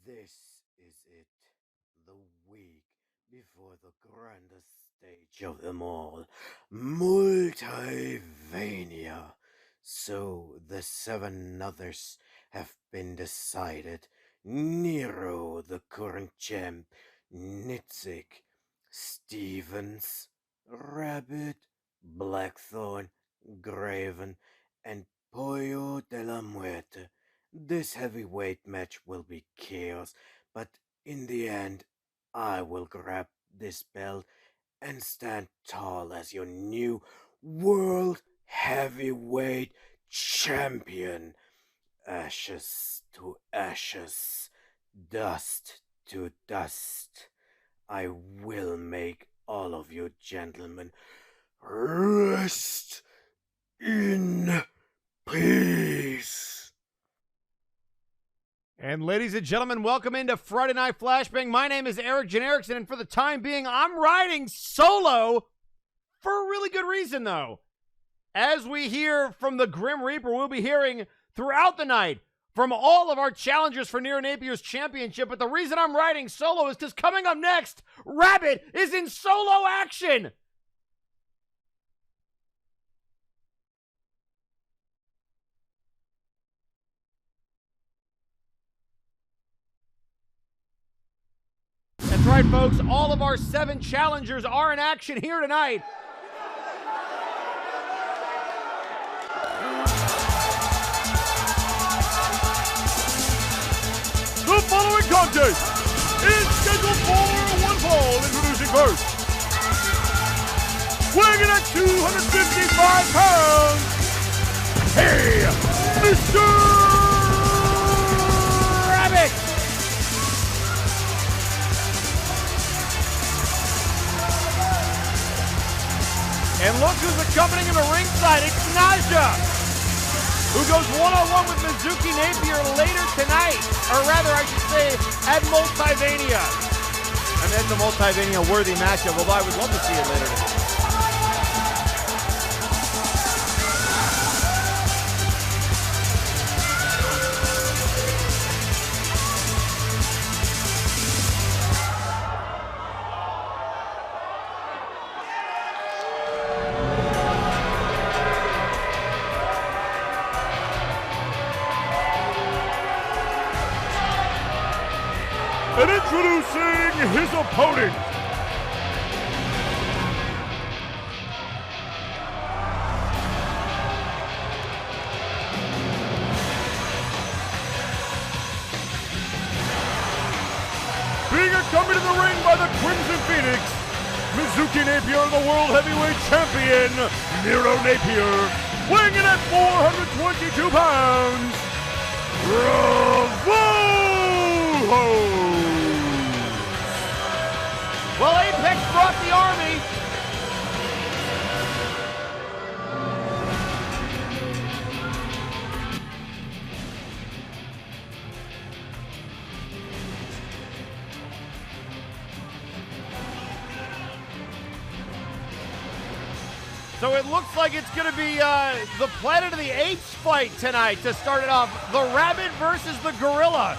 This is it, the week before the grandest stage of them all, Multivania. So the 7 others have been decided. Nero, the current champ, Nitzig, Stevens, Rabbit, Blackthorn, Graven, and Pollo de la Muerte. This heavyweight match will be chaos, but in the end, I will grab this belt and stand tall as your new World Heavyweight Champion. Ashes to ashes, dust to dust. I will make all of you gentlemen rest in peace. And ladies and gentlemen, welcome into Friday Night Flashbang. My name is Eric Genericson, and for the time being, I'm riding solo for a really good reason, though. As we hear from the Grim Reaper, we'll be hearing throughout the night from all of our challengers for Nero Napier's championship. But the reason I'm riding solo is because coming up next, Rabbit is in solo action. That's right, folks. All of our 7 challengers are in action here tonight. The following contest is scheduled for one fall. Introducing first, weighing in at 255 pounds, hey, Mr. Rabbit! And look who's accompanying him to ringside. It's Naja, who goes one-on-one with Mizuki Napier later tonight. Or rather, I should say, at Multivania. I mean, it's a Multivania-worthy matchup, although I would love to see it later tonight. And introducing his opponent, being accompanied in the ring by the Crimson Phoenix, Mizuki Napier, the World Heavyweight Champion, Nero Napier, weighing in at 422 pounds, Ravolos. Well, Apex brought the army. So it looks like it's going to be the Planet of the Apes fight tonight to start it off. The Rabbit versus the Gorilla.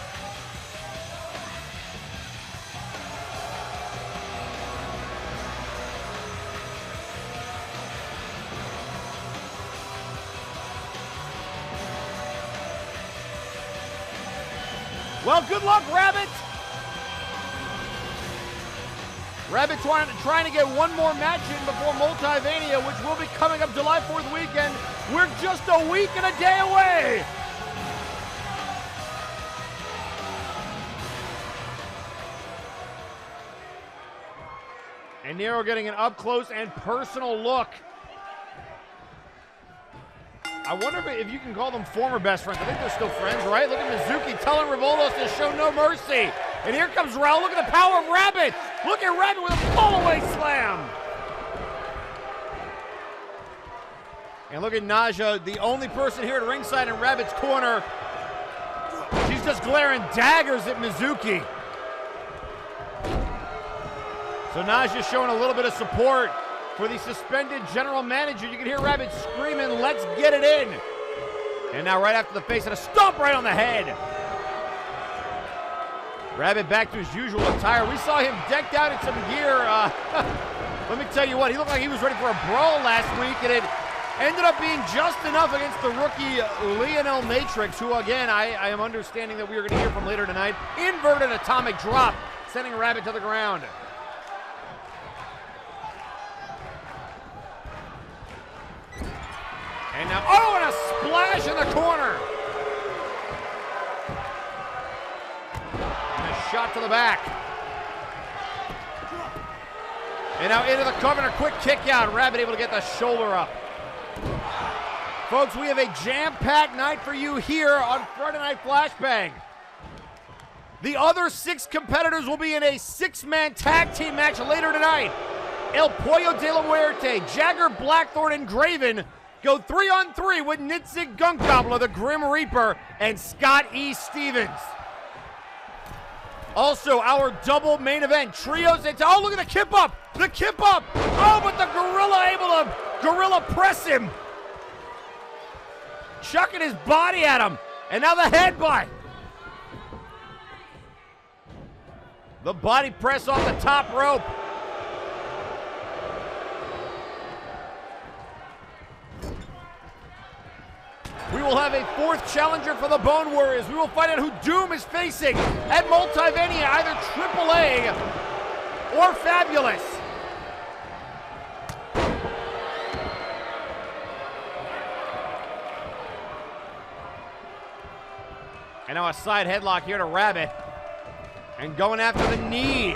Well, good luck, Rabbit. Rabbit trying to get one more match in before Multivania, which will be coming up July 4th weekend. We're just a week and a day away. And Nero getting an up-close and personal look. I wonder if you can call them former best friends. I think they're still friends, right? Look at Mizuki telling Ravolos to show no mercy. And here comes Raul. Look at the power of Rabbit. Look at Rabbit with a pull-away slam. And look at Naja, the only person here at ringside in Rabbit's corner. She's just glaring daggers at Mizuki. So Naja's showing a little bit of support for the suspended general manager. You can hear Rabbit screaming, "Let's get it in." And now right after the face and a stomp right on the head. Rabbit back to his usual attire. We saw him decked out in some gear. Let me tell you what, he looked like he was ready for a brawl last week, and it ended up being just enough against the rookie Lionel Matrix, who, again, I am understanding that we are going to hear from later tonight. Inverted atomic drop, sending Rabbit to the ground. And now, oh, and a splash in the corner. And a shot to the back. And now into the cover and a quick kick out. Rabbit able to get the shoulder up. Folks, we have a jam-packed night for you here on Friday Night Flashbang. The other 6 competitors will be in a 6-man tag team match later tonight. El Pollo de la Muerte, Jagger, Blackthorn, and Graven go 3-on-3 with Nitzig Gunk Gobbler, the Grim Reaper, and Scott E. Stevens. Also, our double main event, trios. Oh, look at the kip up! The kip up! Oh, but the gorilla able to gorilla press him. Chucking his body at him. And now the headbutt. The body press off the top rope. We will have a 4th challenger for the Bone Warriors. We will find out who Doom is facing at Multivenia, either AAA or Fabulous. And now a side headlock here to Rabbit. And going after the knee.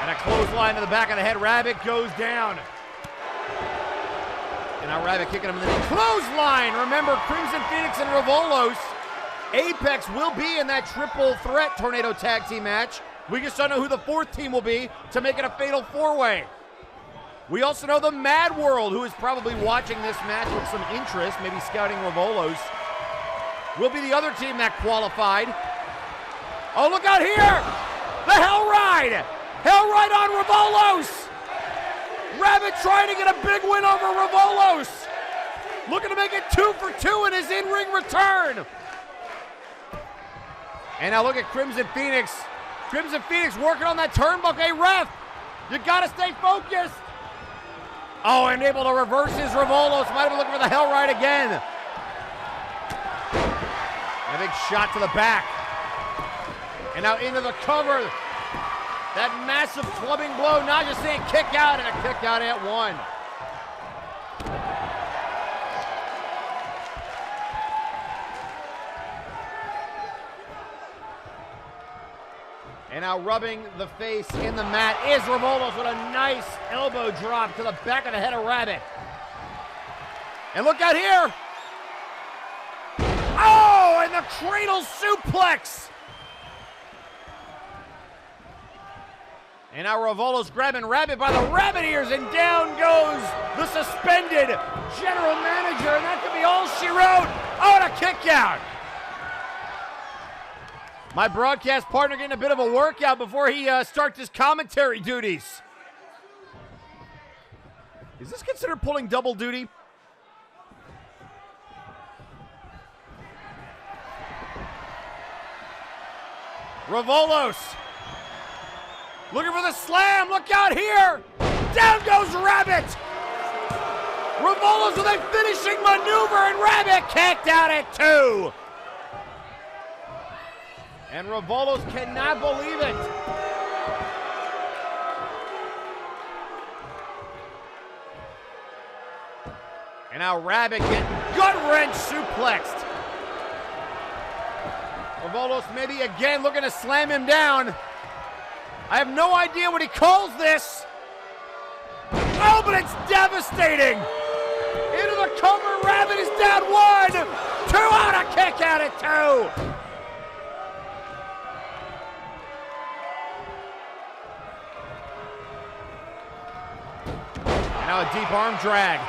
And a clothesline to the back of the head. Rabbit goes down. And now Rabbit kicking him in the knee. Clothesline! Remember, Crimson Phoenix and Ravolos. Apex will be in that triple threat tornado tag team match. We just don't know who the 4th team will be to make it a fatal 4-way. We also know the Mad World, who is probably watching this match with some interest, maybe scouting Ravolos, will be the other team that qualified. Oh, look out here! The Hell Ride! Hell Ride on Ravolos! Rabbit trying to get a big win over Ravolos! Looking to make it 2 for 2 in his in-ring return! And now look at Crimson Phoenix. Crimson Phoenix working on that turnbuckle. Hey, ref, you gotta stay focused. Oh, and able to reverse his Ravolos. Might have been looking for the Hell Ride again. A big shot to the back. And now into the cover. That massive clubbing blow. Now just saying kick out, and a kick out at 1. And now rubbing the face in the mat is Ravolos with a nice elbow drop to the back of the head of Rabbit. And look out here. Oh, and the cradle suplex. And now Ravolos grabbing Rabbit by the rabbit ears, and down goes the suspended general manager, and that could be all she wrote. Oh, and a kick out. My broadcast partner getting a bit of a workout before he starts his commentary duties. Is this considered pulling double duty? Ravolos looking for the slam. Look out here. Down goes Rabbit. Ravolos with a finishing maneuver, and Rabbit kicked out at 2. And Ravolos cannot believe it. And now Rabbit getting gut-wrench suplexed. Ravolos maybe again looking to slam him down. I have no idea what he calls this. Oh, but it's devastating. Into the cover, Rabbit is down 1. 2 out, a kick out at 2. Now a deep arm drag.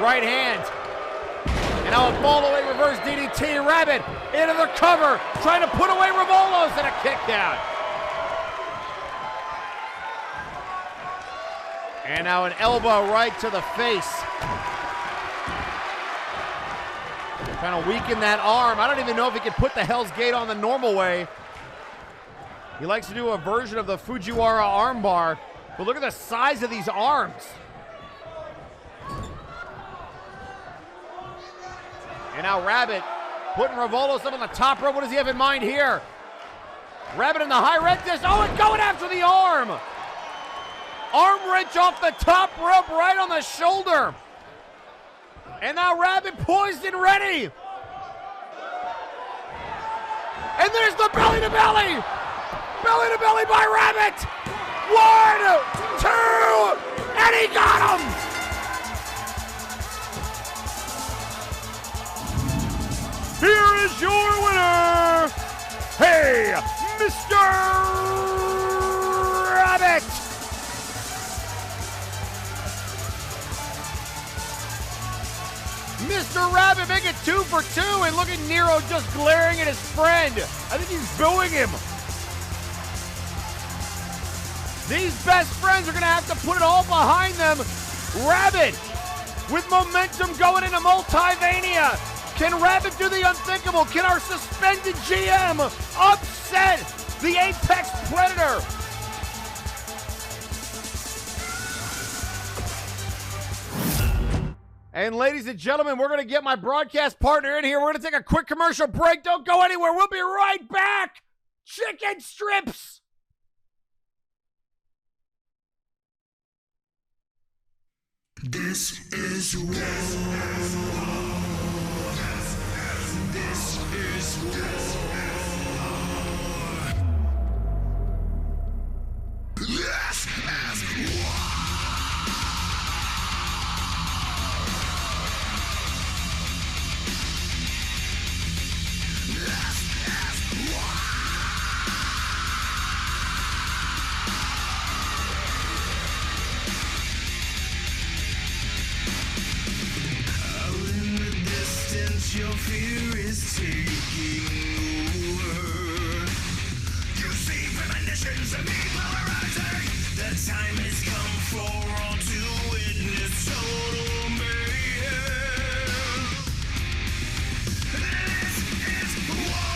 Right hand. And now a fall away reverse DDT. Rabbit into the cover. Trying to put away Ravolos, and a kick out. And now an elbow right to the face. Kind of weaken that arm. I don't even know if he can put the Hell's Gate on the normal way. He likes to do a version of the Fujiwara armbar, but look at the size of these arms. And now Rabbit putting Ravolos up on the top rope. What does he have in mind here? Rabbit in the high red disc. Oh, and going after the arm. Arm wrench off the top rope right on the shoulder. And now Rabbit poised and ready. And there's the belly to belly. Belly to belly by Rabbit. 1, 2, and he got him. Here is your winner. Hey, Mr. Rabbit. Mr. Rabbit make it 2 for 2, and look at Nero just glaring at his friend. I think he's booing him. These best friends are going to have to put it all behind them. Rabbit with momentum going into Multivania. Can Rabbit do the unthinkable? Can our suspended GM upset the Apex Predator? And ladies and gentlemen, we're going to get my broadcast partner in here. We're going to take a quick commercial break. Don't go anywhere. We'll be right back. Chicken strips. This is war. This is war. This is war. Your fear is taking over. You see premonitions of evil arising. The time has come for all to witness total mayhem. This is war.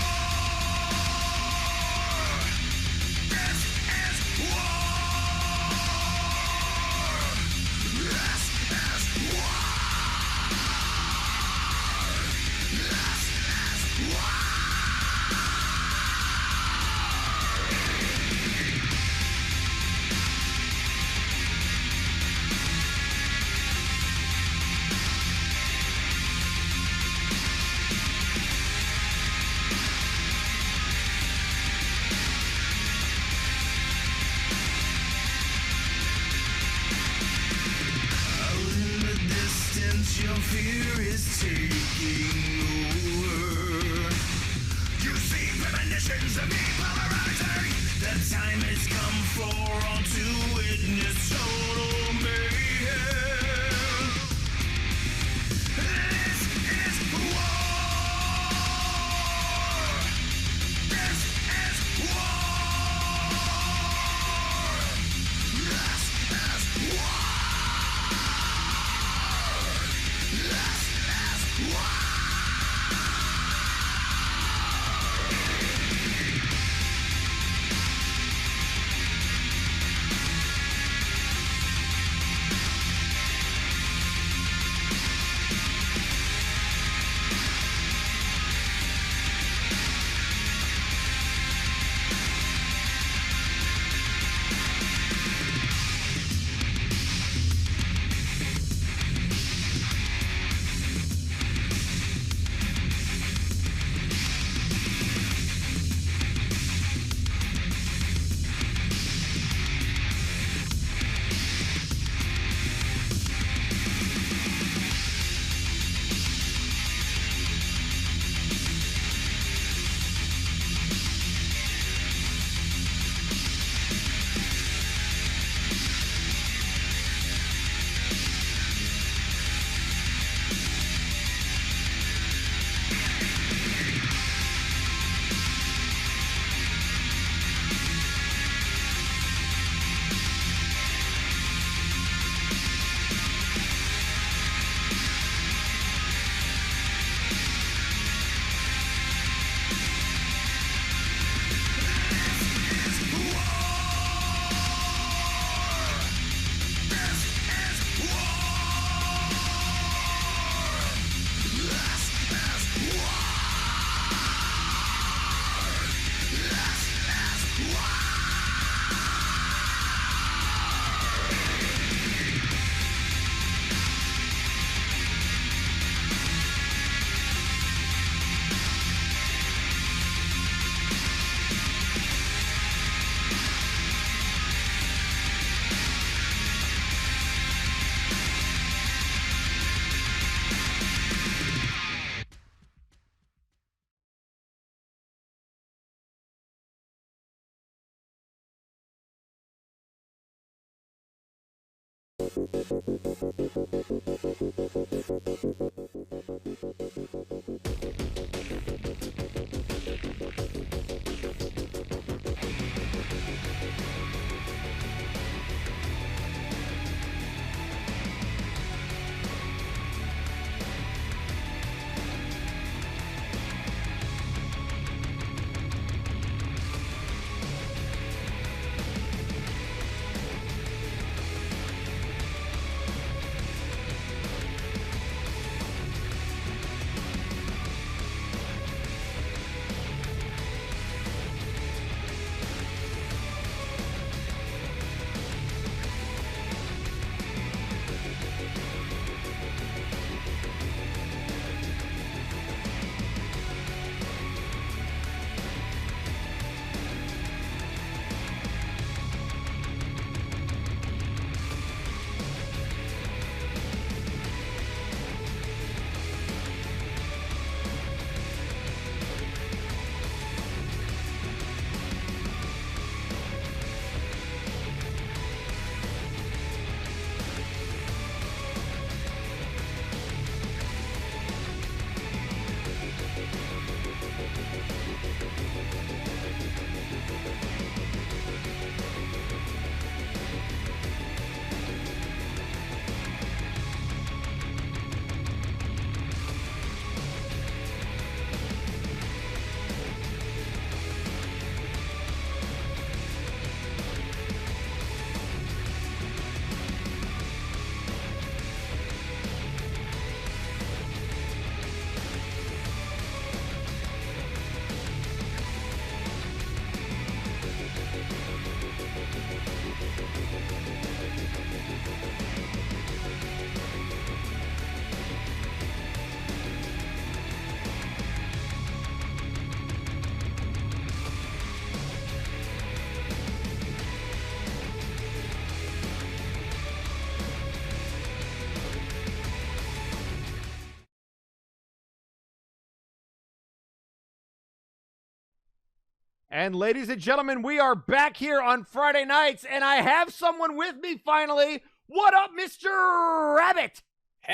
And ladies and gentlemen, we are back here on Friday nights, and I have someone with me finally. What up, Mr. Rabbit? Hey,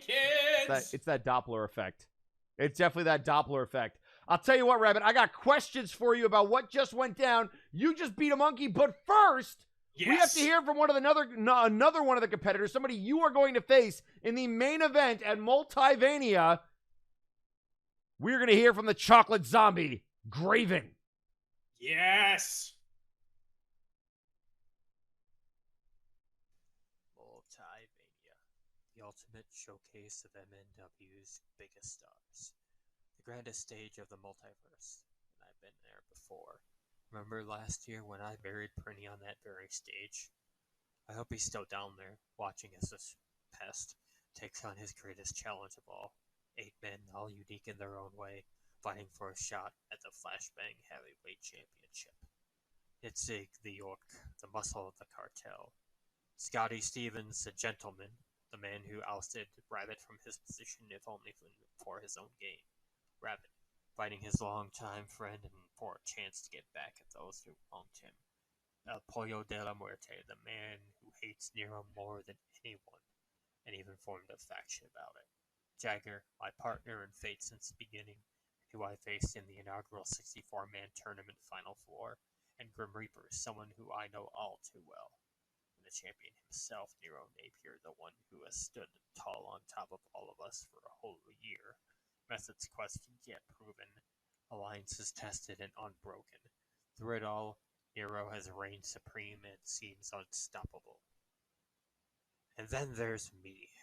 kids! It's that Doppler effect. It's definitely that Doppler effect. I'll tell you what, Rabbit, I got questions for you about what just went down. You just beat a monkey, but first, Yes. we have to hear from another one of the competitors, somebody you are going to face in the main event at Multivania. We're going to hear from the chocolate zombie, Graven. Yes. Multivania, the ultimate showcase of MNW's biggest stars. The grandest stage of the multiverse, and I've been there before. Remember last year when I buried Prinny on that very stage? I hope he's still down there, watching as this pest takes on his greatest challenge of all. 8 men, all unique in their own way, fighting for a shot at the Flashbang Heavyweight Championship. Nitzig, the Orc, the muscle of the cartel. Scotty Stevens, the gentleman, the man who ousted Rabbit from his position if only for his own gain. Rabbit, fighting his longtime friend and for a chance to get back at those who wronged him. El Pollo de la Muerte, the man who hates Nero more than anyone, and even formed a faction about it. Jagger, my partner in fate since the beginning, who I faced in the inaugural 64-man tournament Final Four, and Grim Reaper, someone who I know all too well. And the champion himself, Nero Napier, the one who has stood tall on top of all of us for a whole year. Methods questioned yet proven, alliances tested and unbroken. Through it all, Nero has reigned supreme and seems unstoppable. And then there's me,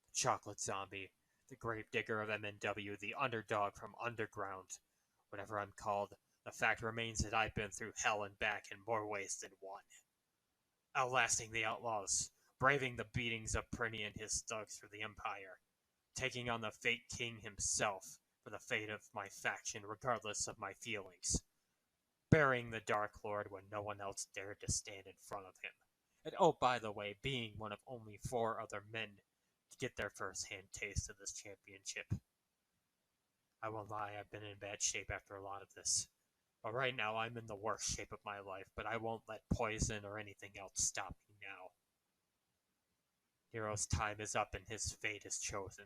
the chocolate zombie, the gravedigger of MNW, the underdog from underground. Whatever I'm called, the fact remains that I've been through hell and back in more ways than one. Outlasting the outlaws, braving the beatings of Prinny and his thugs for the Empire, taking on the Fate King himself for the fate of my faction regardless of my feelings, burying the Dark Lord when no one else dared to stand in front of him. And oh, by the way, being one of only 4 other men to get their first-hand taste of this championship. I won't lie, I've been in bad shape after a lot of this. But right now, I'm in the worst shape of my life, but I won't let poison or anything else stop me now. Hero's time is up and his fate is chosen.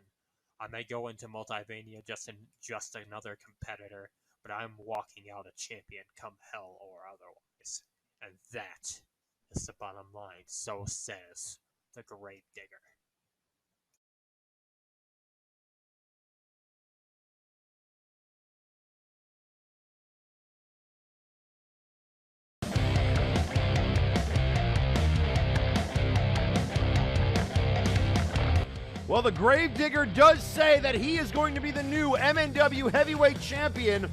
I may go into Multivania just another competitor, but I'm walking out a champion come hell or otherwise. And that is the bottom line, so says the Grave Digger. Well, the Gravedigger does say that he is going to be the new MNW Heavyweight Champion.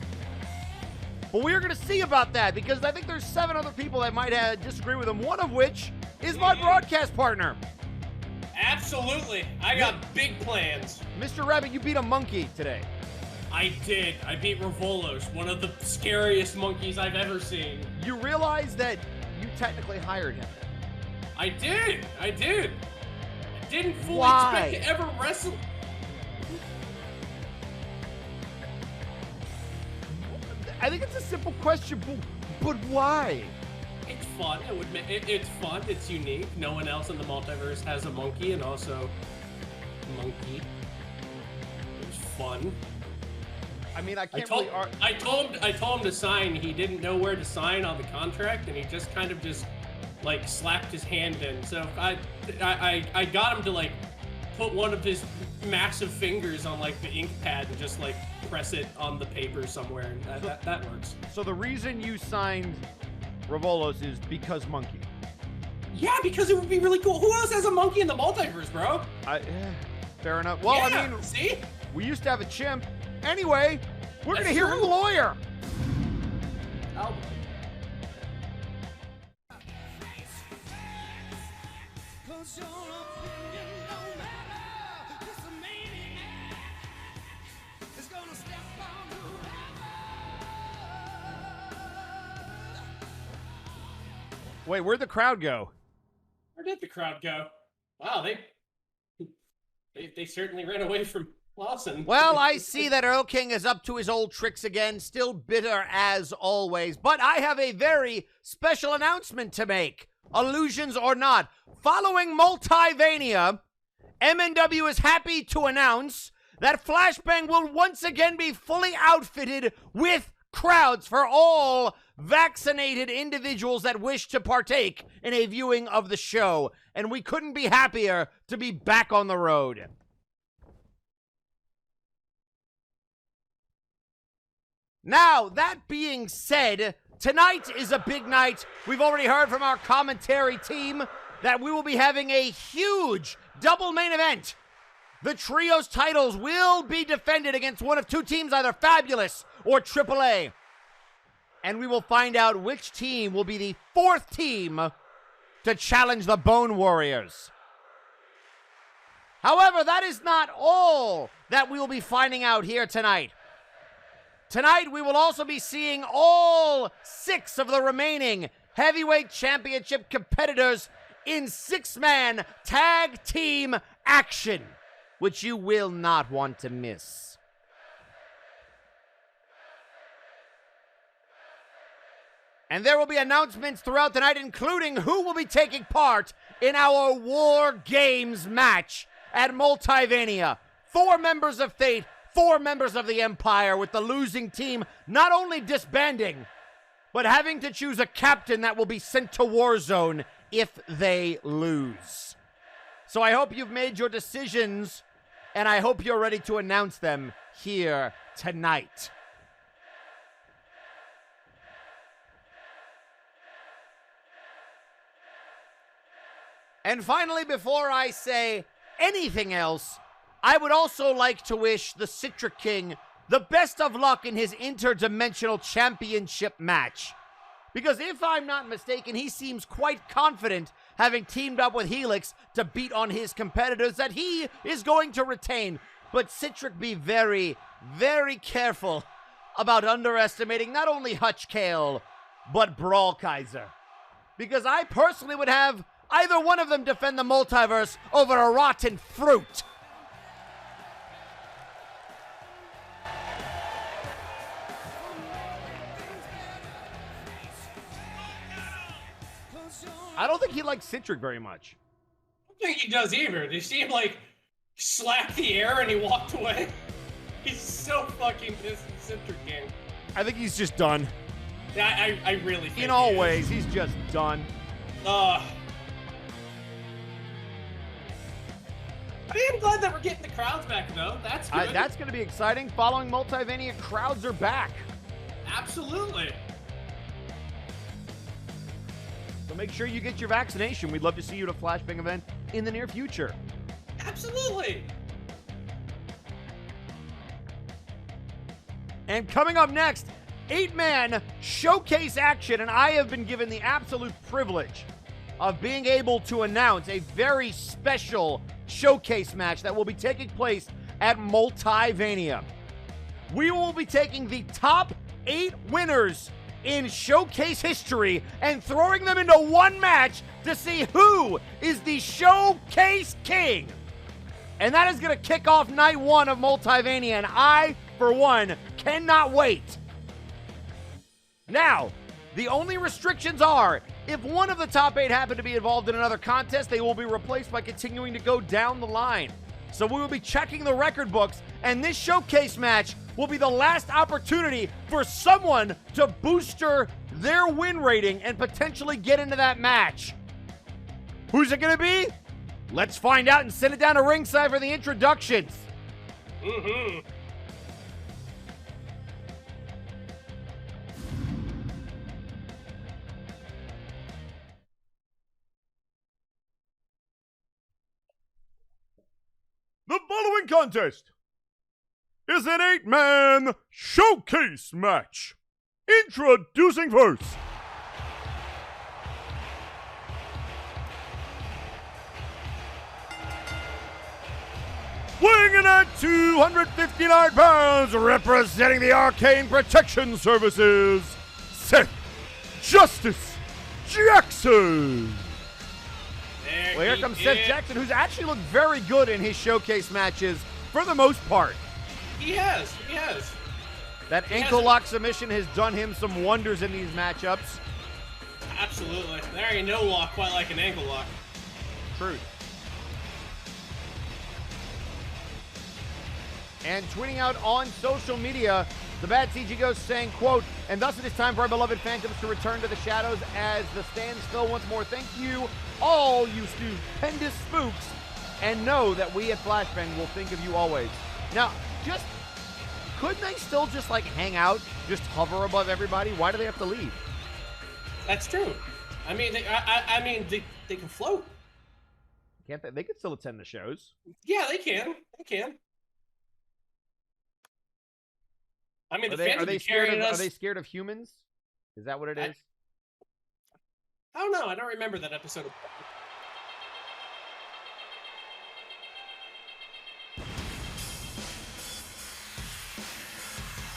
But we're going to see about that because I think there's 7 other people that might disagree with him, one of which is my broadcast partner. Absolutely. I got big plans. Mr. Rabbit, you beat a monkey today. I did. I beat Ravolos, one of the scariest monkeys I've ever seen. You realize that you technically hired him. I did. I didn't fully Why? expect to ever wrestle. I think it's a simple question, but why? It's fun. It's fun. It's unique. No one else in the multiverse has a monkey, and also monkey. It was fun. I mean, I can't I told him to sign. He didn't know where to sign on the contract, and he just kind of like slapped his hand in. So I got him to like put one of his massive fingers on like the ink pad and just like press it on the paper somewhere, and that works. So the reason you signed Ravolos is because monkey. Yeah, because it would be really cool. Who else has a monkey in the multiverse, bro? Fair enough. Well, yeah, I mean, see? We used to have a chimp. Anyway, we're going to That's hear from the true. lawyer. Oh. Wait, where'd the crowd go? Where did the crowd go? Wow, they certainly ran away from Lawson. Well, I see that Erlking is up to his old tricks again, still bitter as always. But I have a very special announcement to make. Illusions or not. Following Multivania, MNW is happy to announce that Flashbang will once again be fully outfitted with crowds for all vaccinated individuals that wish to partake in a viewing of the show. And we couldn't be happier to be back on the road. Now, that being said, tonight is a big night. We've already heard from our commentary team that we will be having a huge double main event. The trio's titles will be defended against one of 2 teams, either Fabulous or AAA. And we will find out which team will be the 4th team to challenge the Bone Warriors. However, that is not all that we will be finding out here tonight. Tonight, we will also be seeing all 6 of the remaining heavyweight championship competitors in 6-man tag team action, which you will not want to miss. And there will be announcements throughout the night, including who will be taking part in our War Games match at Multivania. 4 members of Fate, 4 members of the Empire, with the losing team not only disbanding, but having to choose a captain that will be sent to Warzone if they lose. So I hope you've made your decisions, and I hope you're ready to announce them here tonight. And finally, before I say anything else, I would also like to wish the Citric King the best of luck in his interdimensional championship match. Because if I'm not mistaken, he seems quite confident, having teamed up with Helixux to beat on his competitors, that he is going to retain. But Citric, be very, very careful about underestimating not only Hutch Kale, but Brawl Kaiser. Because I personally would have either one of them defend the multiverse over a rotten fruit. I don't think he likes Citric very much. I don't think he does either. Did you see him, like, slap the air and he walked away? He's so fucking pissed at Citric King. I think he's just done. Yeah, I really think In all ways, he's just done. I am glad that we're getting the crowds back, though. That's good. That's going to be exciting. Following Multivania, crowds are back. Absolutely. So make sure you get your vaccination. We'd love to see you at a Flashbang event in the near future. Absolutely. And coming up next, 8-man showcase action, and I have been given the absolute privilege of being able to announce a very special showcase match that will be taking place at Multivania. We will be taking the top 8 winners in showcase history and throwing them into one match to see who is the showcase king. And that is going to kick off night 1 of Multivania, and I, for one, cannot wait. Now, the only restrictions are, if one of the top 8 happen to be involved in another contest, they will be replaced by continuing to go down the line. So we will be checking the record books, and this showcase match will be the last opportunity for someone to booster their win rating and potentially get into that match. Who's it going to be? Let's find out and send it down to ringside for the introductions. Mm-hmm. The following contest is an 8-man showcase match. Introducing first, weighing in at 259 pounds, representing the Arcane Protection Services, Seth Justice Jackson. Well, here comes Seth Jackson, who's actually looked very good in his showcase matches for the most part. He has. That ankle lock submission has done him some wonders in these matchups. Absolutely. There ain't no lock quite like an ankle lock. Truth. And tweeting out on social media, the Bad CG Ghost saying, quote, "And thus it is time for our beloved phantoms to return to the shadows as the stands fill once more. Thank you, all you stupendous spooks, and know that we at Flashbang will think of you always." Now, couldn't they still just like hang out, just hover above everybody? Why do they have to leave? That's true. I mean, they can float. Can't they? They could still attend the shows. Yeah, they can. I mean, the fans are they scared of humans? Is that what it is? I don't know. I don't remember that episode of.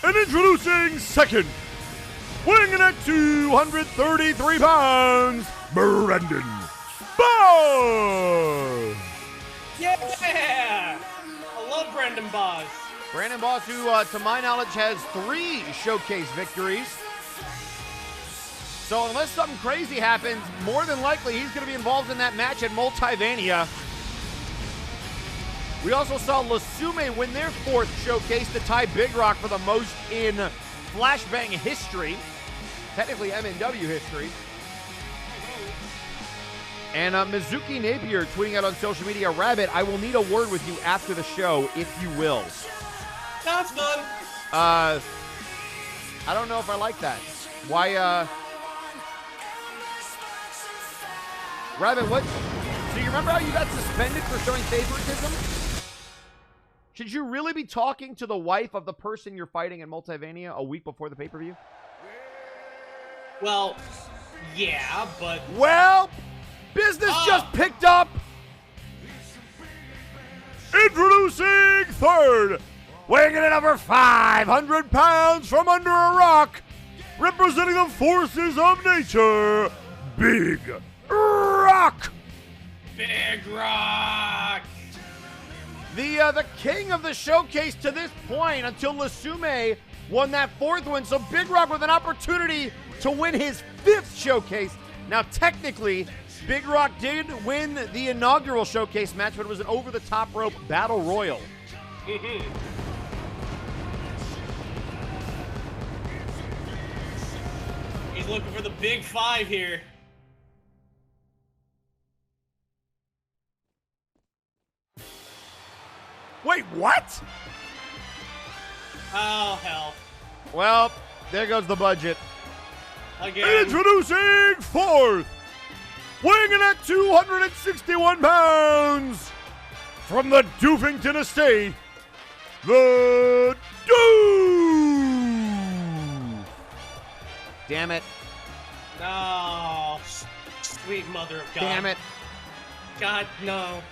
And introducing second, weighing in at 233 pounds, Brandon Boss. Yeah! I love Brandon Boss. Brandon Boss, who, to my knowledge, has 3 showcase victories. So unless something crazy happens, more than likely he's going to be involved in that match at Multivania. We also saw Lasume win their 4th showcase to tie Big Rock for the most in Flashbang history. Technically MNW history. And Mizuki Napier tweeting out on social media, "Rabbit, I will need a word with you after the show, if you will." That's fun. I don't know if I like that. Why, Rabbit, what? So you remember how you got suspended for showing favoritism? Should you really be talking to the wife of the person you're fighting in Multivania a week before the pay-per-view? Well, yeah, but... Well, business just picked up. Introducing third, weighing in at over 500 pounds from under a rock, representing the forces of nature, Big Rock. Big Rock! The king of the showcase to this point until Lasume won that 4th one. So Big Rock with an opportunity to win his 5th showcase. Now, technically, Big Rock did win the inaugural showcase match, but it was an over-the-top rope battle royal. He's looking for the big 5 here. Wait, what? Oh, hell. Well, there goes the budget. Again. Introducing fourth, weighing in at 261 pounds, from the Doofington estate, the Doof. Damn it. Oh, sweet mother of God. Damn it. God, no.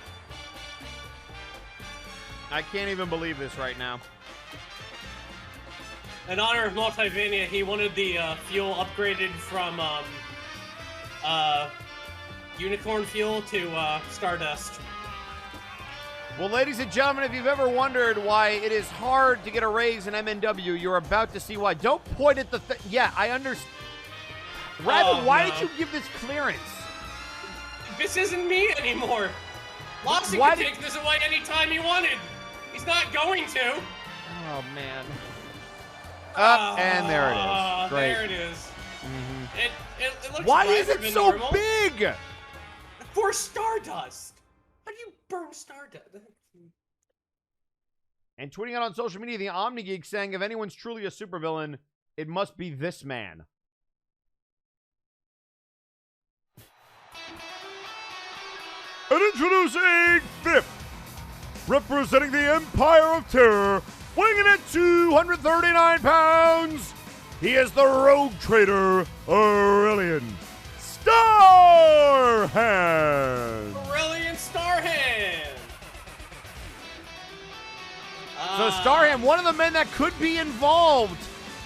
I can't even believe this right now. In honor of Multiverse, he wanted the fuel upgraded from unicorn fuel to Stardust. Well, ladies and gentlemen, if you've ever wondered why it is hard to get a raise in MNW, you're about to see why. Don't point at the yeah, I understand. Raven, why did you give this clearance? This isn't me anymore. Lawson Why can take this away anytime he wanted. He's not going to. Oh, man. And there it is. Great. There it is. It looks Why brighter is it than so normal. big? For Stardust. How do you burn Stardust? And tweeting out on social media, the OmniGeek saying, if anyone's truly a supervillain, it must be this man. And introducing fifth, representing the Empire of Terror, weighing in at 239 pounds, he is the rogue trader, Aurelian Starhand. Aurelian Starhand. So Starhand, one of the men that could be involved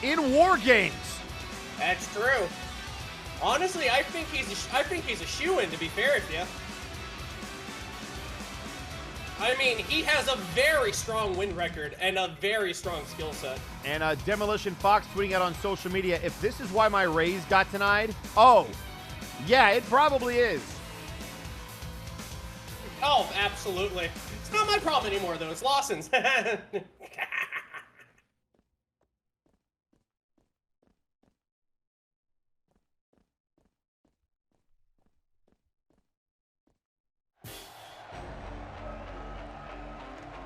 in war games. That's true. Honestly, I think he's a shoo-in, to be fair with you. I mean, he has a very strong win record and a very strong skill set. And Demolition Fox tweeting out on social media, if this is why my raise got denied, oh, yeah, it probably is. Oh, absolutely. It's not my problem anymore, though. It's Lawson's.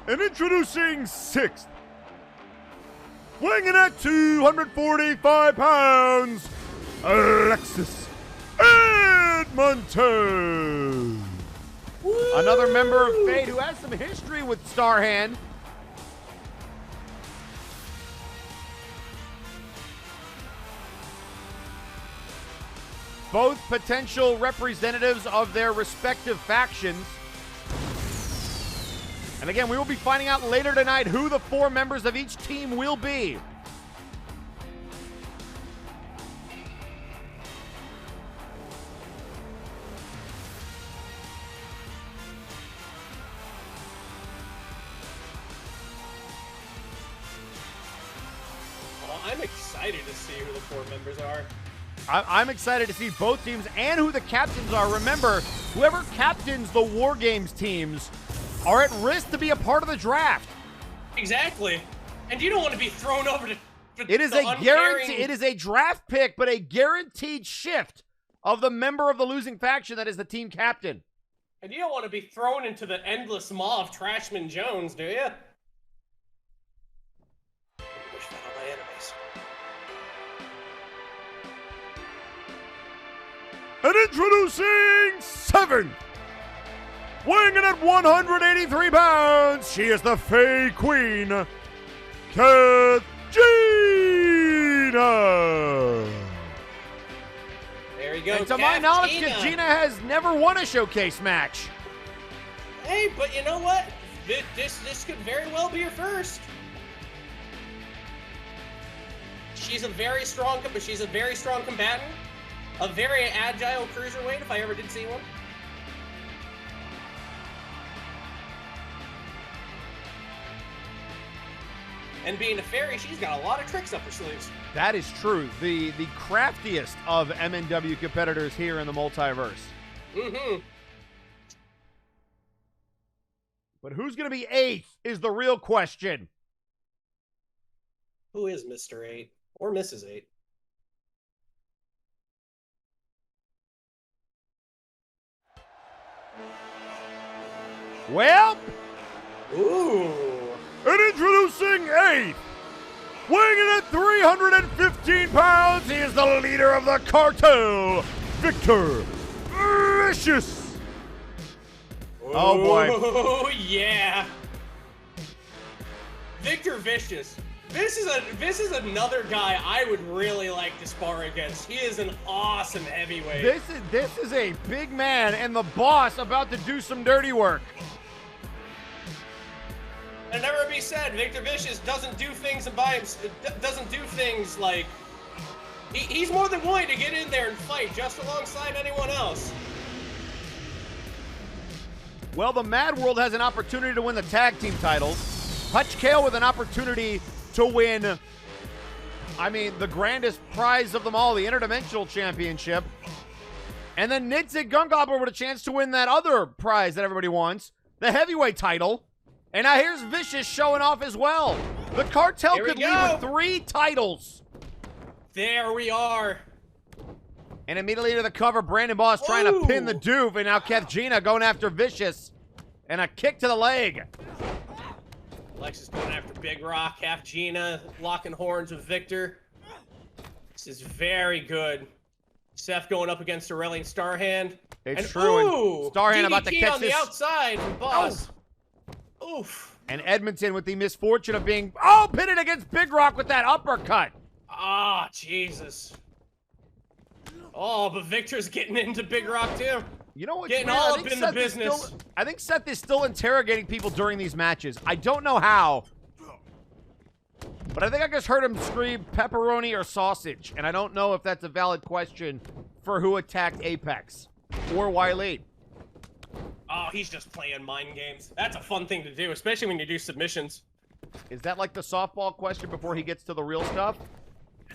And introducing sixth, weighing in at 245 pounds, Alexis Edmenton. Another member of Fate who has some history with Starhand. Both potential representatives of their respective factions. And again, we will be finding out later tonight who the 4 members of each team will be. Well, I'm excited to see who the 4 members are. I'm excited to see both teams and who the captains are. Remember, whoever captains the War Games teams are at risk to be a part of the draft. Exactly. And you don't want to be thrown over to It is a guarantee. It is a draft pick, but a guaranteed shift of the member of the losing faction that is the team captain. And you don't want to be thrown into the endless maw of Trashman Jones, do you? Wish that on my enemies. And introducing seventh, weighing in at 183 pounds, she is the Fey Queen, Kathjina. There you go. And to my knowledge, Kathjina has never won a showcase match. Hey, but you know what? This could very well be her first. She's a very strong combatant, a very agile cruiserweight if I ever did see one. And being a fairy, she's got a lot of tricks up her sleeves. That is true. The craftiest of MNW competitors here in the Multiverse. Mm-hmm. But who's going to be 8th is the real question. Who is Mr. 8? Or Mrs. 8? Well, Ooh. And introducing 8th, weighing in at 315 pounds, he is the leader of the cartel, Victor Vicious. oh boy. Oh, yeah. Victor Vicious. This is another guy I would really like to spar against. He is an awesome heavyweight. This is a big man and the boss about to do some dirty work. And never be said, Victor Vicious doesn't do things by himself. Doesn't do things like he's more than willing to get in there and fight just alongside anyone else. Well, the Mad World has an opportunity to win the tag team titles. Hutch Kale with an opportunity to win, I mean, the grandest prize of them all, the Interdimensional Championship. And then Nitzig Gungobbler with a chance to win that other prize that everybody wants, the heavyweight title. And now here's Vicious showing off as well. The cartel could leave with 3 titles. There we are. And immediately to the cover, Brandon Boss trying to pin the Doof, and now Kathjina going after Vicious. And a kick to the leg. Alexis going after Big Rock, Kathjina locking horns with Victor. This is very good. Seth going up against Aurelian Starhand. It's true. And Starhand about to DDT catch on this. the outside from Boss. Oof. And Edmenton with the misfortune of being, pitted against Big Rock with that uppercut. Ah, Jesus. Oh, but Victor's getting into Big Rock too. You know what? Getting all up in the business. I think Seth is still interrogating people during these matches. I don't know how. But I think I just heard him scream pepperoni or sausage. And I don't know if that's a valid question for who attacked Apex or Wiley. Oh, he's just playing mind games. That's a fun thing to do, especially when you do submissions. Is that like the softball question before he gets to the real stuff?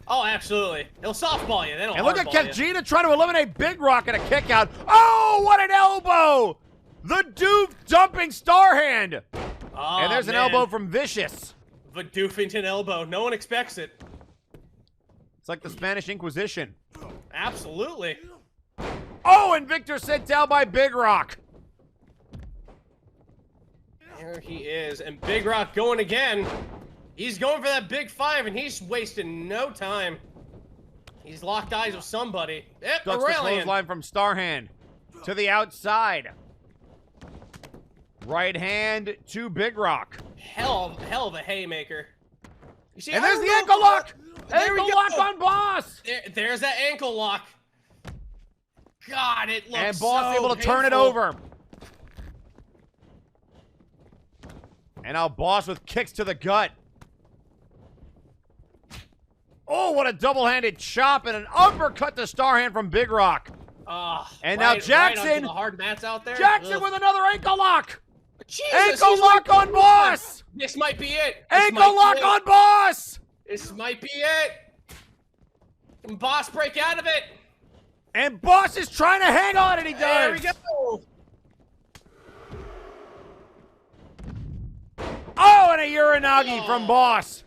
Oh, absolutely. He'll softball you. They don't And look at hardball you. Kathjina trying to eliminate Big Rock at a kick out. Oh, what an elbow! The Doof dumping Starhand. Oh, And there's an man. elbow from Vicious. The Doofington elbow. No one expects it. It's like the Spanish Inquisition. Absolutely. Oh, and Victor sent down by Big Rock. There he is. And Big Rock going again. He's going for that big 5, and he's wasting no time. He's locked eyes with somebody. Yep, Ducks the Aurelian. clothesline from Starhand to the outside. Right hand to Big Rock. Hell of a haymaker. You see, And I there's don't the know ankle if- lock. There we Ankle go. lock on Boss. There's that ankle lock. God, it looks And Boss so able to turn it painful. over. And now Boss with kicks to the gut. Oh, what a double-handed chop and an uppercut to Starhand from Big Rock. And now Jackson. Right onto the hard mats out there. Jackson Ugh. with another ankle lock. Jesus, Ankle he's lock like- on Boss. This might be it. This Ankle might be lock it. on Boss. This might be it. Can Boss break out of it? And Boss is trying to hang on, and he does. There we go. Oh, and a Uranagi from Boss.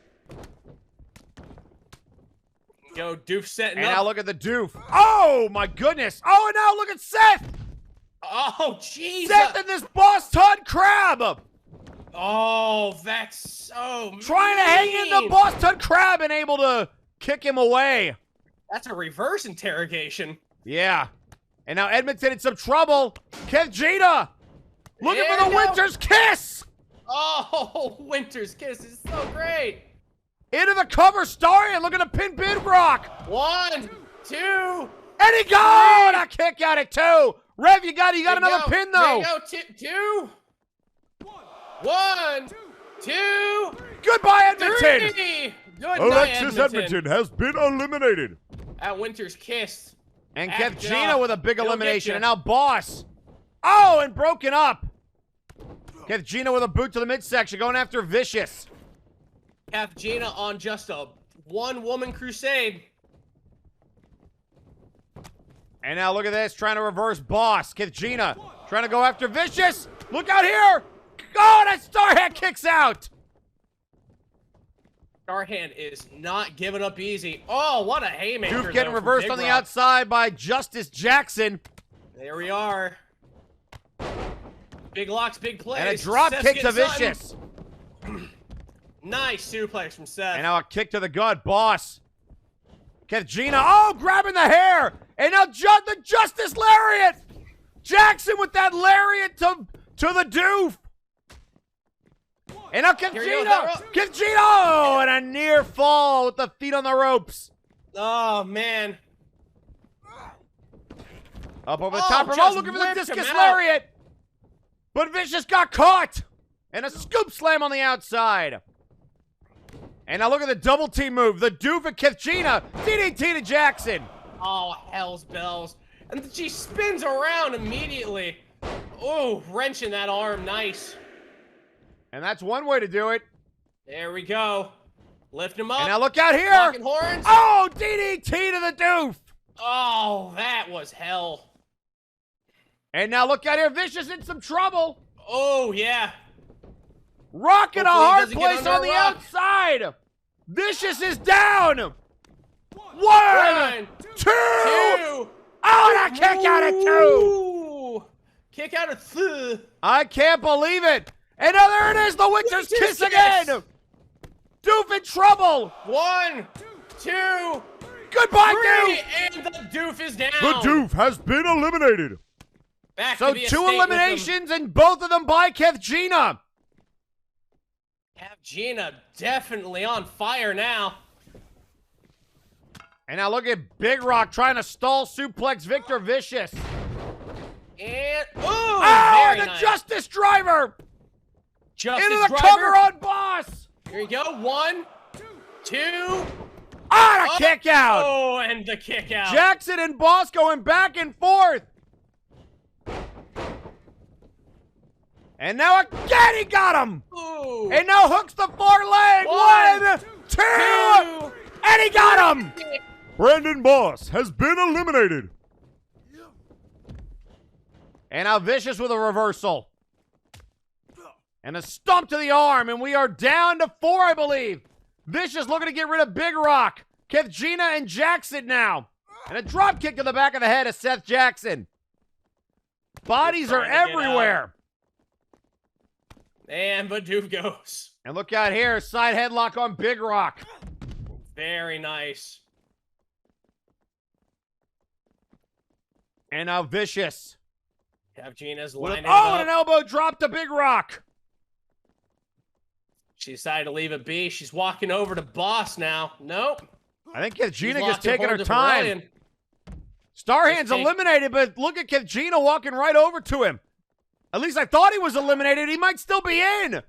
Yo, Doof setting And up. now look at the Doof. Oh, my goodness. Oh, and now look at Seth. Oh, jeez. Seth and this Boss Todd Crab. Oh, that's so Trying to hang in the mean. Boss Todd Crab and able to kick him away. That's a reverse interrogation. Yeah. And now Edmenton in some trouble. Kathjina looking There for the we go. Winter's Kiss. Oh, Winter's Kiss is so great. Into the cover, Starry, and looking to pin Big Rock. 1, 2. And he got a kick out at 2. Rev, you got another pin, though. There you go. 2. 1, 2. Goodbye, Edmenton. 3. Good Alexis night, Edmenton has been eliminated. At Winter's Kiss. And Act Kathjina up. with a big He'll elimination. get ya. And now Boss. Oh, and broken up. Kathjina with a boot to the midsection, going after Vicious. Kathjina on just a one-woman crusade. And now look at this, trying to reverse Boss. Kathjina trying to go after Vicious. Look out here. Oh, that Starhand kicks out. Starhand is not giving up easy. Oh, what a haymaker. Doof getting though, from reversed Big on the Rock. outside by Justice Jackson. There we are. Big locks, big plays. And a drop Seth's kick to getting something. Vicious. Nice suplex from Seth. And now a kick to the gut, Boss. Kathjina, oh, grabbing the hair. And now the Justice Lariat. Jackson with that Lariat to the Doof. And now Kathjina, oh, and a near fall with the feet on the ropes. Oh, man. Up over the Oh, top rope, just looking for the whipped discus him out. lariat. But Vicious got caught. And a scoop slam on the outside. And now look at the double team move. The Doof and Kathjina, DDT to Jackson. Oh, hell's bells. And she spins around immediately. Oh, wrenching that arm. Nice. And that's one way to do it. There we go. Lift him up. And now look out here. Locking horns. Oh, DDT to the Doof. Oh, that was hell. And now look out here. Vicious in some trouble. Oh, yeah. Rock in a Hopefully he hard doesn't get place under on a the rock. outside. Vicious is down. One, One, two. two. Oh, and a kick out of two. Ooh. Kick out of two. I can't believe it. And now there it is, the Winter's Kiss again. Doof in trouble. 1, 2, Goodbye, 3, and the Doof is down. The Doof has been eliminated. Back So to the 2 estate with eliminations and both of them by Kathjina. Kathjina definitely on fire now. And now look at Big Rock trying to stall suplex Victor Vicious. And Oh, very and the nice. Justice Driver Justice into the Driver. cover on Boss. Here you go. 1, 2. Ah, the kick out. Oh, and the kick out. Jackson and Boss going back and forth. And now again he got him. Ooh. And now hooks the far leg. 1, 2. 2. And he got him. Brandon Boss has been eliminated. And now Vicious with a reversal. And a stomp to the arm. And we are down to 4, I believe. Vicious looking to get rid of Big Rock. Kathjina and Jackson now. And a drop kick to the back of the head of Seth Jackson. Bodies are Trying to get everywhere. And but Doof goes. And look out here. Side headlock on Big Rock. Very nice. And now Vicious. Kathjina's With lining a, it and up. an elbow drop to Big Rock. She decided to leave it be. She's walking over to Boss now. Nope. I think She's Kathjina just locking taking her horns with time. Aurelian. Starhand's Just take- eliminated, but look at Kathjina walking right over to him. At least I thought he was eliminated. He might still be in.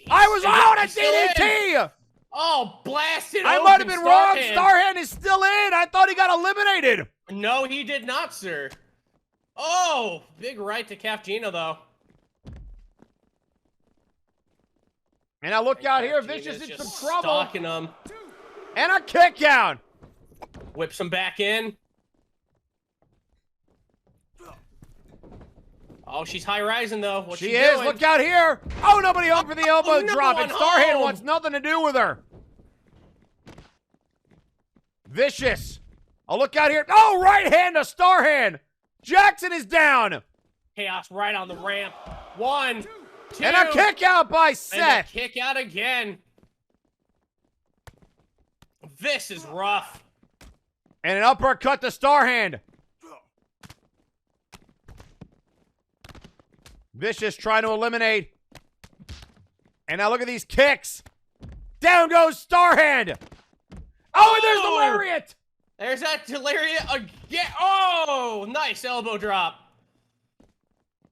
I was out at He's still in. DDT. Oh, blasted I open might have been wrong. Starhand. Starhand is still in. I thought he got eliminated. No, he did not, sir. Oh, big right to Kathjina, though. And now look out here. Kathjina's Vicious in just some trouble. stalking him. And a kick out. Whips him back in. Oh, she's high rising, though. What's she She is. doing? Look out here. Oh, nobody home for the elbow no drop. one And Starhand home. wants nothing to do with her. Vicious. Oh, look out here. Oh, right hand to Starhand. Jackson is down. Chaos right on the ramp. 1, 2. And a kick out by And Seth. a kick out again. This is rough. And an uppercut to Starhand. Vicious trying to eliminate. And now look at these kicks. Down goes Starhand. Oh, and there's the Oh! lariat. There's that Delaria again. Oh, nice elbow drop.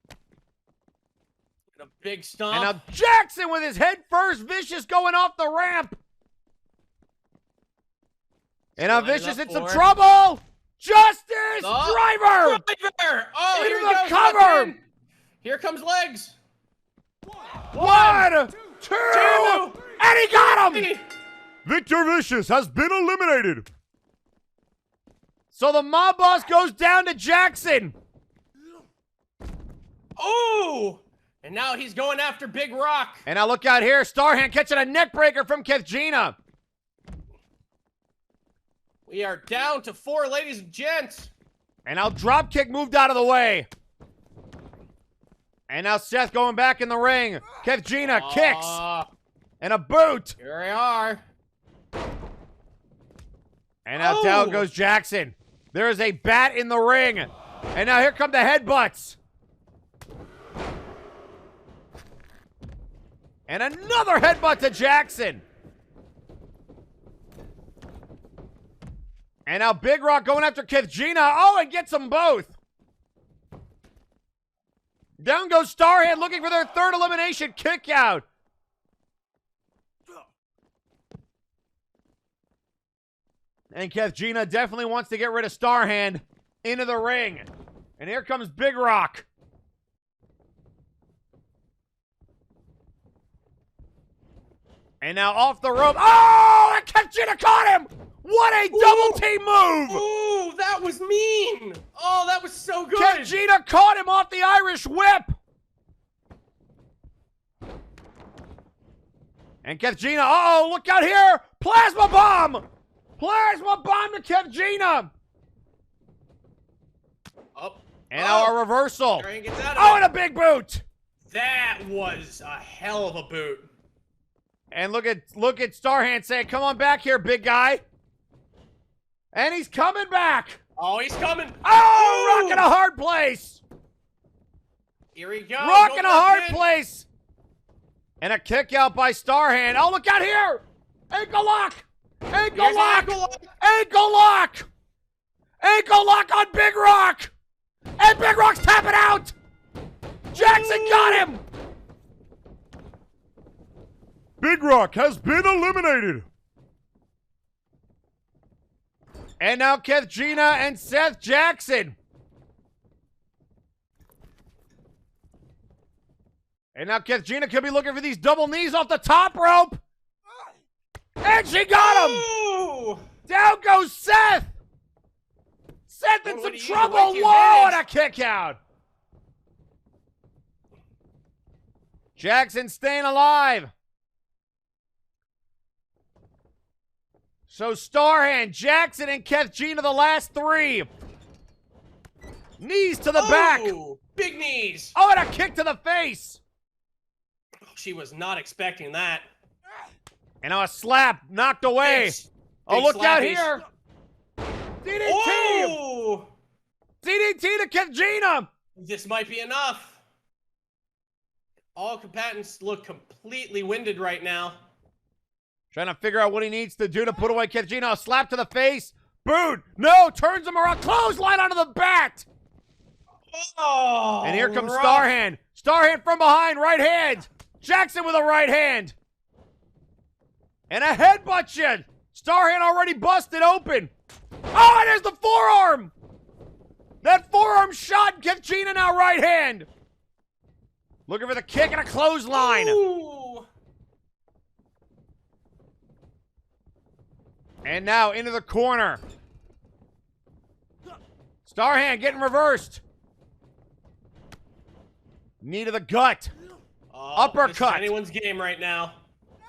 And a big stomp. And now Jackson with his head first. Vicious going off the ramp. And now Lining Vicious up in some for- trouble. Justice Oh, Driver. Driver! Oh, Into here the he goes. cover. Again. Here comes legs. 1, 2. And he got him. Victor Vicious has been eliminated. So the mob boss goes down to Jackson. Oh! And now he's going after Big Rock. And now look out here. Starhand catching a neck breaker from Kathjina. We are down to 4, ladies and gents. And now Dropkick moved out of the way. And now Seth going back in the ring. Kathjina kicks. And a boot. Here we are. And now down goes Jackson. There is a bat in the ring. And now here come the headbutts. And another headbutt to Jackson. And now Big Rock going after Kathjina. Oh, and gets them both. Down goes Starhand looking for their third elimination kick out. And Kathjina definitely wants to get rid of Starhand into the ring. And here comes Big Rock. And now off the rope. Oh, and Kathjina caught him! What a double team move! Ooh, that was mean! Oh, that was so good! Kathjina caught him off the Irish whip! And Kathjina, uh-oh, look out here! Plasma bomb! Plasma bomb to Kathjina! Up. And now a reversal. Gets out of Oh, it. and a big boot! That was a hell of a boot. And look at Starhand saying, come on back here, big guy. And he's coming back. Oh, he's coming. Oh, rocking a hard place. Here we go. Rocking a hard place. And a kick out by Starhand. Oh, look out here. Ankle lock. Ankle Here's lock. ankle lock. Ankle lock. Ankle lock on Big Rock. And Big Rock's tapping out. Jackson got him. Big Rock has been eliminated. And now Kathjina and Seth Jackson. And now Kathjina could be looking for these double knees off the top rope. And she got him. Ooh. Down goes Seth. Seth in some trouble. Whoa, and a kick out. Jackson staying alive. So Starhand, Jackson, and Kathjina the last 3. Knees to the back. Big knees. Oh, and a kick to the face. She was not expecting that. And now a slap knocked away. Big Look out slappies. here. DDT. Oh! DDT to Kathjina. This might be enough. All combatants look completely winded right now. Trying to figure out what he needs to do to put away Kathjina. A slap to the face. Boot. No, turns him around. Clothesline onto the bat. Oh, And here comes rough. Starhand. Starhand from behind, right hand. Jackson with a right hand. And a headbutt shot. Starhand already busted open. Oh, and there's the forearm. That forearm shot. Kathjina now right hand. Looking for the kick and a clothesline. Ooh. And now into the corner. Starhand getting reversed. Knee to the gut. Oh, Uppercut. This is anyone's game right now.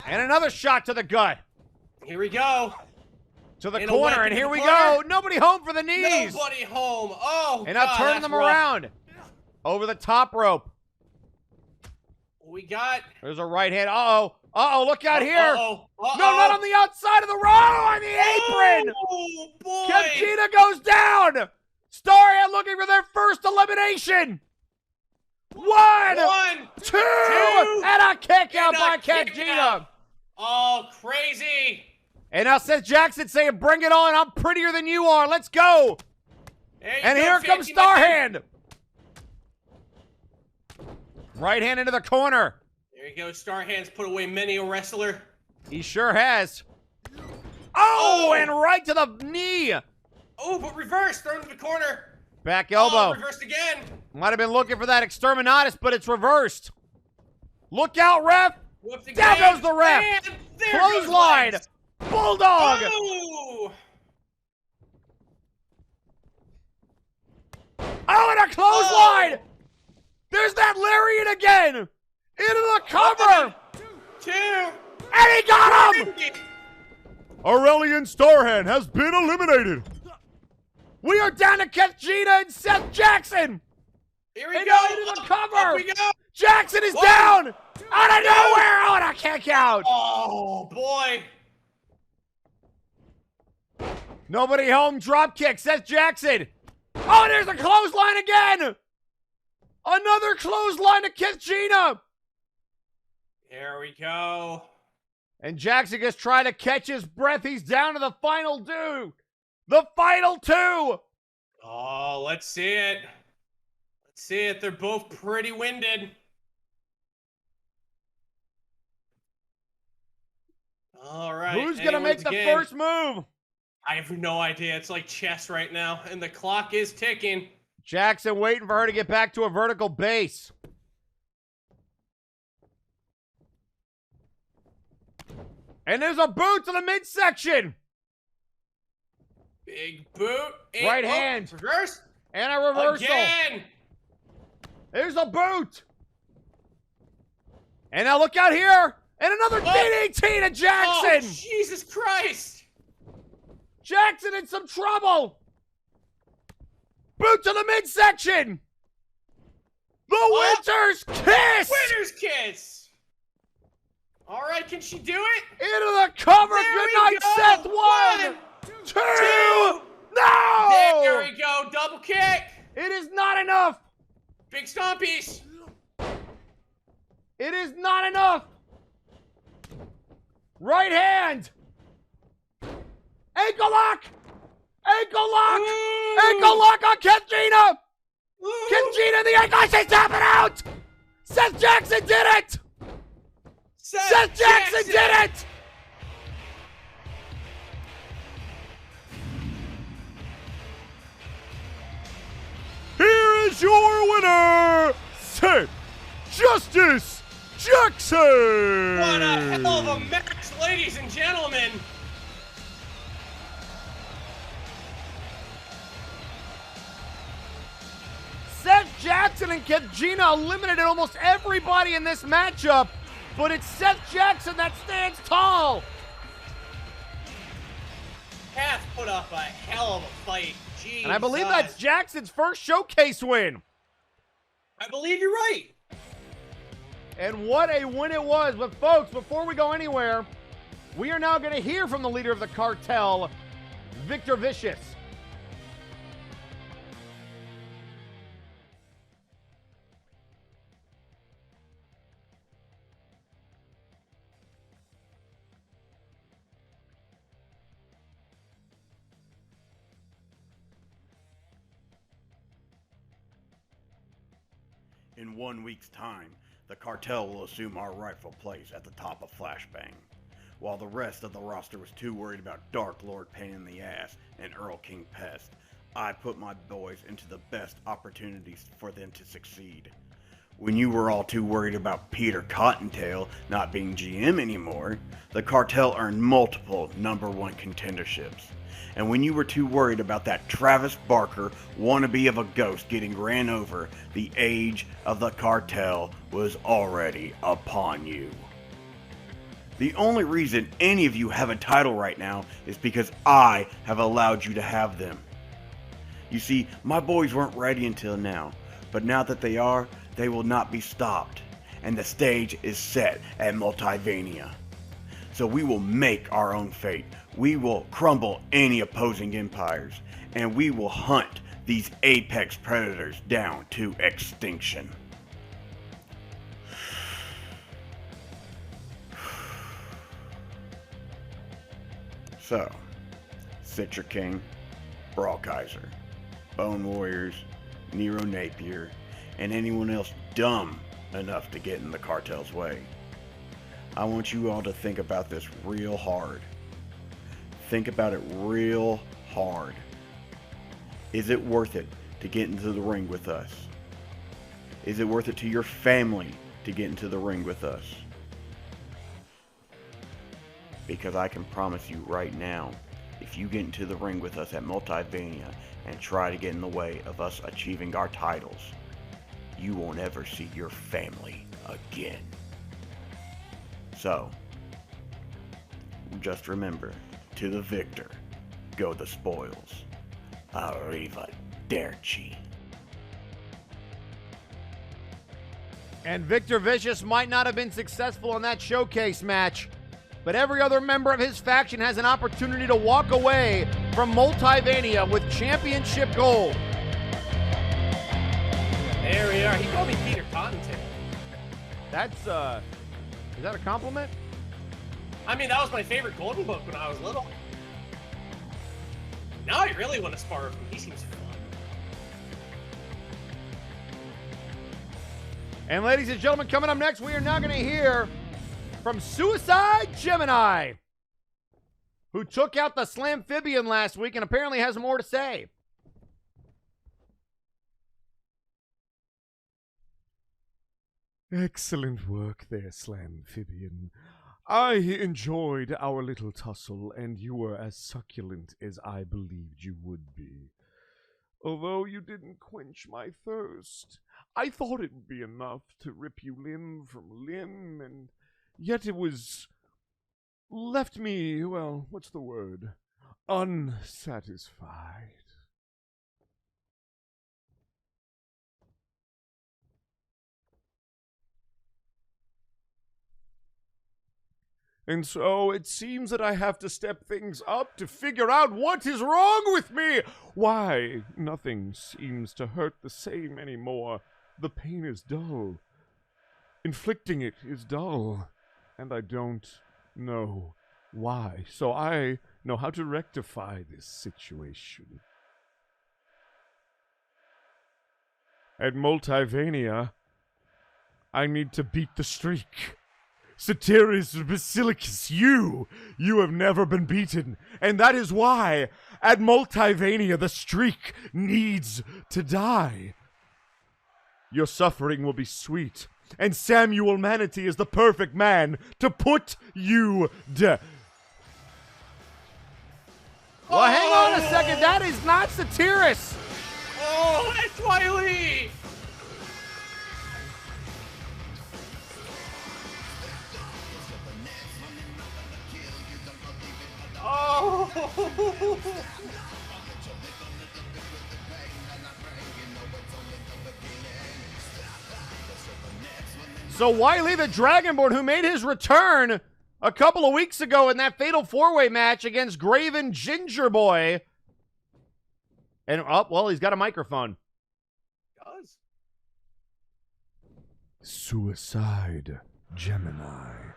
And another shot to the gut. Here we go. To the And a corner. whip And into here the we corner. go. Nobody home for the knees. Nobody home. Oh, And now God, turning that's them rough. around. Over the top rope. We got. There's a right hand. Uh-oh. Uh-oh, look out here. Uh-oh. Uh-oh. No, not on the outside of the row. On the apron. Oh, boy. Kathjina goes down. Starhand looking for their first elimination. One, two, and a kick out by Kathjina. Oh, crazy. And now Seth Jackson saying, bring it on. I'm prettier than you are. Let's go. There you And go, here comes fancy man. Starhand. Right hand into the corner. There you go. Starhand's put away many a wrestler. He sure has. Oh, and right to the knee. Oh, but reverse. Thrown to the corner. Back Oh, elbow. reversed again. Might have been looking for that exterminatus, but it's reversed. Look out, ref. Whooped Down again. goes the ref. And there goes Clothesline. legs. Bulldog. Oh. Oh, and a clothesline! There's that Lariat again! Into the cover! 2. And he got him! Aurelian Starhand has been eliminated. We are down to Kathjina and Seth Jackson! Here we And go. now into the cover! Up we go. Jackson is down! Out of nowhere! Oh, and a kick out! Oh, boy. Nobody home, drop kick, Seth Jackson! Oh, and there's a clothesline again! Another clothesline to Kathjina! Here we go. And Jackson just trying to catch his breath. He's down to the final 2. The final 2! Oh, let's see it. Let's see it. They're both pretty winded. All right. Who's going to make the first move? I have no idea. It's like chess right now, and the clock is ticking. Jackson waiting for her to get back to a vertical base. And there's a boot to the midsection. Big boot. And, Right hand. Reverse. And a reversal. Again. There's a boot. And now look out here. And another DDT to Jackson. Oh, Jesus Christ. Jackson in some trouble. Boot to the midsection. The Winter's Kiss. Winner's kiss. All right, can she do it? Into the cover. There Good we night, go. Seth. 1, 2. No. There we go. Double kick. It is not enough. Big stompies. It is not enough. Right hand. Ankle lock. Ankle lock. Ooh. Ankle lock on Kathjina. Ooh. Kathjina in the ankle. She's tapping out. Seth Jackson did it. Seth Jackson did it. Here is your winner, Seth Justice Jackson. What a hell of a match, ladies and gentlemen. Seth Jackson and Kathjina eliminated almost everybody in this matchup, but it's Seth Jackson that stands tall. Kath put up a hell of a fight. Jesus. And I believe that's Jackson's first showcase win. I believe you're right. And what a win it was. But folks, before we go anywhere, we are now going to hear from the leader of the cartel, Victor Vicious. In 1 week's time, the cartel will assume our rightful place at the top of Flashbang. While the rest of the roster was too worried about Dark Lord Pain in the Ass and Erlking Pest, I put my boys into the best opportunities for them to succeed. When you were all too worried about Peter Cottontail not being GM anymore, the cartel earned multiple #1 contenderships. And when you were too worried about that Travis Barker wannabe of a ghost getting ran over, the age of the cartel was already upon you. The only reason any of you have a title right now is because I have allowed you to have them. You see, my boys weren't ready until now, but now that they are, they will not be stopped, and the stage is set at Multivania. So we will make our own fate. We will crumble any opposing empires, and we will hunt these apex predators down to extinction. So, Citric King, Brawl Kaiser, Bone Warriors, Nero Napier, and anyone else dumb enough to get in the cartel's way. I want you all to think about this real hard. Think about it real hard. Is it worth it to get into the ring with us? Is it worth it to your family to get into the ring with us? Because I can promise you right now, if you get into the ring with us at Multivania and try to get in the way of us achieving our titles, you won't ever see your family again. So, just remember, to the victor go the spoils. Arrivederci. And Victor Vicious might not have been successful in that showcase match, but every other member of his faction has an opportunity to walk away from Multivania with championship gold. There we are. He called me Peter Cottontail. That's, is that a compliment? I mean, that was my favorite Golden Book when I was little. Now I really want to spar with him. He seems fun. And ladies and gentlemen, coming up next, we are now going to hear from Suicide Gemini, who took out the Slamphibian last week and apparently has more to say. Excellent work there, Slamphibian. I enjoyed our little tussle, and you were as succulent as I believed you would be. Although you didn't quench my thirst, I thought it would be enough to rip you limb from limb, and yet it left me, well, what's the word? Unsatisfied. And so it seems that I have to step things up to figure out what is wrong with me. Why, nothing seems to hurt the same anymore. The pain is dull. Inflicting it is dull. And I don't know why. So I know how to rectify this situation. At Multivania, I need to beat the streak. Ceteris Basilicus, you have never been beaten, and that is why, at Multivania, the streak needs to die. Your suffering will be sweet, and Samuel Manatee is the perfect man to put you down. Well, hang on a second, that is not Ceteris. Oh, it's Wiley! Oh! So Wiley the Dragonborn, who made his return a couple of weeks ago in that fatal four-way match against Graven Ginger Boy. And, oh, well, he's got a microphone. Does. Suicide Gemini.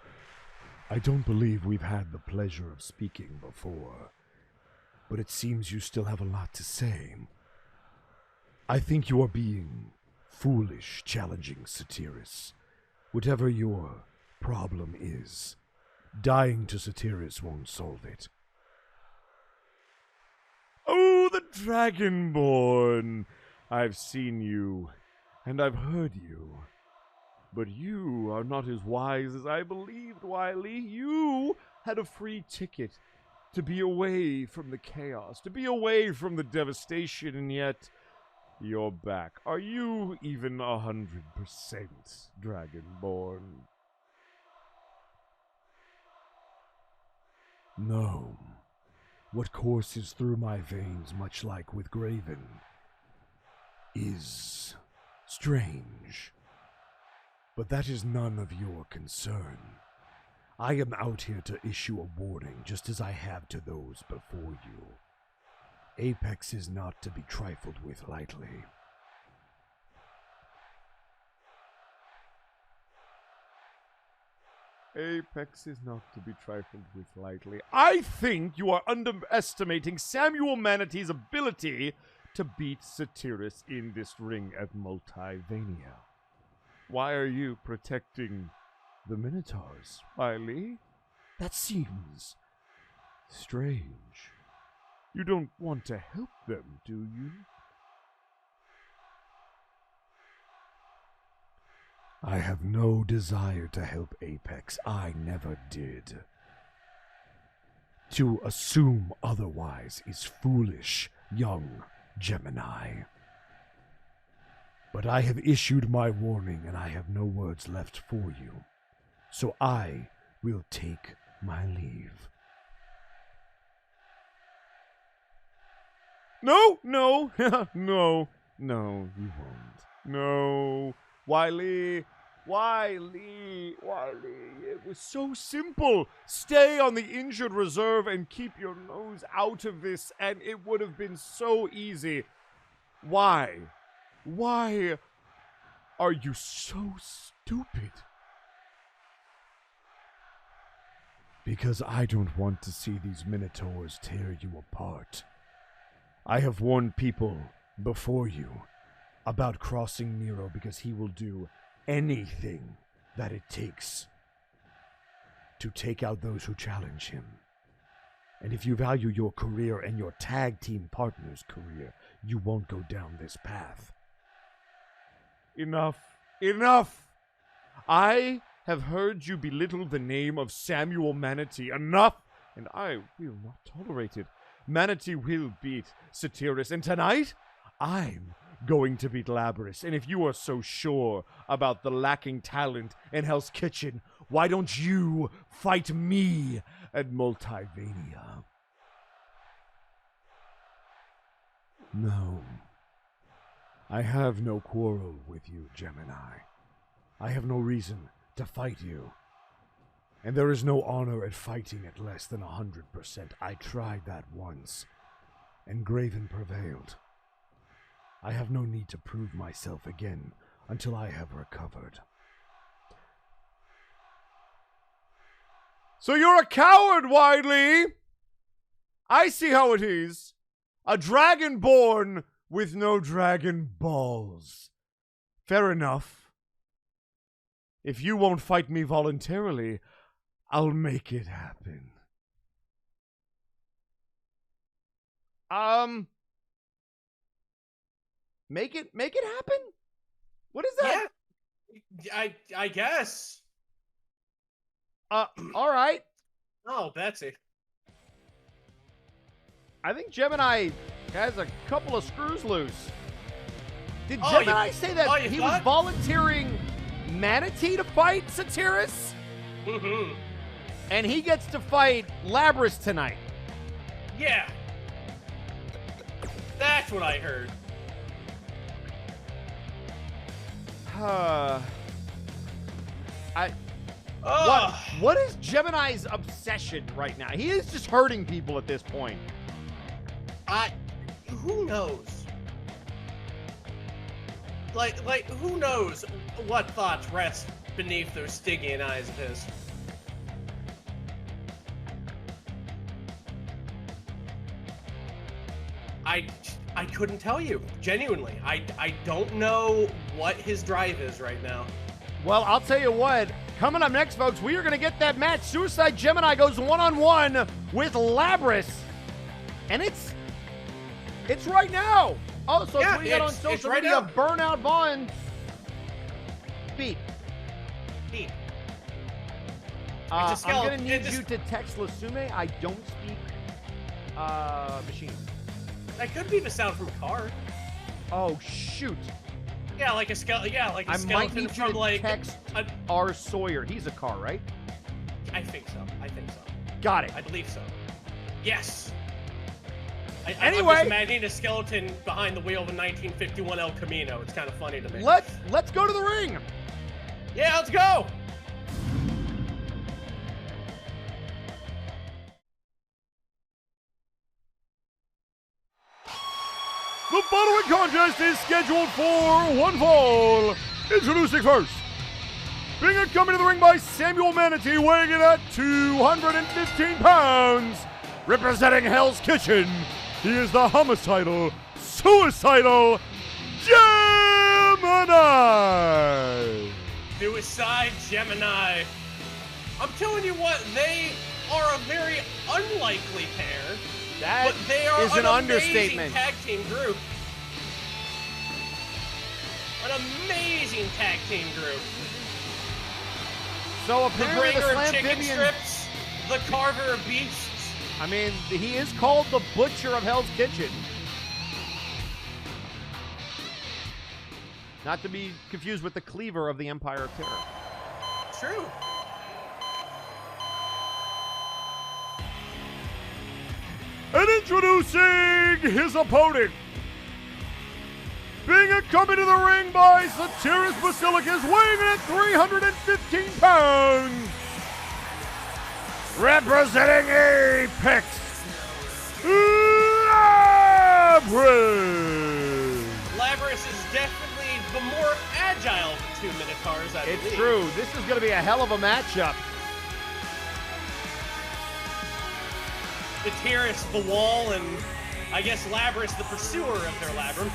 I don't believe we've had the pleasure of speaking before, but it seems you still have a lot to say. I think you are being foolish challenging Ceteris. Whatever your problem is, dying to Ceteris won't solve it. Oh, the Dragonborn! I've seen you, and I've heard you. But you are not as wise as I believed, Wiley. You had a free ticket to be away from the chaos, to be away from the devastation, and yet you're back. Are you even 100% Dragonborn? No. What courses through my veins, much like with Graven, is strange. But that is none of your concern. I am out here to issue a warning, just as I have to those before you. Apex is not to be trifled with lightly. Apex is not to be trifled with lightly. I think you are underestimating Samuel Manatee's ability to beat Ceteris in this ring at Multivania. Why are you protecting the Minotaurs, Wiley? That seems strange. You don't want to help them, do you? I have no desire to help Apex. I never did. To assume otherwise is foolish, young Gemini. But I have issued my warning and I have no words left for you. So I will take my leave. No, no, no, no, you won't. No, Wiley, it was so simple. Stay on the injured reserve and keep your nose out of this, and it would have been so easy. Why? Why are you so stupid? Because I don't want to see these Minotaurs tear you apart. I have warned people before you about crossing Nero because he will do anything that it takes to take out those who challenge him. And if you value your career and your tag team partner's career, you won't go down this path. Enough. Enough! I have heard you belittle the name of Samuel Manatee. Enough! And I will not tolerate it. Manatee will beat Satirus, and tonight, I'm going to beat Labrys. And if you are so sure about the lacking talent in Hell's Kitchen, why don't you fight me at Multivania? No. I have no quarrel with you, Gemini. I have no reason to fight you. And there is no honor at fighting at less than 100%. I tried that once, and Graven prevailed. I have no need to prove myself again until I have recovered. So you're a coward, Widely! I see how it is. A dragon born with no dragon balls. Fair enough. If you won't fight me voluntarily, I'll make it happen. Make it happen? What is that? Yeah, I guess. All right. Oh, Betsy. I think Gemini has a couple of screws loose. Did Oh, Gemini you- say that oh, you he was thought? volunteering Manatee to fight Satirus? Mm-hmm. And he gets to fight Labrys tonight. Yeah. That's what I heard. What is Gemini's obsession right now? He is just hurting people at this point. Who knows? Like, who knows what thoughts rest beneath those Stygian eyes of his? I couldn't tell you. Genuinely. I don't know what his drive is right now. Well, I'll tell you what. Coming up next, folks, we are going to get that match. Suicide Gemini goes one-on-one with Labrys. And it's right now. Oh, so Yeah, tweeting it on it's social right media. now. Burnout Vaughn. Beat. Neat. It's a I'm skeleton. going to need It's- you to text Lasume. I don't speak machine. That could be the sound from a car. Oh, shoot. Yeah, like a skeleton. Yeah, like a I might skeleton need you from to like. text a- R. Sawyer. He's a car, right? I think so. Got it. I believe so. Yes. I'm Anyway. just imagining a skeleton behind the wheel of a 1951 El Camino. It's kind of funny to me. Let's go to the ring. Yeah, let's go. The following contest is scheduled for one fall. Introducing first, being coming to the ring by Samuel Manatee, weighing in at 215 pounds. Representing Hell's Kitchen, he is the homicidal, suicidal Gemini. Suicide Gemini. I'm telling you what, they are a very unlikely pair. That But they are is an amazing understatement. tag team group. An amazing tag team group. So The apparently the bringer of chicken Slampivian, strips, the carver of beasts. I mean, he is called the Butcher of Hell's Kitchen. Not to be confused with the cleaver of the Empire of Terror. True. And introducing his opponent, being accompanied to the ring by Satiris Basilicus, weighing in at 315 pounds, representing Apex, Labrys. Labrys is definitely the more agile of the two Minotaurs, I believe. It's true. This is going to be a hell of a matchup. Satiris, the wall, and I guess Labrys, the pursuer of their labyrinth.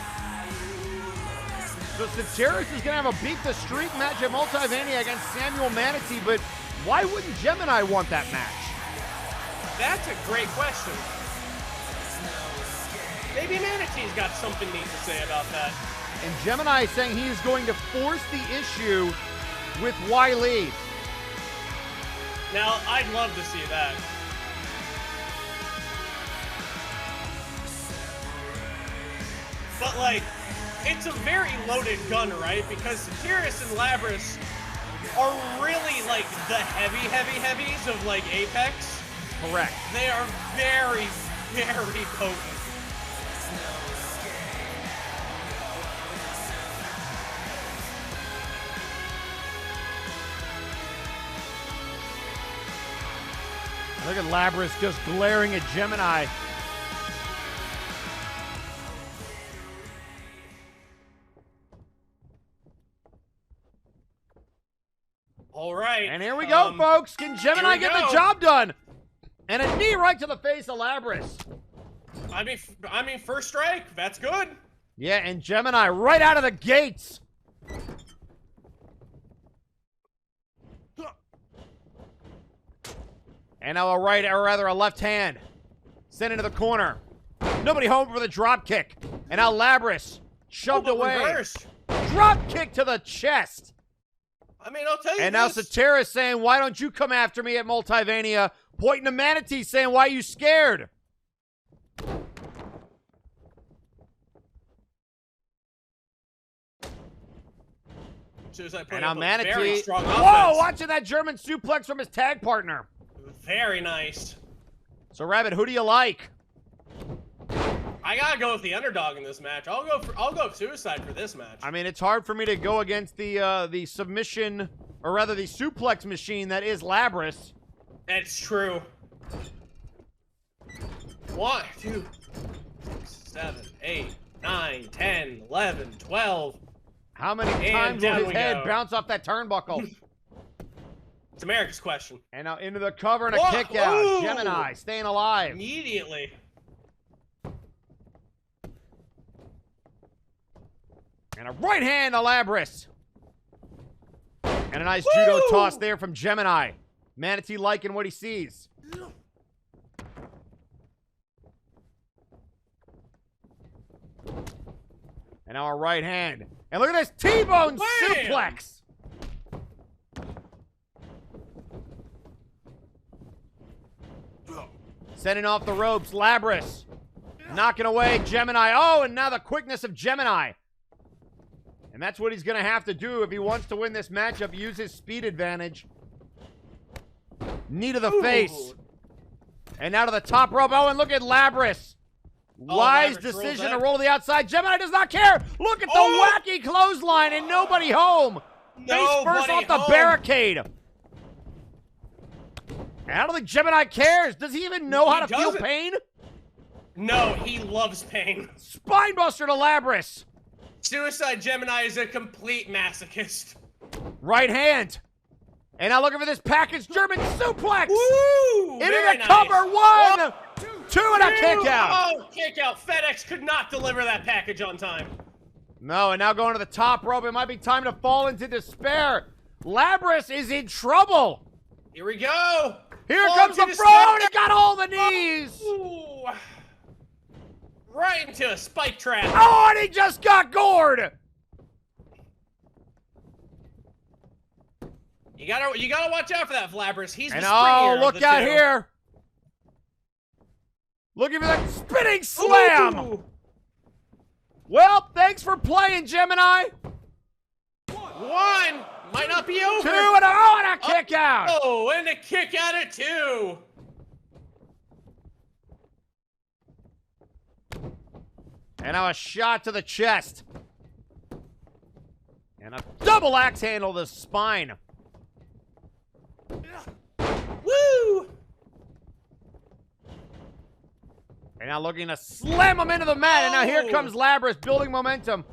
So Satiris is going to have a beat the streak match at Multiverse against Samuel Manatee, but why wouldn't Gemini want that match? That's a great question. Maybe Manatee's got something neat to say about that. And Gemini is saying he is going to force the issue with Wiley. Now, I'd love to see that. But, like, it's a very loaded gun, right? Because Satiris and Labrys are really, like, the heavies of, like, Apex. Correct. They are very, very potent. Look at Labrys just glaring at Gemini. All right. And here we go, folks. Can Gemini get the job done? And a knee right to the face of Labrys. I mean, first strike. That's good. Yeah, and Gemini right out of the gates. And now a right, or rather a left hand. Sent into the corner. Nobody home for the drop kick. And now Labrys shoved away. Reverse. Drop kick to the chest. I mean, I'll tell you And now this. Satiris saying, why don't you come after me at Multivania? Pointing to Manatee saying, why are you scared? And now Manatee. Whoa, watching that German suplex from his tag partner. Very nice. So, Rabbit, who do you like? I gotta go with the underdog in this match. I'll go suicide for this match. I mean, it's hard for me to go against the submission, or rather the suplex machine that is Labrys. That's true. 1, 2, 6, 7, 8, 9, 10, 11, 12. How many times will his head bounce off that turnbuckle? It's America's question. And now into the cover and a kick out. Ooh. Gemini staying alive. Immediately. And a right hand to Labrys. And a nice judo toss there from Gemini. Manatee liking what he sees. And now a right hand. And look at this T-bone suplex. Sending off the ropes, Labrys. Knocking away Gemini. Oh, and now the quickness of Gemini. And that's what he's going to have to do if he wants to win this matchup. Use his speed advantage. Knee to the face. And now to the top rope. Oh, and look at Labrys. Wise decision to roll to the outside. Gemini does not care. Look at the wacky clothesline and nobody home. Face first off the barricade. I don't think Gemini cares. Does he even know how to feel pain? No, he loves pain. Spinebuster to Labrys. Suicide Gemini is a complete masochist. Right hand. And now looking for this package German suplex. Woo! Into the cover. 1, 2, and a kick out. Oh, kick out. FedEx could not deliver that package on time. No, and now going to the top rope. It might be time to fall into despair. Labrys is in trouble. Here we go. Here comes the throw. He got all the knees. Ooh. Right into a spike trap. Oh, and he just got gored. You gotta watch out for that, Labrys. He's the and springier look of the out two. here. Looking for that spinning slam. Ooh. Well, thanks for playing, Gemini. One. Might not be over. 2 and a kick out. Oh, and a kick out at 2. And now a shot to the chest. And a double axe handle to the spine. Woo! And now looking to slam him into the mat. And now here comes Labrys building momentum.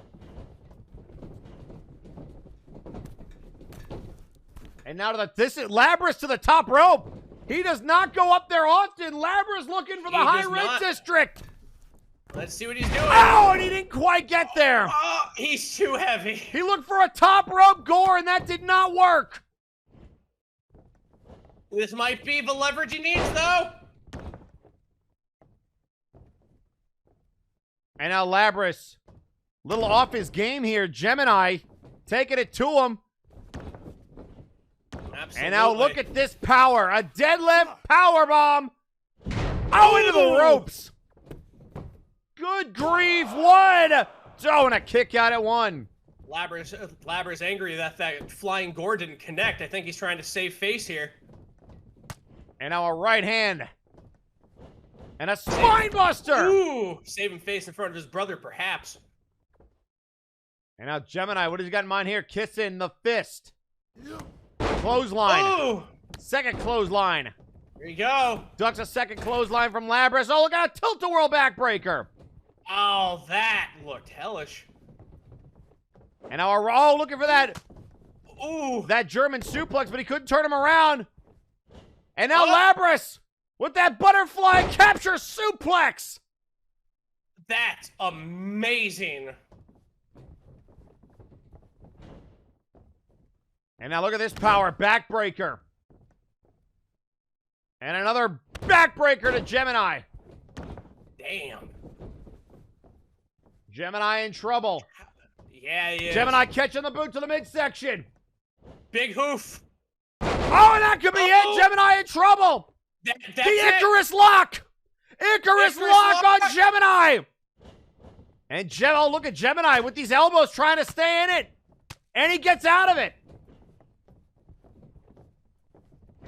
And now this is Labrys to the top rope. He does not go up there often. Labrys looking for the high red district. Let's see what he's doing. Oh, and he didn't quite get there. Oh, he's too heavy. He looked for a top rope gore, and that did not work. This might be the leverage he needs, though. And now Labrys, little off his game here. Gemini taking it to him. Absolutely. And now look at this power. A deadlift power bomb. Oh, into the ropes. Good grief. 1. Oh, and a kick out at 1. Labrys angry that flying gore didn't connect. I think he's trying to save face here. And now a right hand. And a spine buster. Ooh, saving face in front of his brother, perhaps. And now Gemini, what has he got in mind here? Kissing the fist. Clothesline. Ooh. Second clothesline. Here you go. Ducks a second clothesline from Labrys. Oh, look at a tilt-a-whirl backbreaker. Oh, that looked hellish. And now, looking for that. Ooh. That German suplex, but he couldn't turn him around. And now Labrys with that butterfly capture suplex. That's amazing. And now look at this power, backbreaker. And another backbreaker to Gemini. Damn. Gemini in trouble. Yeah, he is. Gemini catching the boot to the midsection. Big hoof. Oh, and that could be it. Gemini in trouble. That's The Icarus lock. Icarus lock on Gemini. And look at Gemini with these elbows trying to stay in it. And he gets out of it.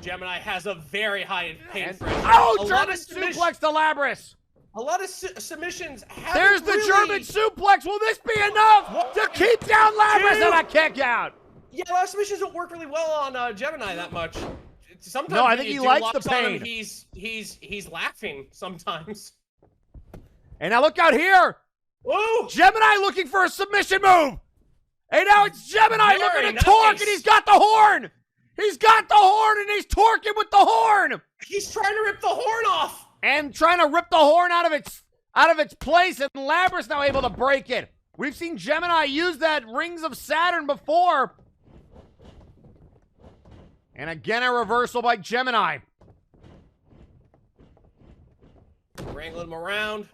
Gemini has a very high pain threshold. Oh, German suplex to Labrys. A lot of submissions have. There's the German suplex. Will this be enough to keep down Labrys and a kick out? Yeah, a lot of submissions don't work really well on Gemini that much. Sometimes no, I think he likes the pain. He's laughing sometimes. And now look out here. Ooh. Gemini looking for a submission move. And now it's Gemini looking to torque, and he's got the horn. He's got the horn, and he's torquing with the horn. He's trying to rip the horn off. And trying to rip the horn out of its place, and Labrys now able to break it. We've seen Gemini use that Rings of Saturn before. And again, a reversal by Gemini. Wrangling him around.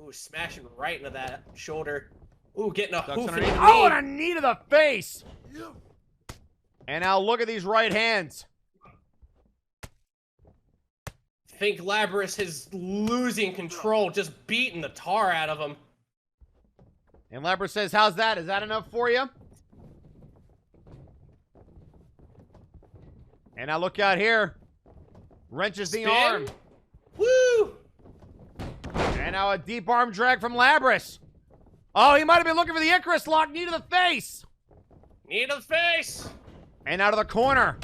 Ooh, smashing right into that shoulder. Ooh, getting a hoof in the knee. Oh, and a knee to the face. And now look at these right hands. I think Labrys is losing control, just beating the tar out of him. And Labrys says, how's that? Is that enough for you? And now look out here. Wrenches the arm. Woo! And now a deep arm drag from Labrys. Oh, he might have been looking for the Icarus lock. Knee to the face. Knee to the face. And out of the corner.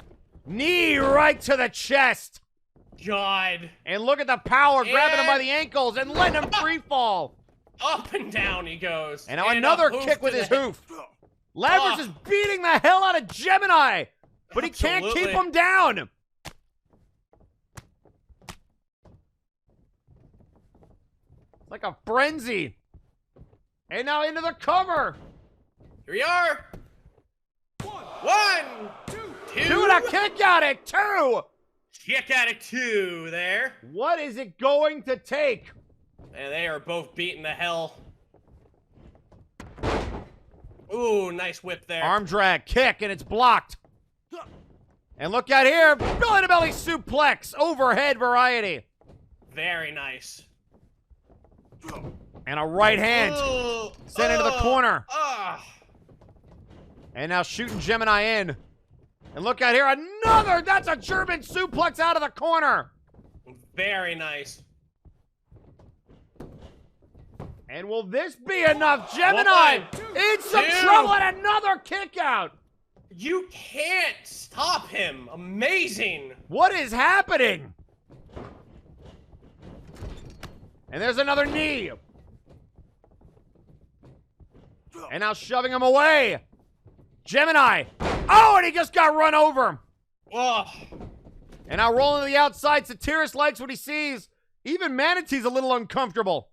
Knee right to the chest. God. And look at the power, grabbing him by the ankles and letting him free fall. Up and down he goes. And now another kick with his hoof. Labrys is beating the hell out of Gemini, but he can't keep him down. It's like a frenzy. And now into the cover. Here we are. One, two. Doing a kick out at 2. Kick out at 2 there. What is it going to take? And they are both beating the hell. Ooh, nice whip there. Arm drag, kick, and it's blocked. And look out here, belly-to-belly suplex, overhead variety. Very nice. And a right hand sent into the corner. And now shooting Gemini in. And look out here, another! That's a German suplex out of the corner! Very nice. And will this be enough? Gemini in some trouble and another kick out! You can't stop him. Amazing. What is happening? And there's another knee. And now shoving him away. Gemini. Oh, and he just got run over. Ugh. And now rolling to the outside. Satiris likes what he sees. Even Manatee's a little uncomfortable.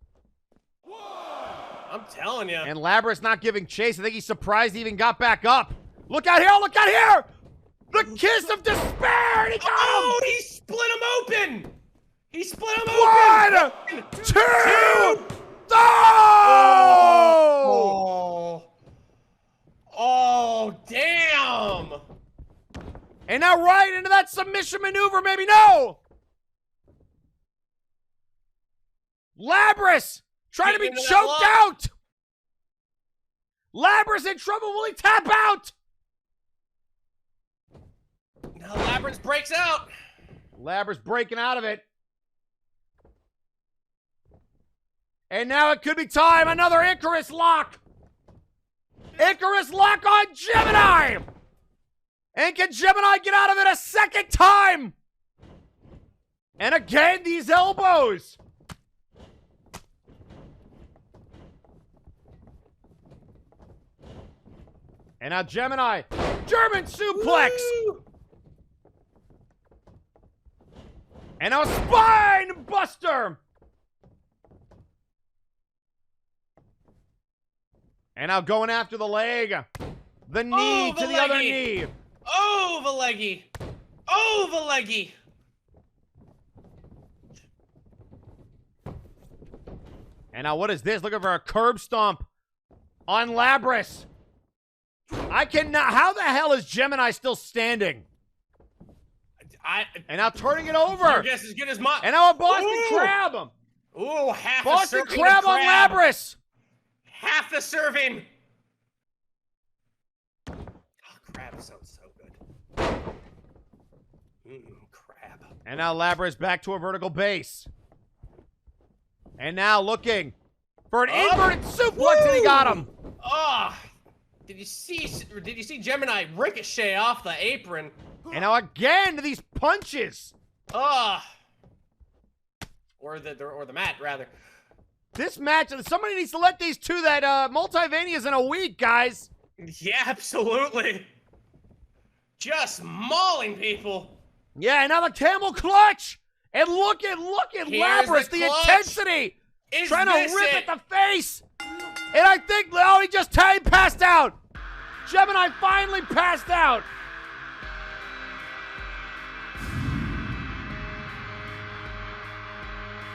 I'm telling you. And Labrys not giving chase. I think he's surprised he even got back up. Look out here! Look out here! The kiss of despair! And he got him! Oh, he split him open! He split him open! 1, 2, oh! Oh, damn! And now right into that submission maneuver, maybe no! Labrys trying to be choked out! Labrys in trouble, will he tap out? Now Labrys breaks out. Labrys breaking out of it. And now it could be time, another Icarus lock! Icarus lock on Gemini! And can Gemini get out of it a second time? And again, these elbows! And now Gemini, German suplex! Woo! And now spine buster! And now going after the leg. The knee to the other knee. Oh, the leggy. Oh, the leggy. And now what is this? Looking for a curb stomp on Labrys. I cannot. How the hell is Gemini still standing? And now turning it over. Your guess as good as mine. And now a Boston Crab. Ooh, half Boston a serving Crab of on Labrys. Half the serving. Oh, crab sounds so good. Crab. And now Labrys back to a vertical base. And now looking for an inverted suplex, and he got him. Oh, did you see Gemini ricochet off the apron? And now again to these punches. Or the mat rather. This match, somebody needs to let these two that Multivania's in a week, guys. Yeah, absolutely. Just mauling people. Yeah, and now the camel clutch. And look at Labrys, the intensity. Trying to rip at the face. And I think, oh, he just passed out. Gemini finally passed out.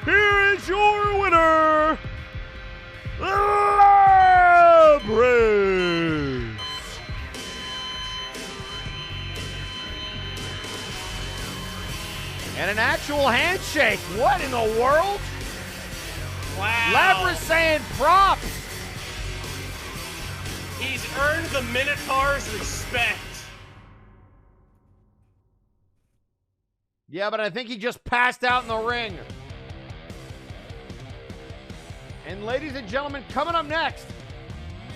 Here is your winner, Labrys. And an actual handshake. What in the world? Wow. Labrys saying props. He's earned the Minotaur's respect. Yeah, but I think he just passed out in the ring. And ladies and gentlemen, coming up next,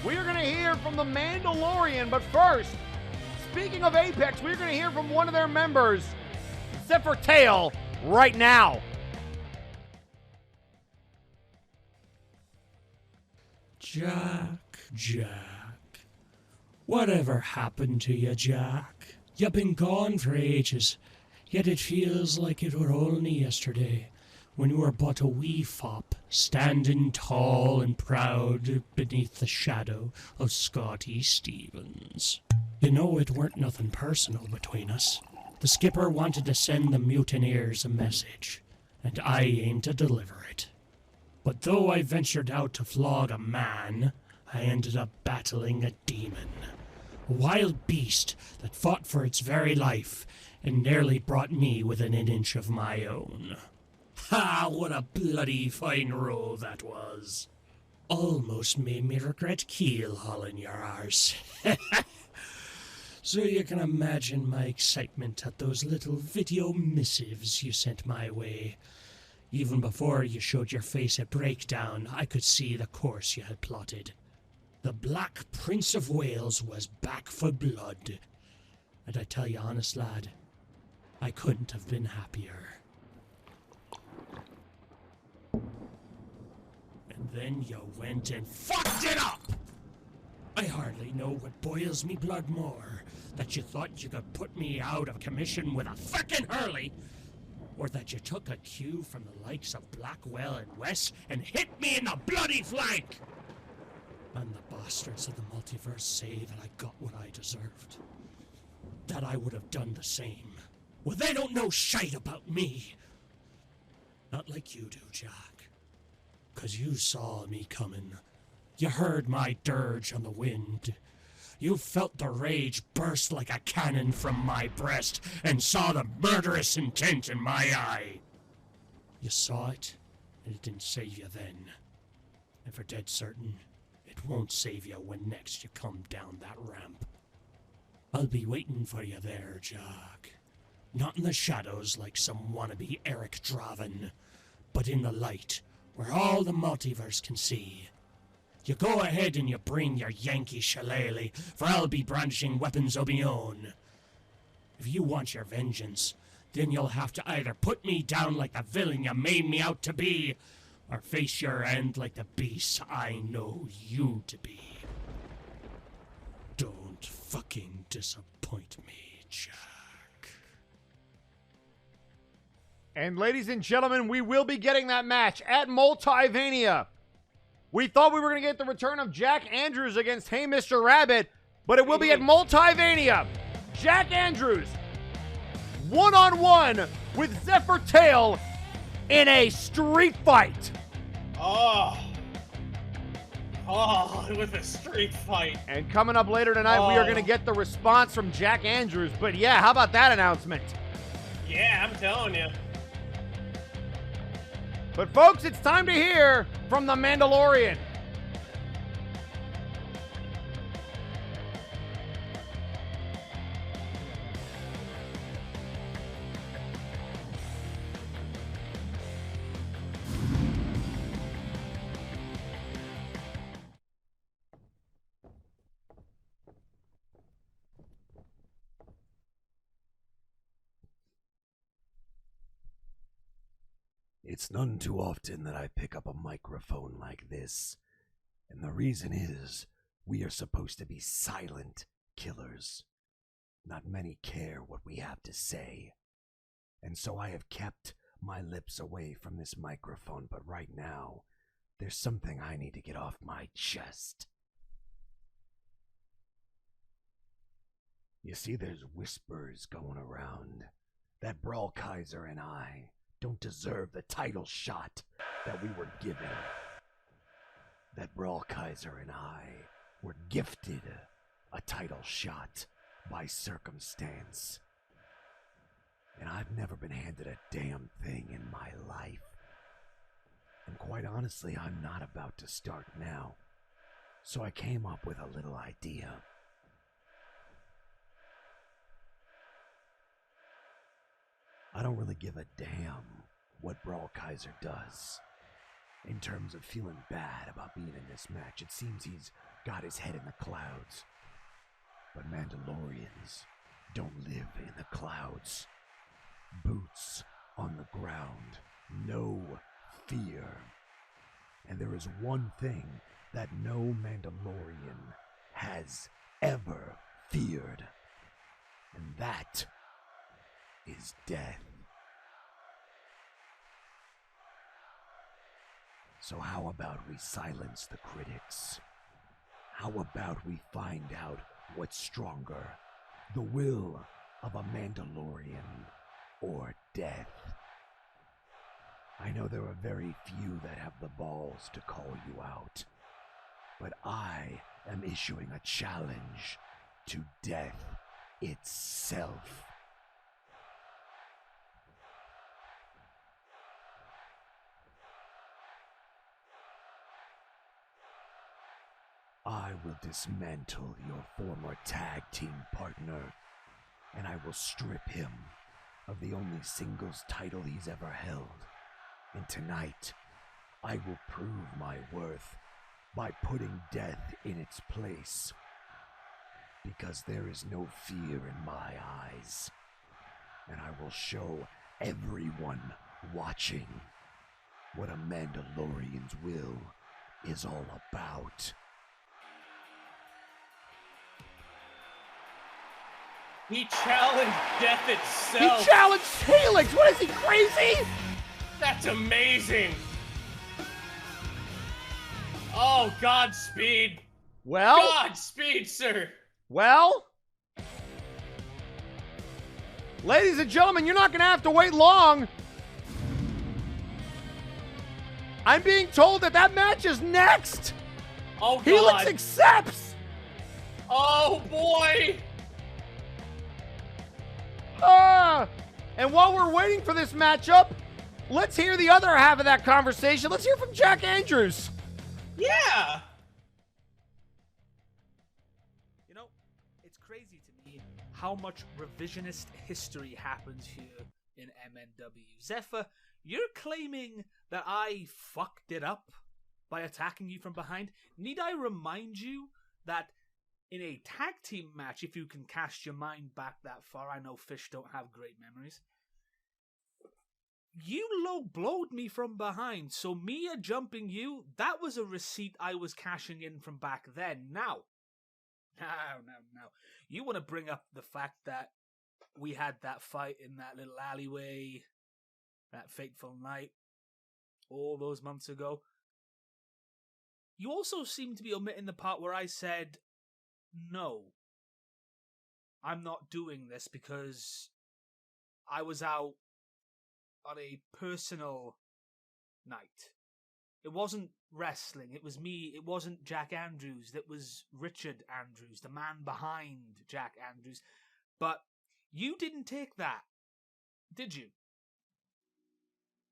we are going to hear from the Mandalorian. But first, speaking of Apex, we're going to hear from one of their members, Seth for Tail, right now. Jack. Whatever happened to you, Jack? You've been gone for ages, yet it feels like it were only yesterday, when you were but a wee fop, standing tall and proud beneath the shadow of Scotty Stevens. You know, it weren't nothing personal between us. The skipper wanted to send the mutineers a message, and I aimed to deliver it. But though I ventured out to flog a man, I ended up battling a demon. A wild beast that fought for its very life and nearly brought me within an inch of my own. Ha! What a bloody fine row that was. Almost made me regret keel hauling your arse. So you can imagine my excitement at those little video missives you sent my way. Even before you showed your face at Breakdown, I could see the course you had plotted. The Black Prince of Wales was back for blood. And I tell you honest, lad, I couldn't have been happier. And then you went and fucked it up! I hardly know what boils me blood more, that you thought you could put me out of commission with a frickin' Hurley, or that you took a cue from the likes of Blackwell and Wes and hit me in the bloody flank! And the bastards of the multiverse say that I got what I deserved. That I would have done the same. Well, they don't know shite about me. Not like you do, Jack. 'Cause you saw me coming. You heard my dirge on the wind. You felt the rage burst like a cannon from my breast and saw the murderous intent in my eye. You saw it, and it didn't save you then. And for dead certain, it won't save you when next you come down that ramp. I'll be waiting for you there, Jack. Not in the shadows like some wannabe Eric Draven, but in the light, where all the multiverse can see. You go ahead and you bring your Yankee shillelagh, for I'll be brandishing weapons of me own. If you want your vengeance, then you'll have to either put me down like the villain you made me out to be, or face your end like the beast I know you to be. Don't fucking disappoint me, Jack. And ladies and gentlemen, we will be getting that match at Multivania. We thought we were going to get the return of Jack Andrews against Hey Mr. Rabbit, but it will be at Multivania. Jack Andrews, one-on-one with Zephyr Tail in a street fight. Oh, with a street fight. And coming up later tonight, we are going to get the response from Jack Andrews. But yeah, how about that announcement? Yeah, I'm telling you. But folks, it's time to hear from the Mandalorian. It's none too often that I pick up a microphone like this, and the reason is we are supposed to be silent killers. Not many care what we have to say, and so I have kept my lips away from this microphone, but right now, there's something I need to get off my chest. You see, there's whispers going around that Brawl Kaiser and I don't deserve the title shot that we were given. That Brawl Kaiser and I were gifted a title shot by circumstance. And I've never been handed a damn thing in my life. And quite honestly, I'm not about to start now. So I came up with a little idea. I don't really give a damn what Brawl Kaiser does. In terms of feeling bad about being in this match, it seems he's got his head in the clouds. But Mandalorians don't live in the clouds. Boots on the ground, no fear. And there is one thing that no Mandalorian has ever feared, and that is death. So how about we silence the critics? How about we find out what's stronger, the will of a Mandalorian or death? I know there are very few that have the balls to call you out, but I am issuing a challenge to death itself. I will dismantle your former tag team partner, and I will strip him of the only singles title he's ever held. And tonight, I will prove my worth by putting death in its place. Because there is no fear in my eyes. And I will show everyone watching what a Mandalorian's will is all about. He challenged death itself. He challenged Helix. What is he, crazy? That's amazing. Oh, Godspeed. Well, Godspeed, sir. well, ladies and gentlemen, you're not going to have to wait long. I'm being told that that match is next. Oh, God. Helix accepts. Oh, boy. And while we're waiting for this matchup, let's hear the other half of that conversation. Let's hear from Jack Andrews. Yeah. You know, it's crazy to me how much revisionist history happens here in MNW. Zephyr, you're claiming that I fucked it up by attacking you from behind. Need I remind you that in a tag team match, if you can cast your mind back that far, I know fish don't have great memories, you low-blowed me from behind, so me jumping you, that was a receipt I was cashing in from back then. Now, you want to bring up the fact that we had that fight in that little alleyway, that fateful night, all those months ago. You also seem to be omitting the part where I said, no, I'm not doing this because I was out on a personal night. It wasn't wrestling, it was me, it wasn't Jack Andrews, that was Richard Andrews, the man behind Jack Andrews. But you didn't take that, did you?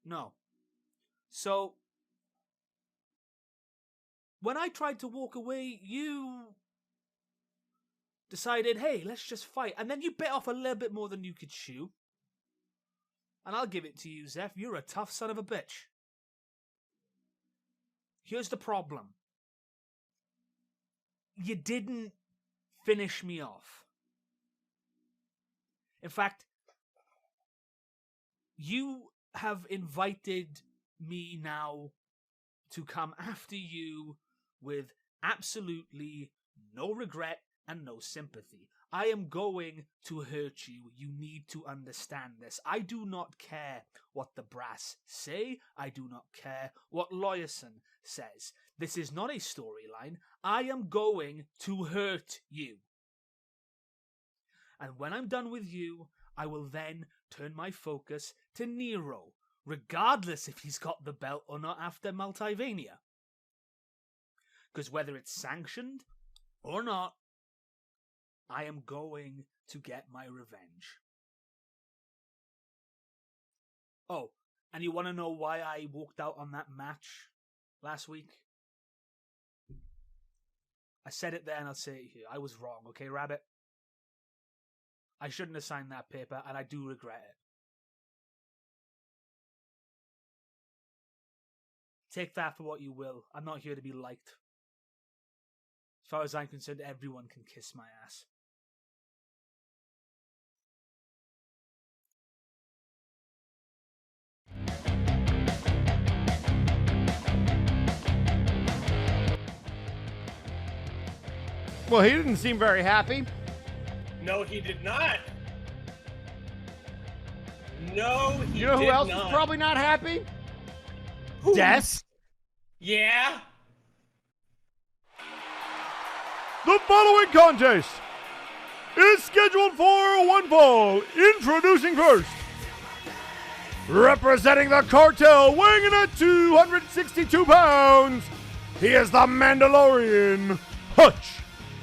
No. So, when I tried to walk away, you decided, hey, let's just fight. And then you bit off a little bit more than you could chew. And I'll give it to you, Zeph. You're a tough son of a bitch. Here's the problem. You didn't finish me off. In fact, you have invited me now to come after you with absolutely no regret and no sympathy. I am going to hurt you. You need to understand this. I do not care what the brass say. I do not care what Lawson says. This is not a storyline. I am going to hurt you. And when I'm done with you, I will then turn my focus to Nero, regardless if he's got the belt or not after Multivania. Because whether it's sanctioned or not, I am going to get my revenge. Oh, and you want to know why I walked out on that match last week? I said it there and I'll say it here. I was wrong, okay, Rabbit? I shouldn't have signed that paper and I do regret it. Take that for what you will. I'm not here to be liked. As far as I'm concerned, everyone can kiss my ass. Well, he didn't seem very happy. No, he did not. No, he did not. You know who else is probably not happy? Who? Des. Yeah? The following contest is scheduled for one fall. Introducing first, representing the cartel, weighing in at 262 pounds, he is the Mandalorian, Hutch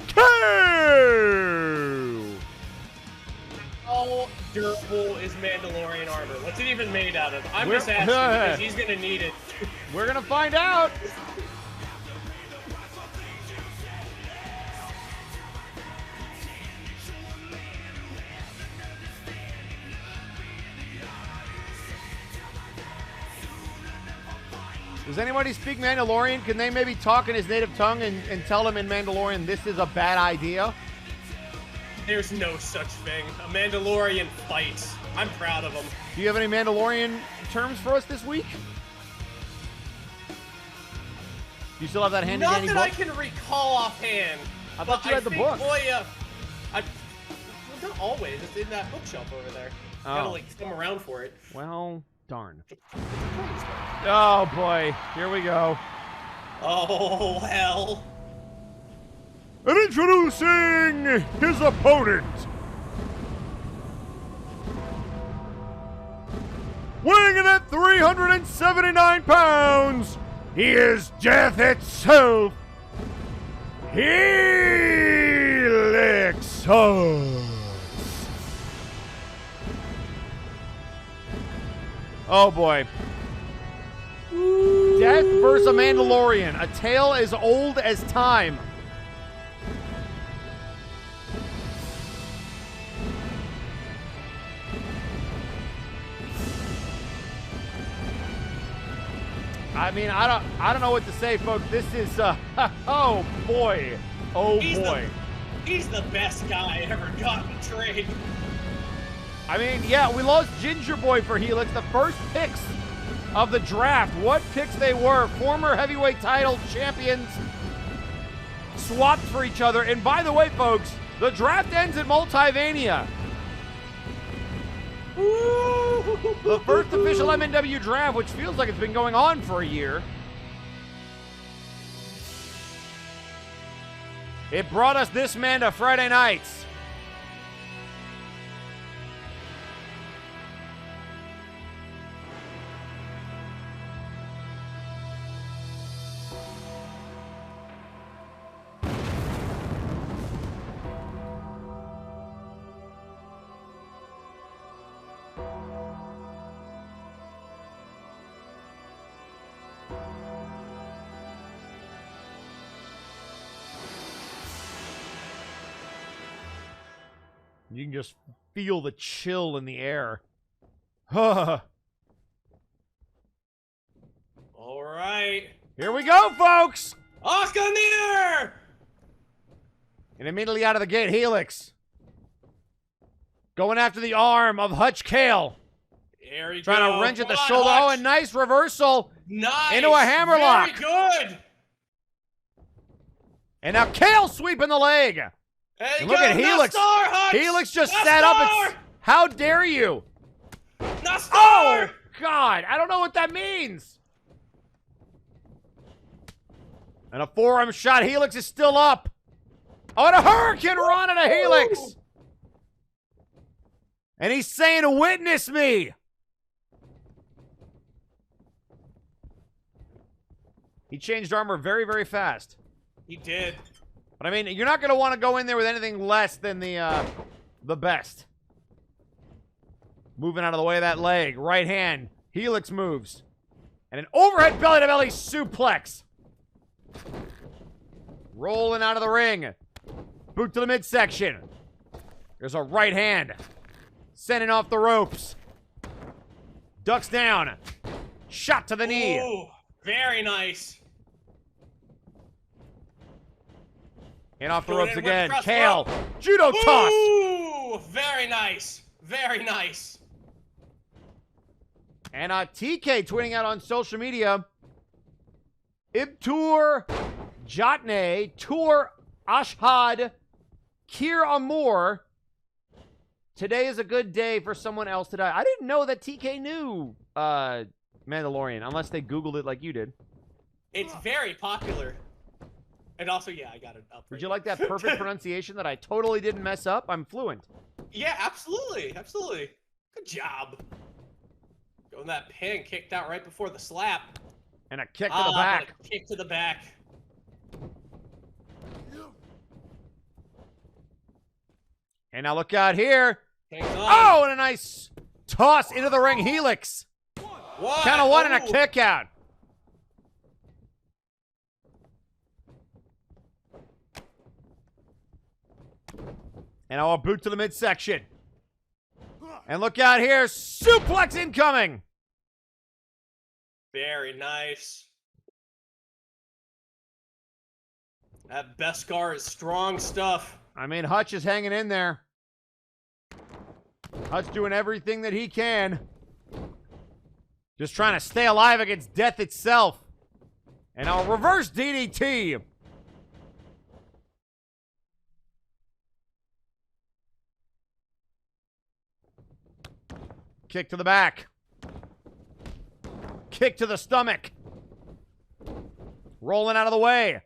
Kale. How durable is Mandalorian armor? What's it even made out of? I'm just asking because he's going to need it. We're going to find out. Does anybody speak Mandalorian? Can they maybe talk in his native tongue and tell him in Mandalorian this is a bad idea? There's no such thing. A Mandalorian fights. I'm proud of him. Do you have any Mandalorian terms for us this week? Do you still have that handy Not dandy that book? I can recall offhand. I thought you had the think, book. Boy, well, not always. It's in that bookshelf over there. Oh. Gotta like come around for it. Well, darn. Oh boy, here we go. Oh hell. And introducing his opponent. Weighing in at 379 pounds, he is death itself. Helixux. Oh boy. Death versus a Mandalorian. A tale as old as time. I mean, I don't know what to say, folks. This is oh boy. Oh boy. He's the best guy I ever got in trade. I mean, yeah, we lost Ginger Boy for Helix, the first picks of the draft. What picks they were. Former heavyweight title champions swapped for each other. And by the way, folks, the draft ends at Multivania. The first official MNW draft, which feels like it's been going on for a year. It brought us this man to Friday nights. You can just feel the chill in the air. All right. Here we go, folks! Oscar! And immediately out of the gate, Helix. Going after the arm of Hutch Kale. There he Trying go. to wrench at the Come on, shoulder. Hutch. Oh, a nice reversal. Nice. Into a hammerlock. Very good. And now Kale sweeping the leg. There you And look go. at Helix. Not star, Hutch. Helix just Not sat up star. and... How dare you? Not star. Oh, God. I don't know what that means. And a forearm shot. Helix is still up. Oh, and a hurricane run and a Helix. And he's saying, witness me. He changed armor very, very fast. He did. But, I mean, you're not going to want to go in there with anything less than the best. Moving out of the way of that leg. Right hand. Helix moves. And an overhead belly-to-belly suplex. Rolling out of the ring. Boot to the midsection. There's a right hand. Sending off the ropes. Ducks down. Shot to the knee. Ooh, very nice. And off the Going ropes in with again. cross Kale. rope. Judo toss. Ooh, very nice. Very nice. And TK tweeting out on social media. Ibtur Jatne Tur Ashhad Kir Amor. Today is a good day for someone else to die. I didn't know that TK knew Mandalorian, unless they Googled it like you did. It's very popular. And also, yeah, I got it up. Would you like that perfect pronunciation that I totally didn't mess up? I'm fluent. Yeah, absolutely. Absolutely. Good job. Going that pin kicked out right before the slap. And a kick to the back. But a kick to the back. And now look out here. Hangs on. Oh, and a nice toss into the ring. Helix. What? Count of one and a Ooh. kick out. And now a boot to the midsection. And look out here. Suplex incoming. Very nice. That Beskar is strong stuff. I mean, Hutch is hanging in there. Hutch doing everything that he can. Just trying to stay alive against death itself. And I'll reverse DDT. Kick to the back. Kick to the stomach. Rolling out of the way.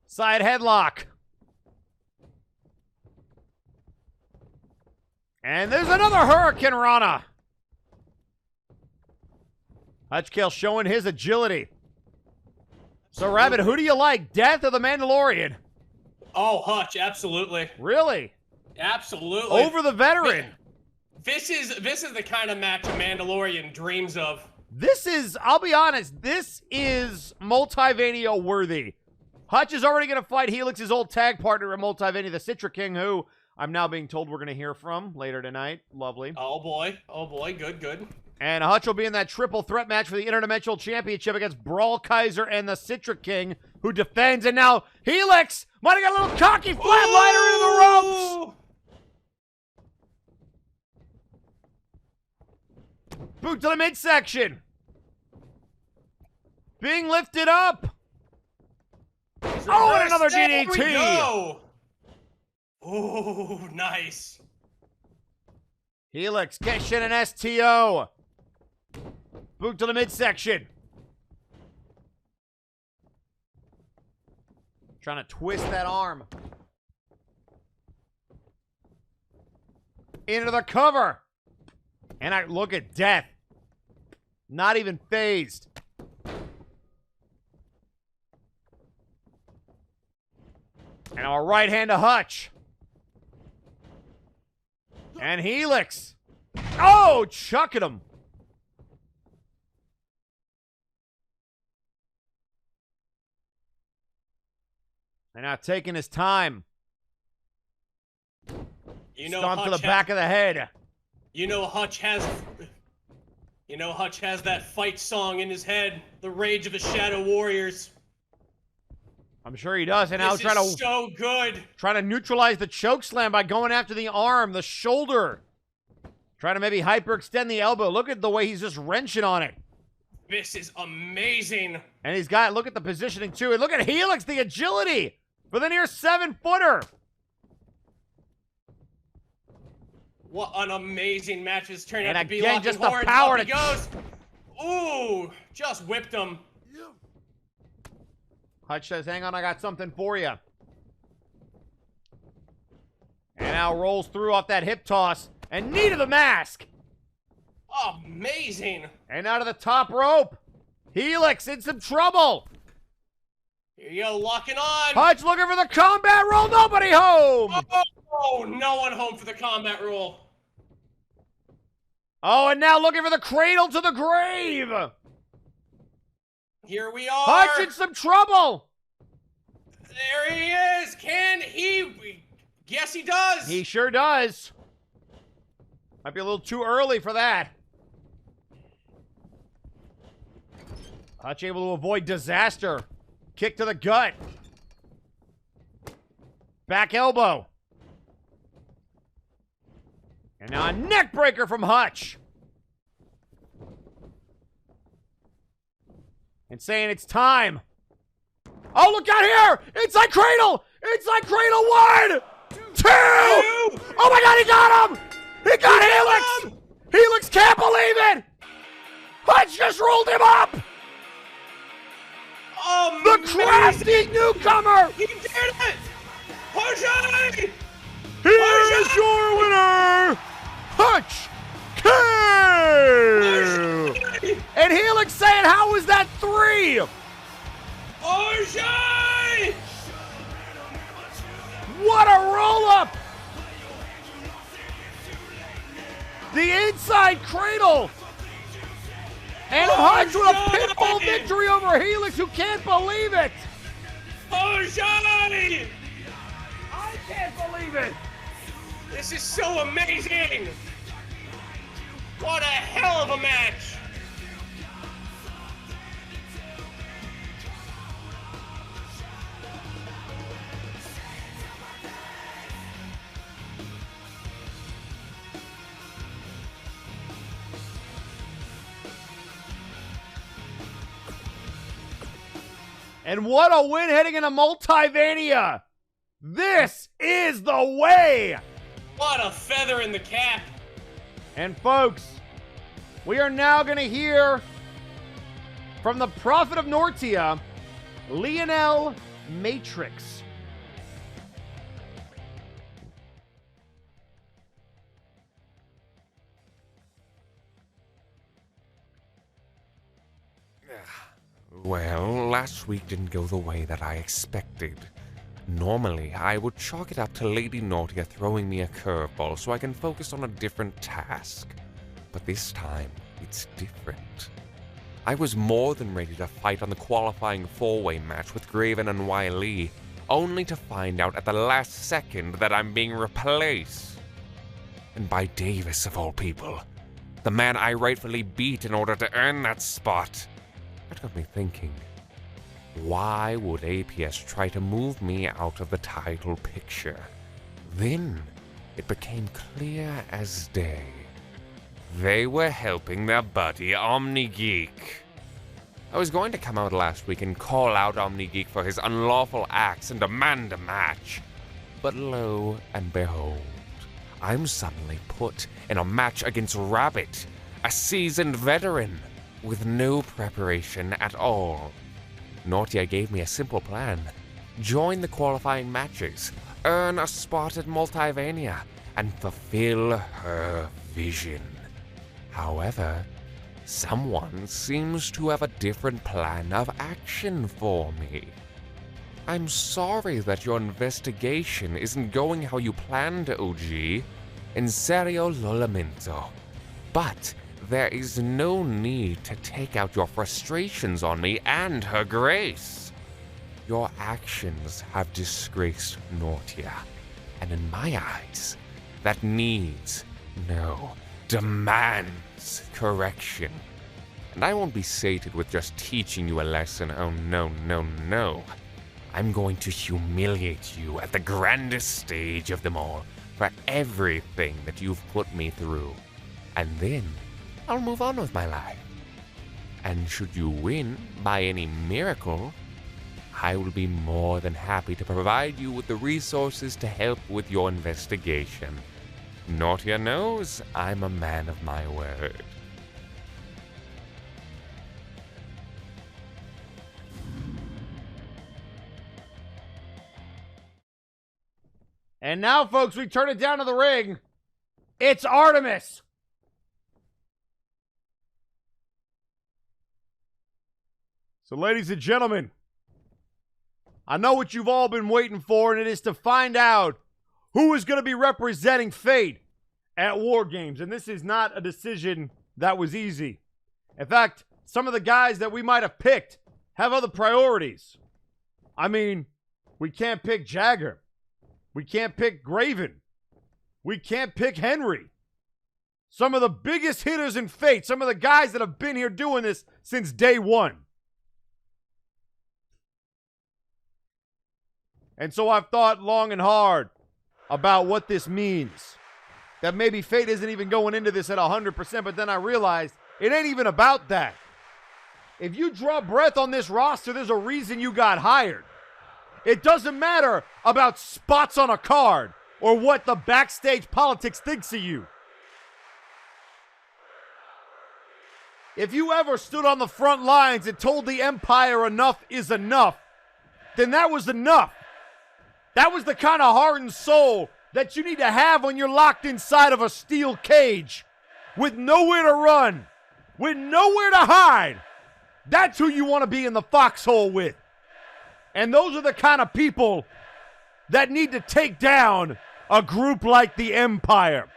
Side headlock. And there's another Hurricane Rana. Hutch Kale showing his agility. So, Rabbit, who do you like, Death or the Mandalorian? Oh, Hutch, absolutely. Really? Absolutely. Over the veteran. This is the kind of match a Mandalorian dreams of. This is, I'll be honest, this is Multivania worthy. Hutch is already going to fight Helix's old tag partner at Multivania, the Citric King, who I'm now being told we're going to hear from later tonight. Lovely. Oh boy, good, good. And Hutch will be in that triple threat match for the Interdimensional Championship against Brawl Kaiser and the Citric King, who defends. And now Helix might have got a little cocky flatliner into the ropes. Boot to the midsection. Being lifted up. Oh, and another DDT. There we go. Ooh, nice. Helix catching an STO. Boot to the midsection. Trying to twist that arm. Into the cover. And I look at Death. Not even phased. And our right hand to Hutch. And Helix. Oh, chucking him. And now taking his time. You know, Stomp to Hutch the back of the head. You know Hutch has that fight song in his head, The Rage of the Shadow Warriors. I'm sure he does. And now This is so good. trying to neutralize the choke slam by going after the arm, the shoulder. Trying to maybe hyperextend the elbow. Look at the way he's just wrenching on it. This is amazing. And he's got, look at the positioning too. And look at Helix, the agility for the near 7-footer. What an amazing match this turned And out to be. again, Locking just the horns, power up he to- goes. Ooh, just whipped him. Hutch says, hang on, I got something for you. And now rolls through off that hip toss. And knee to the mask. Amazing. And out of the top rope. Helix in some trouble. Here you go, locking on. Hutch looking for the combat roll. Nobody home. Oh, no one home for the combat roll. Oh, and now looking for the cradle to the grave. Here we are. Hutch in some trouble. There he is. Can he? Yes, he does. He sure does. Might be a little too early for that. Hutch able to avoid disaster. Kick to the gut. Back elbow. And now a neck breaker from Hutch. And saying it's time. Oh, look out here! Inside cradle! Inside cradle, 1, 2! Oh my god, he got him! He got Helix! Helix can't believe it! Hutch just rolled him up! The crafty newcomer! He did it! Hutch! Here is your winner, Hutch Kale! And Helix saying, how was that 3? Hutch! What a roll-up! The inside cradle! And Hutch with a pinfall victory over Helix, who can't believe it! Hutch! I can't believe it! This is so amazing! What a hell of a match! And what a win heading into Multivania! This is the way! What a feather in the cap! And folks, we are now going to hear from the Prophet of Nortia, Lionel Matrix. Well, last week didn't go the way that I expected. Normally, I would chalk it up to Lady Nortia throwing me a curveball so I can focus on a different task. But this time, it's different. I was more than ready to fight on the qualifying four-way match with Graven and Wiley, only to find out at the last second that I'm being replaced. And by Davis, of all people. The man I rightfully beat in order to earn that spot. That got me thinking. Why would APS try to move me out of the title picture? Then, it became clear as day. They were helping their buddy OmniGeek. I was going to come out last week and call out OmniGeek for his unlawful acts and demand a match. But lo and behold, I'm suddenly put in a match against Rabbit, a seasoned veteran, with no preparation at all. Nortia gave me a simple plan. Join the qualifying matches, earn a spot at Multivania, and fulfill her vision. However, someone seems to have a different plan of action for me. I'm sorry that your investigation isn't going how you planned, OG. En serio lo lamento. But there is no need to take out your frustrations on me and her grace. Your actions have disgraced Nortia, and in my eyes, that needs, no, demands correction. And I won't be sated with just teaching you a lesson, oh no, no, no. I'm going to humiliate you at the grandest stage of them all for everything that you've put me through. And then I'll move on with my life. And should you win by any miracle, I will be more than happy to provide you with the resources to help with your investigation. Nortia knows I'm a man of my word. And now, folks, we turn it down to the ring. It's Artemis. So, ladies and gentlemen, I know what you've all been waiting for, and it is to find out who is going to be representing Fate at War Games. And this is not a decision that was easy. In fact, some of the guys that we might have picked have other priorities. I mean, we can't pick Jagger. We can't pick Graven. We can't pick Henry. Some of the biggest hitters in Fate, some of the guys that have been here doing this since day one. And so I've thought long and hard about what this means. That maybe Fate isn't even going into this at 100%, but then I realized it ain't even about that. If you draw breath on this roster, there's a reason you got hired. It doesn't matter about spots on a card or what the backstage politics thinks of you. If you ever stood on the front lines and told the Empire enough is enough, then that was enough. That was the kind of heart and soul that you need to have when you're locked inside of a steel cage with nowhere to run, with nowhere to hide. That's who you want to be in the foxhole with. And those are the kind of people that need to take down a group like the Empire.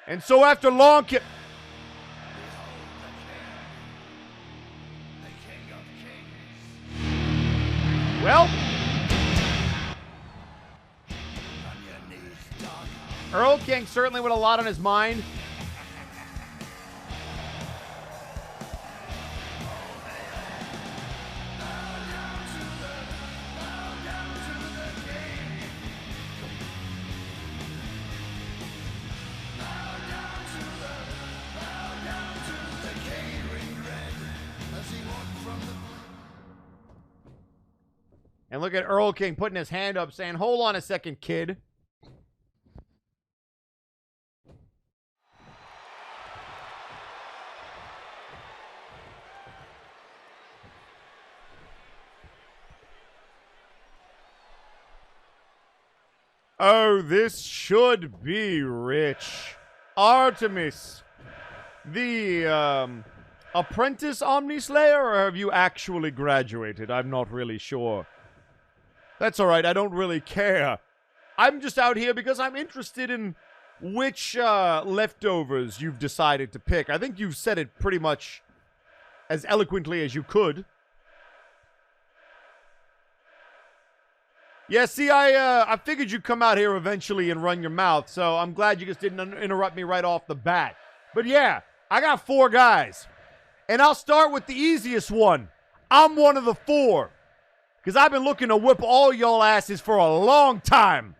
And so after long... Well, Erlking certainly with a lot on his mind. And look at Erlking putting his hand up saying, hold on a second, kid. Oh, this should be rich. Artemis, the apprentice Omnislayer, or have you actually graduated? I'm not really sure. That's all right. I don't really care. I'm just out here because I'm interested in which leftovers you've decided to pick. I think you've said it pretty much as eloquently as you could. Yeah, see, I figured you'd come out here eventually and run your mouth, so I'm glad you just didn't interrupt me right off the bat. But yeah, I got 4 guys. And I'll start with the easiest one. I'm one of the 4. Because I've been looking to whip all y'all asses for a long time.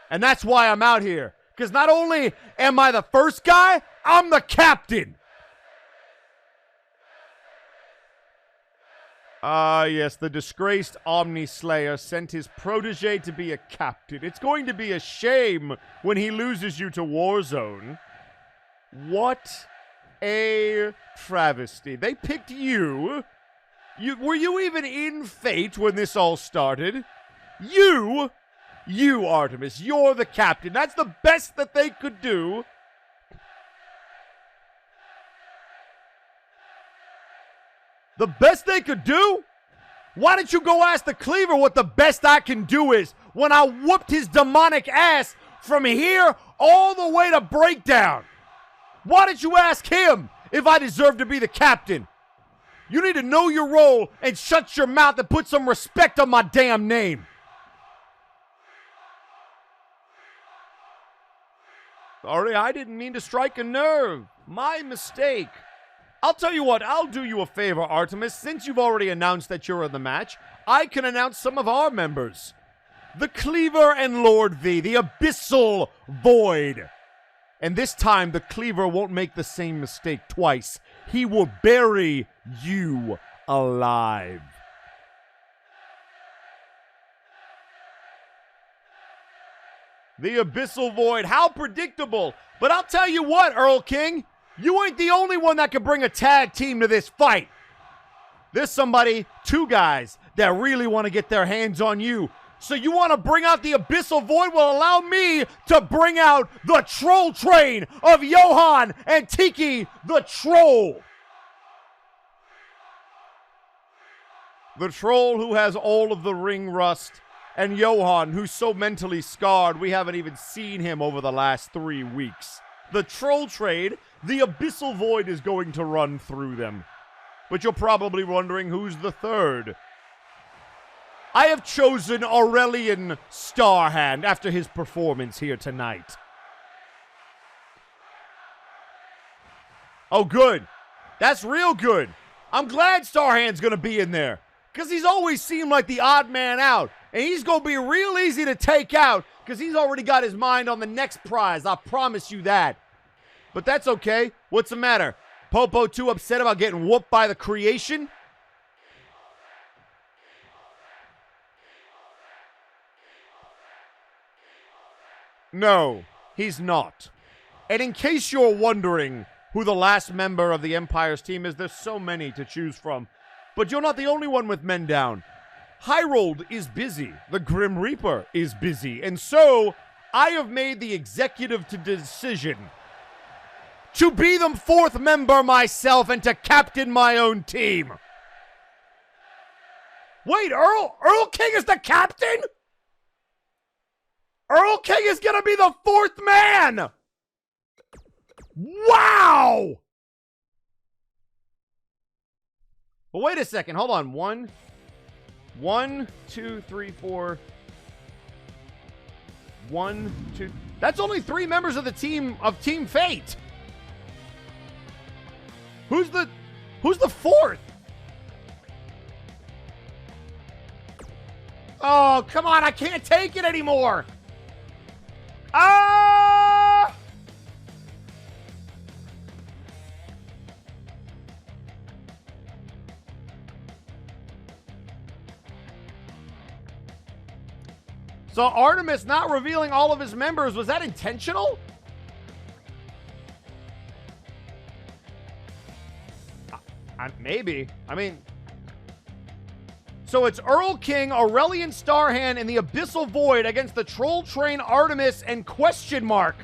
And that's why I'm out here. Because not only am I the first guy, I'm the captain. Yes, the disgraced Omnislayer sent his protege to be a captain. It's going to be a shame when he loses you to Warzone. What a travesty. They picked you. Were you even in Fate when this all started? You, Artemis, you're the captain. That's the best that they could do. The best they could do? Why don't you go ask the Cleaver what the best I can do is when I whooped his demonic ass from here all the way to Breakdown? Why don't you ask him if I deserve to be the captain? You need to know your role and shut your mouth and put some respect on my damn name. Sorry, I didn't mean to strike a nerve. My mistake. I'll tell you what, I'll do you a favor, Artemis. Since you've already announced that you're in the match, I can announce some of our members. The Cleaver and Lord V, the Abyssal Void. And this time, the Cleaver won't make the same mistake twice. He will bury you alive. The Abyssal Void, how predictable. But I'll tell you what, Erlking. You ain't the only one that can bring a tag team to this fight. There's somebody, 2 guys, that really want to get their hands on you. So you want to bring out the Abyssal Void? Will allow me to bring out the Troll Train of Johan and Tiki the Troll. The Troll who has all of the ring rust, and Johan who's so mentally scarred we haven't even seen him over the last 3 weeks. The Troll Trade, the Abyssal Void is going to run through them. But you're probably wondering who's the third. I have chosen Aurelian Starhand after his performance here tonight. Oh, good. That's real good. I'm glad Starhand's going to be in there. Because he's always seemed like the odd man out. And he's going to be real easy to take out. Because he's already got his mind on the next prize. I promise you that. But that's okay. What's the matter? Popo too upset about getting whooped by the creation? No, he's not. And in case you're wondering who the last member of the Empire's team is, there's so many to choose from. But you're not the only one with men down. Hyrold is busy. The Grim Reaper is busy. And so, I have made the executive decision to be the 4th member myself and to captain my own team. Wait, Erlking is the captain? Erlking is going to be the 4th man! Wow! But wait a second, hold on. 1, 2, 3, 4. 1, 2. That's only 3 members of the team of Team Fate. Who's the 4th? Oh, come on, I can't take it anymore. Ah! So Artemis not revealing all of his members, was that intentional? Maybe. I mean, so it's Erlking, Aurelian, Starhand, and the Abyssal Void against the Troll Train, Artemis, and question mark.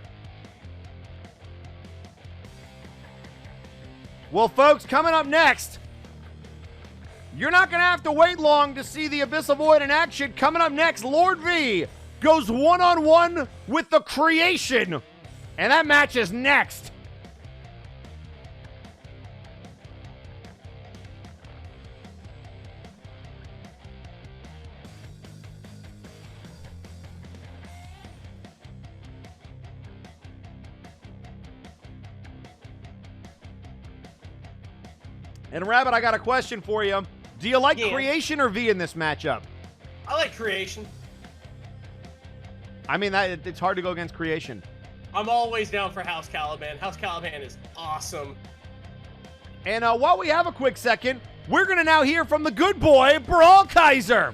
Well, folks, coming up next, you're not going to have to wait long to see the Abyssal Void in action. Coming up next, Lord V goes one-on-one with the Creation, and that match is next. And Rabbit, I got a question for you. Do you like Creation or V in this matchup? I like Creation. I mean, it's hard to go against Creation. I'm always down for House Caliban. House Caliban is awesome. And while we have a quick second, we're going to now hear from the good boy, Brawl Kaiser.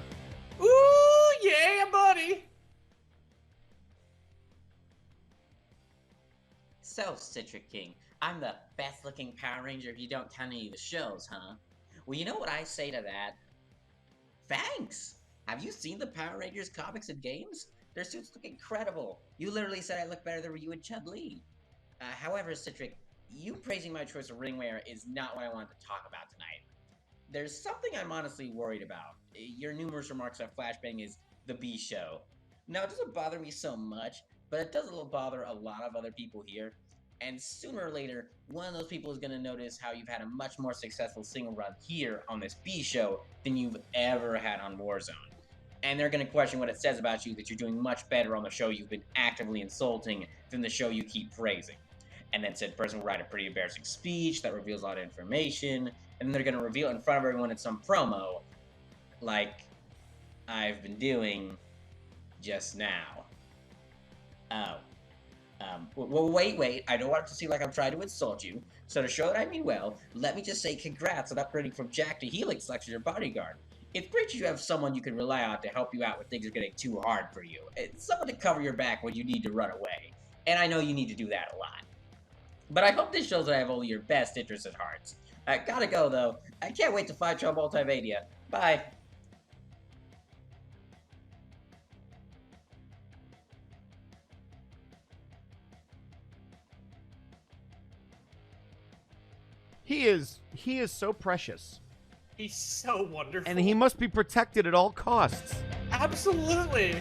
Ooh, yeah, buddy. So, Citric King, I'm the best-looking Power Ranger if you don't count any of the shows, huh? Well, you know what I say to that? Thanks! Have you seen the Power Rangers comics and games? Their suits look incredible. You literally said I look better than you and Chun-Li. However, Citric, you praising my choice of ring wear is not what I wanted to talk about tonight. There's something I'm honestly worried about. Your numerous remarks on Flashbang is the B show. Now, it doesn't bother me so much, but it does bother a lot of other people here. And sooner or later, one of those people is going to notice how you've had a much more successful single run here on this B show than you've ever had on Warzone. And they're going to question what it says about you that you're doing much better on the show you've been actively insulting than the show you keep praising. And then said person will write a pretty embarrassing speech that reveals a lot of information, and then they're going to reveal it in front of everyone in some promo, like I've been doing just now. Oh. Well, wait, I don't want it to seem like I'm trying to insult you, so to show that I mean well, let me just say congrats on upgrading from Jack to Helixux as your bodyguard. It's great you have someone you can rely on to help you out when things are getting too hard for you. It's someone to cover your back when you need to run away, and I know you need to do that a lot. But I hope this shows that I have only your best interests at heart. I gotta go, though. I can't wait to fight you on Multiverse. Bye. He is so precious. He's so wonderful. And he must be protected at all costs. Absolutely.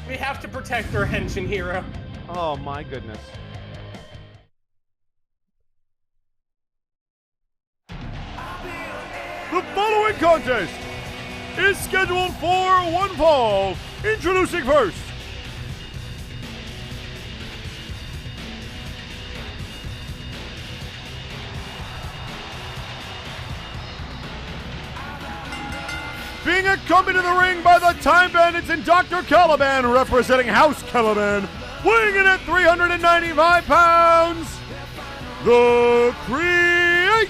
We have to protect our henshin hero. Oh my goodness. The following contest is scheduled for one fall. Introducing first, being accompanied in the ring by the Time Bandits and Dr. Caliban, representing House Caliban, weighing in at 395 pounds, the Creation.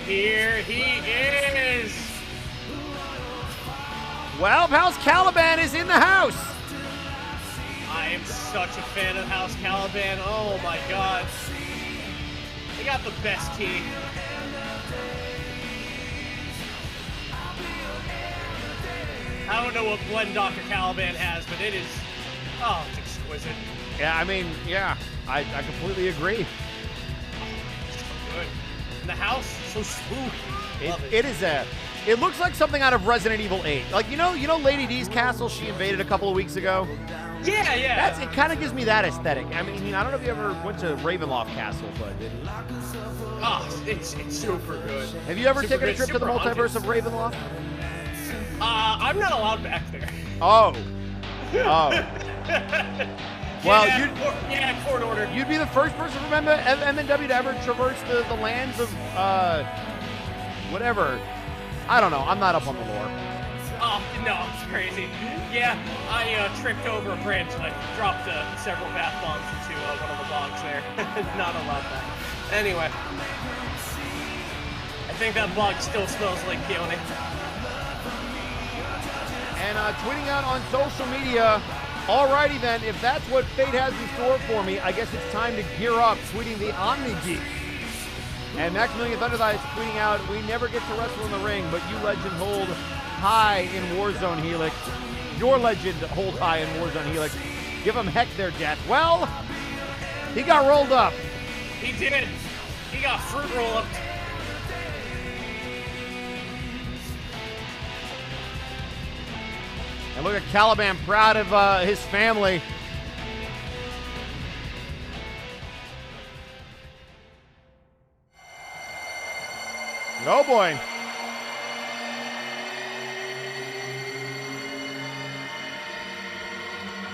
Here he is. Well, House Caliban is in the house. I am such a fan of House Caliban. Oh my god. They got the best team. I don't know what blend Dr. Caliban has, but it is, oh, it's exquisite. Yeah, I mean, yeah, I completely agree. So good. And the house, so smooth. Love it. It is it looks like something out of Resident Evil 8. Like, you know Lady D's castle she invaded a couple of weeks ago? Yeah. It kind of gives me that aesthetic. I mean, I don't know if you ever went to Ravenloft Castle, but oh, it's super good. Have you ever Super taken a good, trip to the super multiverse haunted. of Ravenloft? I'm not allowed back there. Oh. Well, court order. You'd be the first person from MNW to ever traverse the lands of, whatever. I don't know. I'm not up on the lore. Oh, no, it's crazy. Yeah, I tripped over a branch and I dropped several bath bombs into one of the bogs there. Not allowed that. Anyway. I think that bog still smells like peony. And tweeting out on social media, alrighty then, if that's what fate has in store for me, I guess it's time to gear up, tweeting the Omni Geek. And Maximilian Thunderthigh is tweeting out, we never get to wrestle in the ring, but you legend hold high in Warzone Helix. Your legend hold high in Warzone Helix. Give him heck there, Death. Well, he got rolled up. He did. He got fruit rolled. And look at Caliban, proud of his family. Oh boy.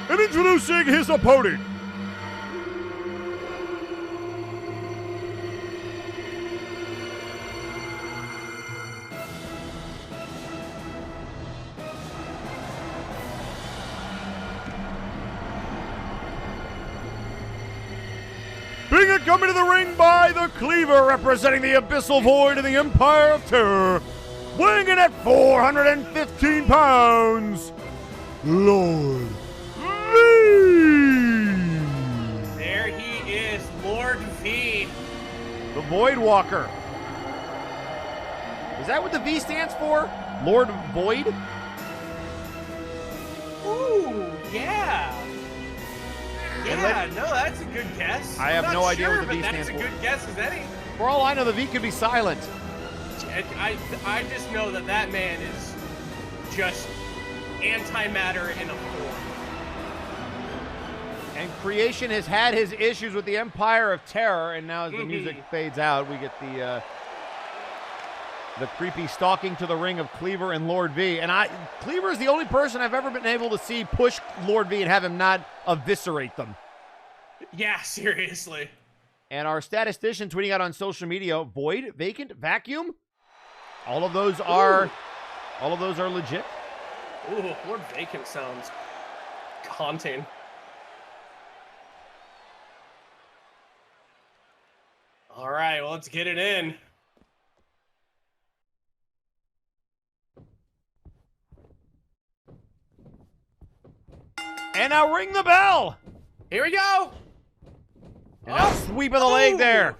And introducing his opponent. Being coming to the ring by the Cleaver, representing the Abyssal Void and the Empire of Terror, weighing in at 415 pounds, Lord V. There he is, Lord V. The Void Walker. Is that what the V stands for? Lord Void? Ooh, yeah. Yeah, no, that's a good guess. I have I'm no not idea sure, what the V but stands that's for. a good guess as any. For all I know, the V could be silent. I just know that man is just antimatter in a form. And Creation has had his issues with the Empire of Terror, and now as the music fades out, we get the creepy stalking to the ring of Cleaver and Lord V. And Cleaver is the only person I've ever been able to see push Lord V and have him not eviscerate them. Yeah, seriously. And our statistician tweeting out on social media, Void, Vacant, Vacuum. All of those are legit. Ooh, Lord Vacant sounds haunting. All right, well, let's get it in. And now ring the bell. Here we go. And a sweep of the leg there.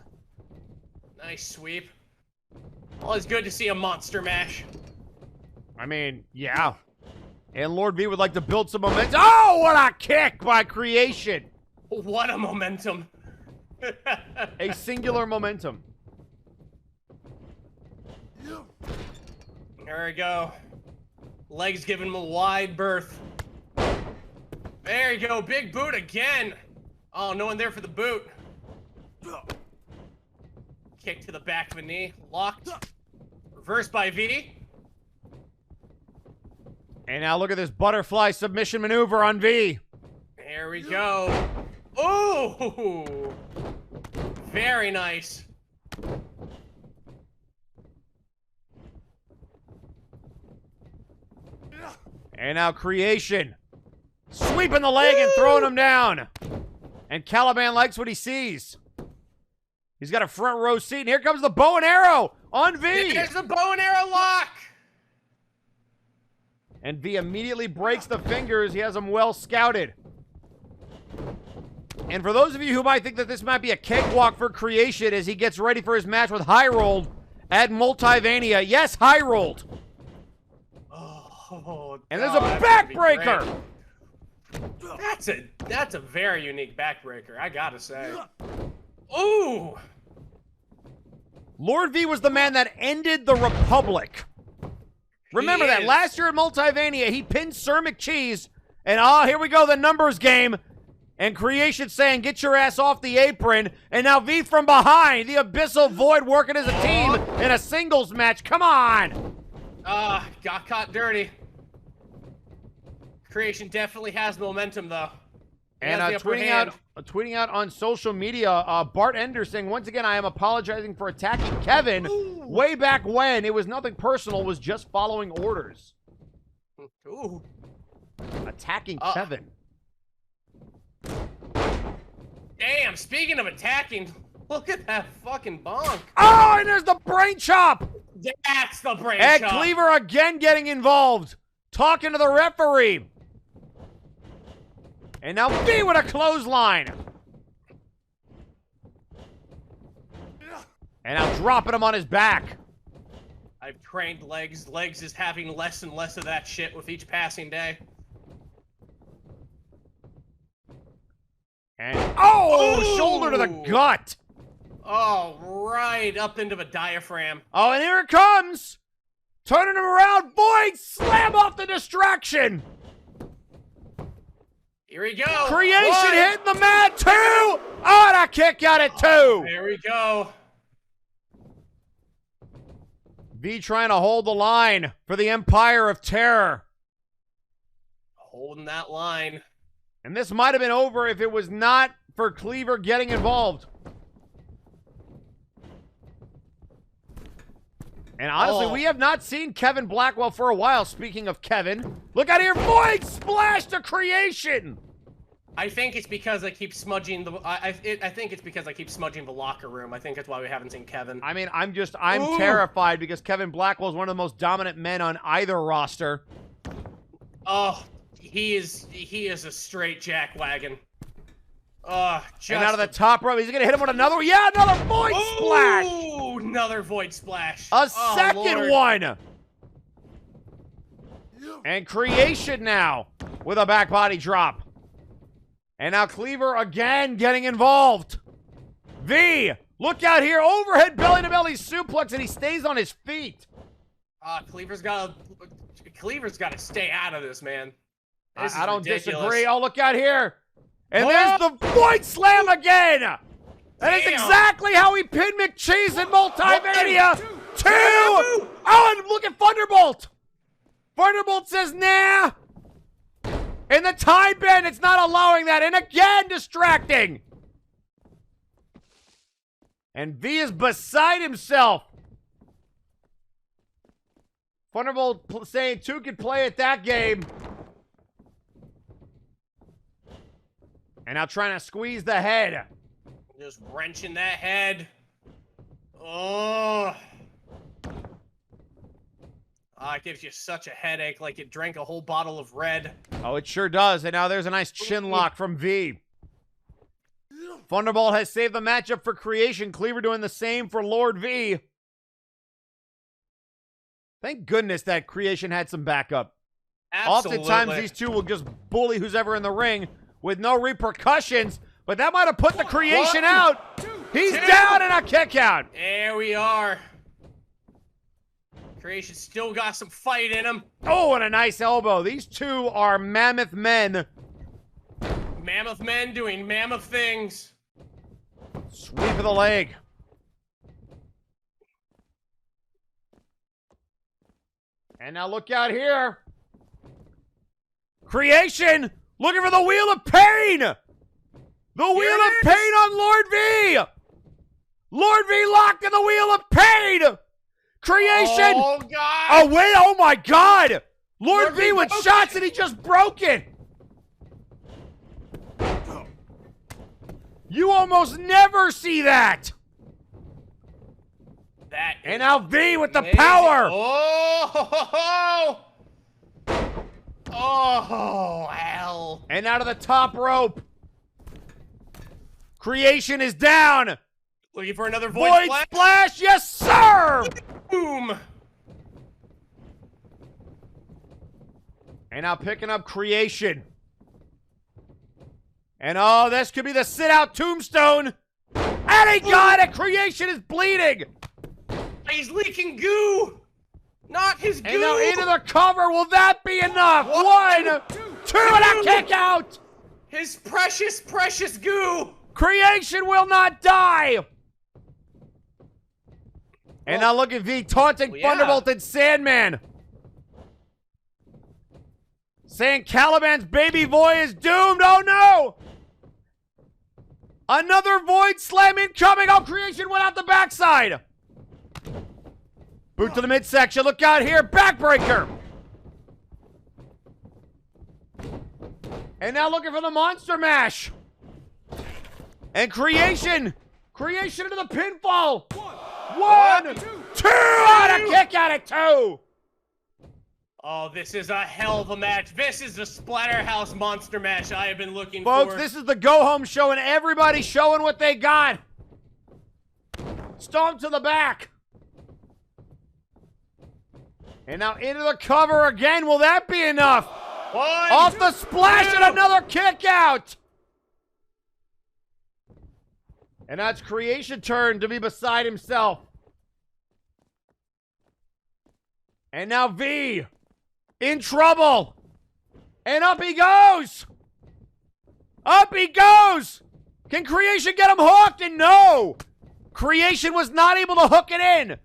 Nice sweep. Always good to see a monster mash. I mean, yeah. And Lord V would like to build some momentum. Oh, what a kick by Creation. What a momentum. A singular momentum. There we go. Legs giving him a wide berth. There you go. Big boot again. Oh, no one there for the boot. Kick to the back of the knee. Locked. Reversed by V. And now look at this butterfly submission maneuver on V. There we go. Ooh! Very nice. And now Creation. Sweeping the leg and throwing him down. And Caliban likes what he sees. He's got a front row seat. And here comes the bow and arrow on V. There's the bow and arrow lock. And V immediately breaks the fingers. He has them well scouted. And for those of you who might think that this might be a cakewalk for Creation as he gets ready for his match with High Rolled at Multivania. Yes, High Rolled. Oh, and there's a backbreaker. That's a very unique backbreaker, I gotta say. Ooh! Lord V was the man that ended the Republic. Remember that last year at Multivania, he pinned Sir McCheese, and here we go, the numbers game. And Creation saying, get your ass off the apron. And now V from behind, the Abyssal Void working as a team in a singles match. Come on. Got caught dirty. Creation definitely has momentum, though. And tweeting out on social media, Bart Ender saying, once again, I am apologizing for attacking Kevin. Ooh. Way back when, it was nothing personal, was just following orders. Ooh. Attacking Kevin. Damn, speaking of attacking, look at that fucking bonk. Oh, and there's the brain chop. That's the brain and chop. And Cleaver again getting involved. talking to the referee. And now V with a clothesline. And now dropping him on his back. I've trained Legs. Legs is having less and less of that shit with each passing day. And shoulder to the gut. Oh, right up into the diaphragm. Oh, and here it comes. Turning him around. Void slam off the distraction. Here we go. Creation One. hitting the mat. 2. Oh, and a kick out at 2. There we go. V trying to hold the line for the Empire of Terror. Holding that line. And this might have been over if it was not for Cleaver getting involved. And honestly, we have not seen Kevin Blackwell for a while. Speaking of Kevin, look out here. Void splash to Creation. I think it's because I keep smudging the. I think it's because I keep smudging the locker room. I think that's why we haven't seen Kevin. I mean, I'm terrified because Kevin Blackwell is one of the most dominant men on either roster. Oh, he is a straight jackwagon. And out of the top rope, he's gonna hit him with another. Yeah, another void splash. Ooh, another void splash. A second one. And Creation now with a back body drop. And now Cleaver again getting involved. V, look out here. Overhead belly-to-belly suplex, and he stays on his feet. Cleaver's got to stay out of this, man. This I don't ridiculous. disagree. Oh, look out here. And there's the Void Slam again. That is exactly how he pinned McCheese in Multimania. 2. Oh, and look at Thunderbolt. Thunderbolt says, nah. And the time bend, it's not allowing that. And again, distracting. And V is beside himself. Thunderbolt saying 2 could play at that game. And now trying to squeeze the head. Just wrenching that head. Oh. It gives you such a headache, like it drank a whole bottle of red. Oh, it sure does. And now there's a nice chin lock from V. Thunderbolt has saved the matchup for Creation. Cleaver doing the same for Lord V. Thank goodness that Creation had some backup. Absolutely. Oftentimes these two will just bully who's ever in the ring with no repercussions, but that might have put the Creation out. He's down and a kick out. There we are. Creation still got some fight in him. Oh, and a nice elbow. These two are mammoth men. Mammoth men doing mammoth things. Sweep of the leg. And now look out here. Creation looking for the Wheel of Pain. The Wheel of Pain on Lord V. Lord V locked in the Wheel of Pain. Creation. Oh, God. Oh, wait. Oh, my God. Lord V with shots and he just broke it. You almost never see that. And now V with the power. Oh, hell. And out of the top rope. Creation is down. Looking for another void splash. Yes, sir. Boom. And now picking up Creation. And oh, this could be the sit-out tombstone. And he got it. Creation is bleeding. He's leaking goo. Not his goo. And now into the cover. Will that be enough? 1, 2, and a kick out. His precious, precious goo. Creation will not die. And now look at V taunting Thunderbolt and Sandman. Saying Caliban's baby boy is doomed. Oh, no. Another Void Slam incoming. Oh, Creation went out the backside. Boot to the midsection. Look out here. Backbreaker. And now looking for the Monster Mash. And Creation into the pinfall. 1, 2, and a kick out at 2. Oh, this is a hell of a match. This is the Splatterhouse monster match I have been looking Folks, for. this is the go-home show, and everybody's showing what they got. Stomp to the back. And now into the cover again. Will that be enough? Off the splash and another kick out. And that's Creation turn to be beside himself. And now V in trouble. And up he goes. Up he goes. Can Creation get him hooked? And no. Creation was not able to hook it in.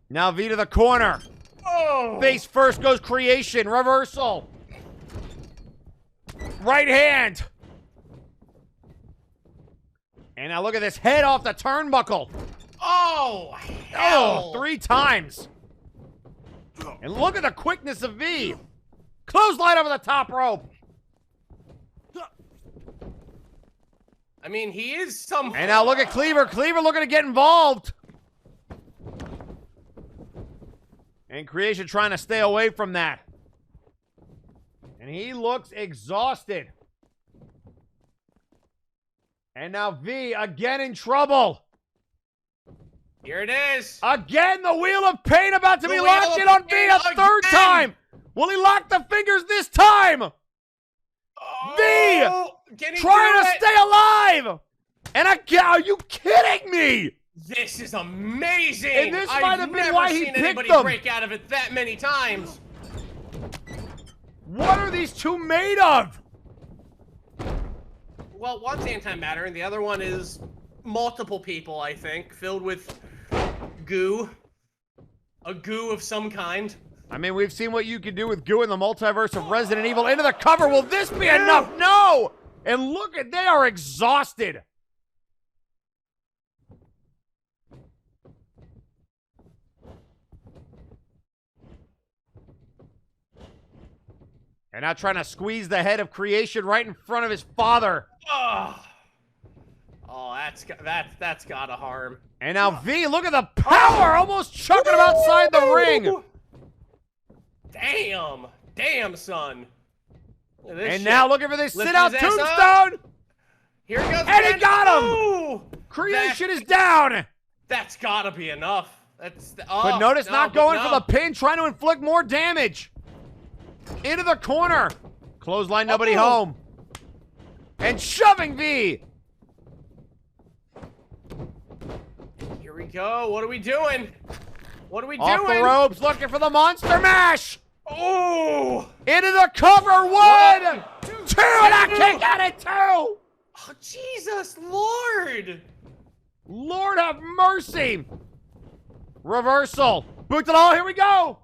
Now V to the corner. Oh. Face first goes Creation. Reversal. Right hand. And now look at this head off the turnbuckle. Oh, hell. Oh, 3 times. And look at the quickness of V. Clothesline over the top rope. I mean, he is some... And now look at Cleaver. Cleaver looking to get involved. And Creation trying to stay away from that. And he looks exhausted. And now V again in trouble. Here it is. Again, the Wheel of Pain about to be Wheel locked of in on V Pain a third again. time. Will he lock the fingers this time? Oh, can he trying do to it? stay alive. And again, are you kidding me? This is amazing. And this I've might have been never why he seen picked anybody them. break out of it that many times. What are these two made of? Well, one's antimatter and the other one is multiple people, I think, filled with goo. A goo of some kind. I mean, we've seen what you can do with goo in the multiverse of Resident Evil. Into the cover. Will this be enough? No! And look at, they are exhausted. And now trying to squeeze the head of Creation right in front of his father. Oh, that's gotta harm. And now V, look at the power, almost chucking him outside the ring. Damn. Damn, son. Look at this And shit. now looking for this Lifting sit-out his ass tombstone. Here it goes. And he again. got him. Ooh, Creation is down. That's gotta be enough. But notice not going for the pin, trying to inflict more damage. Into the corner. Clothesline, nobody home. And shoving V. Here we go. What are we doing? What are we Off doing? the ropes, looking for the monster mash. Oh! Into the cover. 1, 2, and a kick out at 2. Oh, Jesus, Lord! Lord have mercy. Reversal. Boot to the hole. Here we go.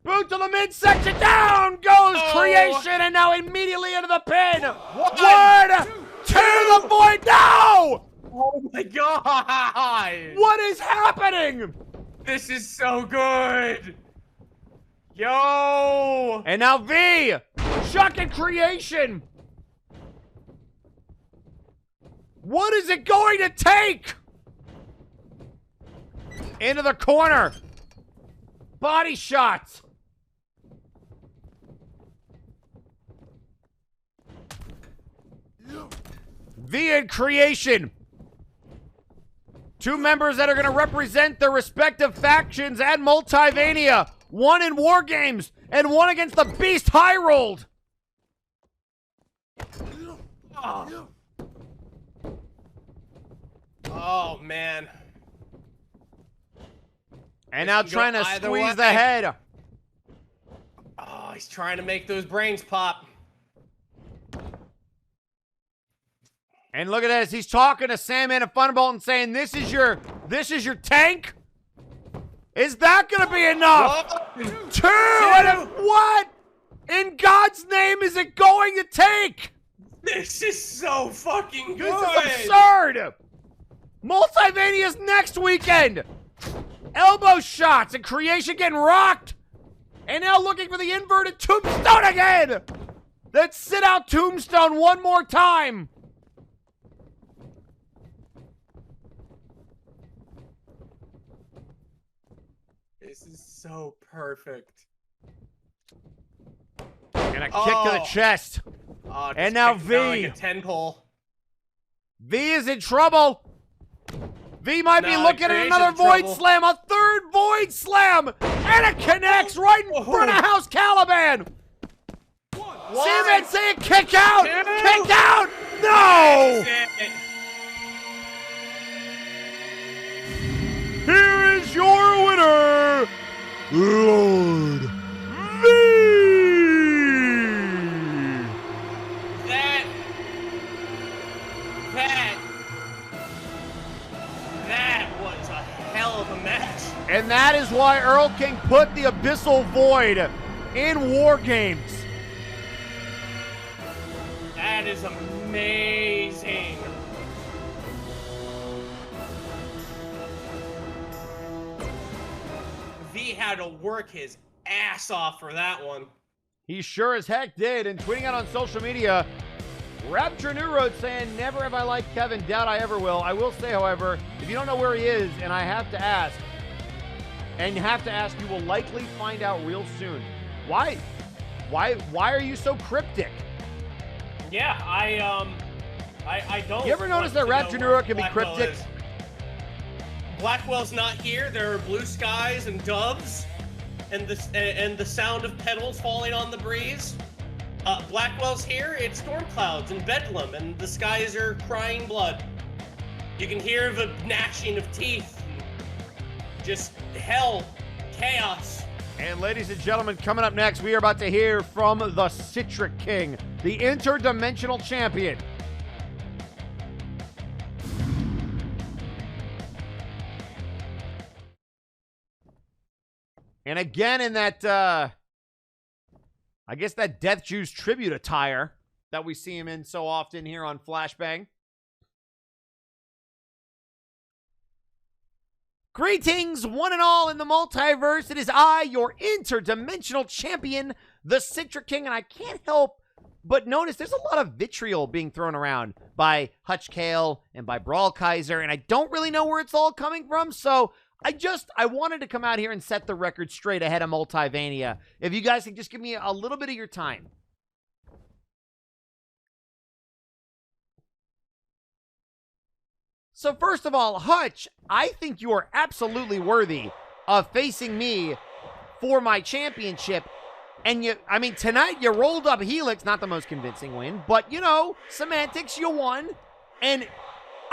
Boot to the midsection. Down goes Creation, and now immediately into the pin. 1, 2, the void. No! Oh my God! What is happening? This is so good! Yo! And now V, chucking Creation. What is it going to take? Into the corner. Body shots. V and Creation. 2 members that are going to represent their respective factions at Multivania. 1 in War Games and 1 against the Beast High Rolled. Oh, man. And now This trying can to go either squeeze way. the head. Oh, he's trying to make those brains pop. And look at this. He's talking to Sandman and Thunderbolt and saying, this is your tank? Is that going to be enough? 2! And what in God's name is it going to take? This is so fucking good! This is absurd! Multivania's next weekend! Elbow shots and Creation getting rocked! And now looking for the inverted tombstone again! Let's sit out tombstone one more time! This is so perfect. And a kick to the chest. Oh, and now just V. like a 10 pole. V is in trouble. V might be No, looking at Creation's another in Void trouble. Slam. A third Void Slam. And it connects right in front of House Caliban. See saying kick out. Kick out. No. Here is your winner, Lord V. That was a hell of a match. And that is why Erlking put the Abyssal Void in War Games. That is amazing. V had to work his ass off for that one. He sure as heck did. And tweeting out on social media, Rapture New Road saying, never have I liked Kevin, doubt I ever will. I will say, however, if you don't know where he is, and I have to ask, you will likely find out real soon. Why are you so cryptic? Yeah, I don't. You ever notice that Rapture New Road can be cryptic? Blackwell's not here. There are blue skies and doves, and the sound of petals falling on the breeze. Blackwell's here. It's storm clouds and bedlam, and the skies are crying blood. You can hear the gnashing of teeth. Just hell, chaos. And ladies and gentlemen, coming up next, we are about to hear from the Citric King, the interdimensional champion. And again in that, I guess that Death Jews tribute attire that we see him in so often here on Flashbang. Greetings, one and all in the multiverse. It is I, your interdimensional champion, the Citric King, and I can't help but notice there's a lot of vitriol being thrown around by Hutch Kale and by Brawl Kaiser, and I don't really know where it's all coming from, so I wanted to come out here and set the record straight ahead of Multivania. If you guys can just give me a little bit of your time. So first of all, Hutch, I think you are absolutely worthy of facing me for my championship. And tonight you rolled up Helix, not the most convincing win, but semantics, you won. And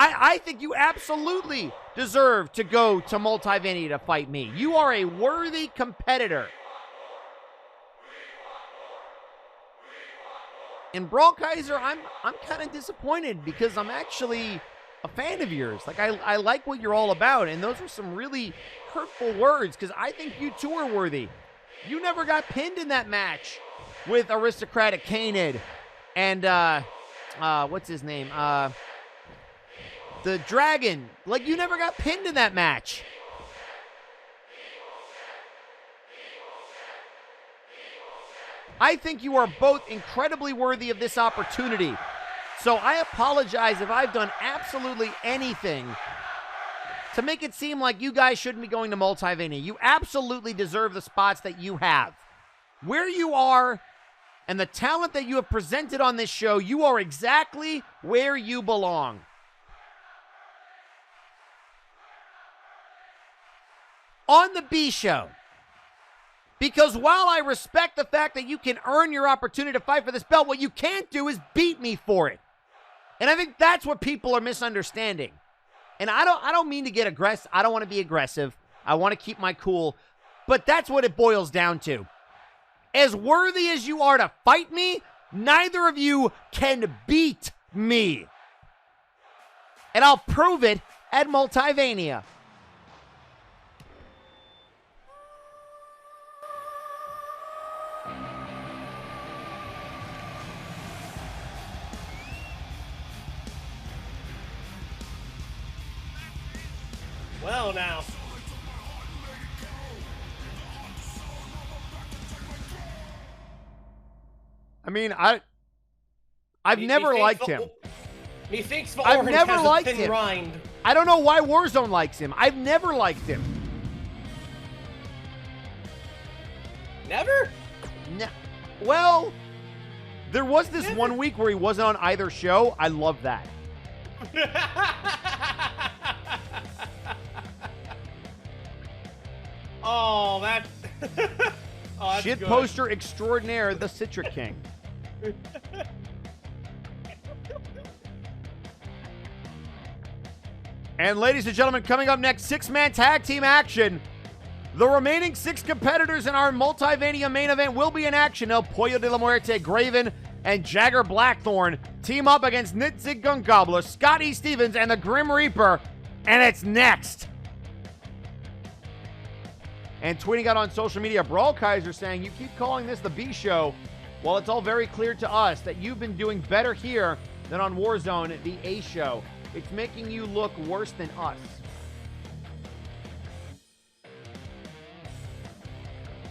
I think you absolutely deserve to go to Multivania to fight me. You are a worthy competitor. And Brawl Kaiser, I'm kind of disappointed because I'm actually a fan of yours. Like, I like what you're all about, and those were some really hurtful words because I think you two are worthy. You never got pinned in that match with Aristocratic Canid and, what's his name? The Dragon. Like, you never got pinned in that match. I think you are both incredibly worthy of this opportunity. So I apologize if I've done absolutely anything to make it seem like you guys shouldn't be going to Multivania. You absolutely deserve the spots that you have. Where you are and the talent that you have presented on this show, you are exactly where you belong. On the B show. Because while I respect the fact that you can earn your opportunity to fight for this belt, what you can't do is beat me for it. And I think that's what people are misunderstanding. And I don't mean to get aggressive. I don't want to be aggressive. I want to keep my cool. But that's what it boils down to. As worthy as you are to fight me, neither of you can beat me. And I'll prove it at Multivania. Well, now. I mean, I've never liked him. Methinks I've never has liked a thin him. rind. I don't know why Warzone likes him. I've never liked him. Never? Well, there was this one week where he wasn't on either show. I love that. Oh, that. Oh, that's Shit good. poster extraordinaire, the Citric King. And ladies and gentlemen, coming up next, 6-man tag team action. The remaining 6 competitors in our Multivania main event will be in action. El Pollo de la Muerte, Graven, and Jagger Blackthorn team up against Nitzig Gobbler, Scotty Stevens, and the Grim Reaper. And it's next. And tweeting out on social media, Brawl Kaiser saying, you keep calling this the B show. Well, it's all very clear to us that you've been doing better here than on Warzone, the A show. It's making you look worse than us.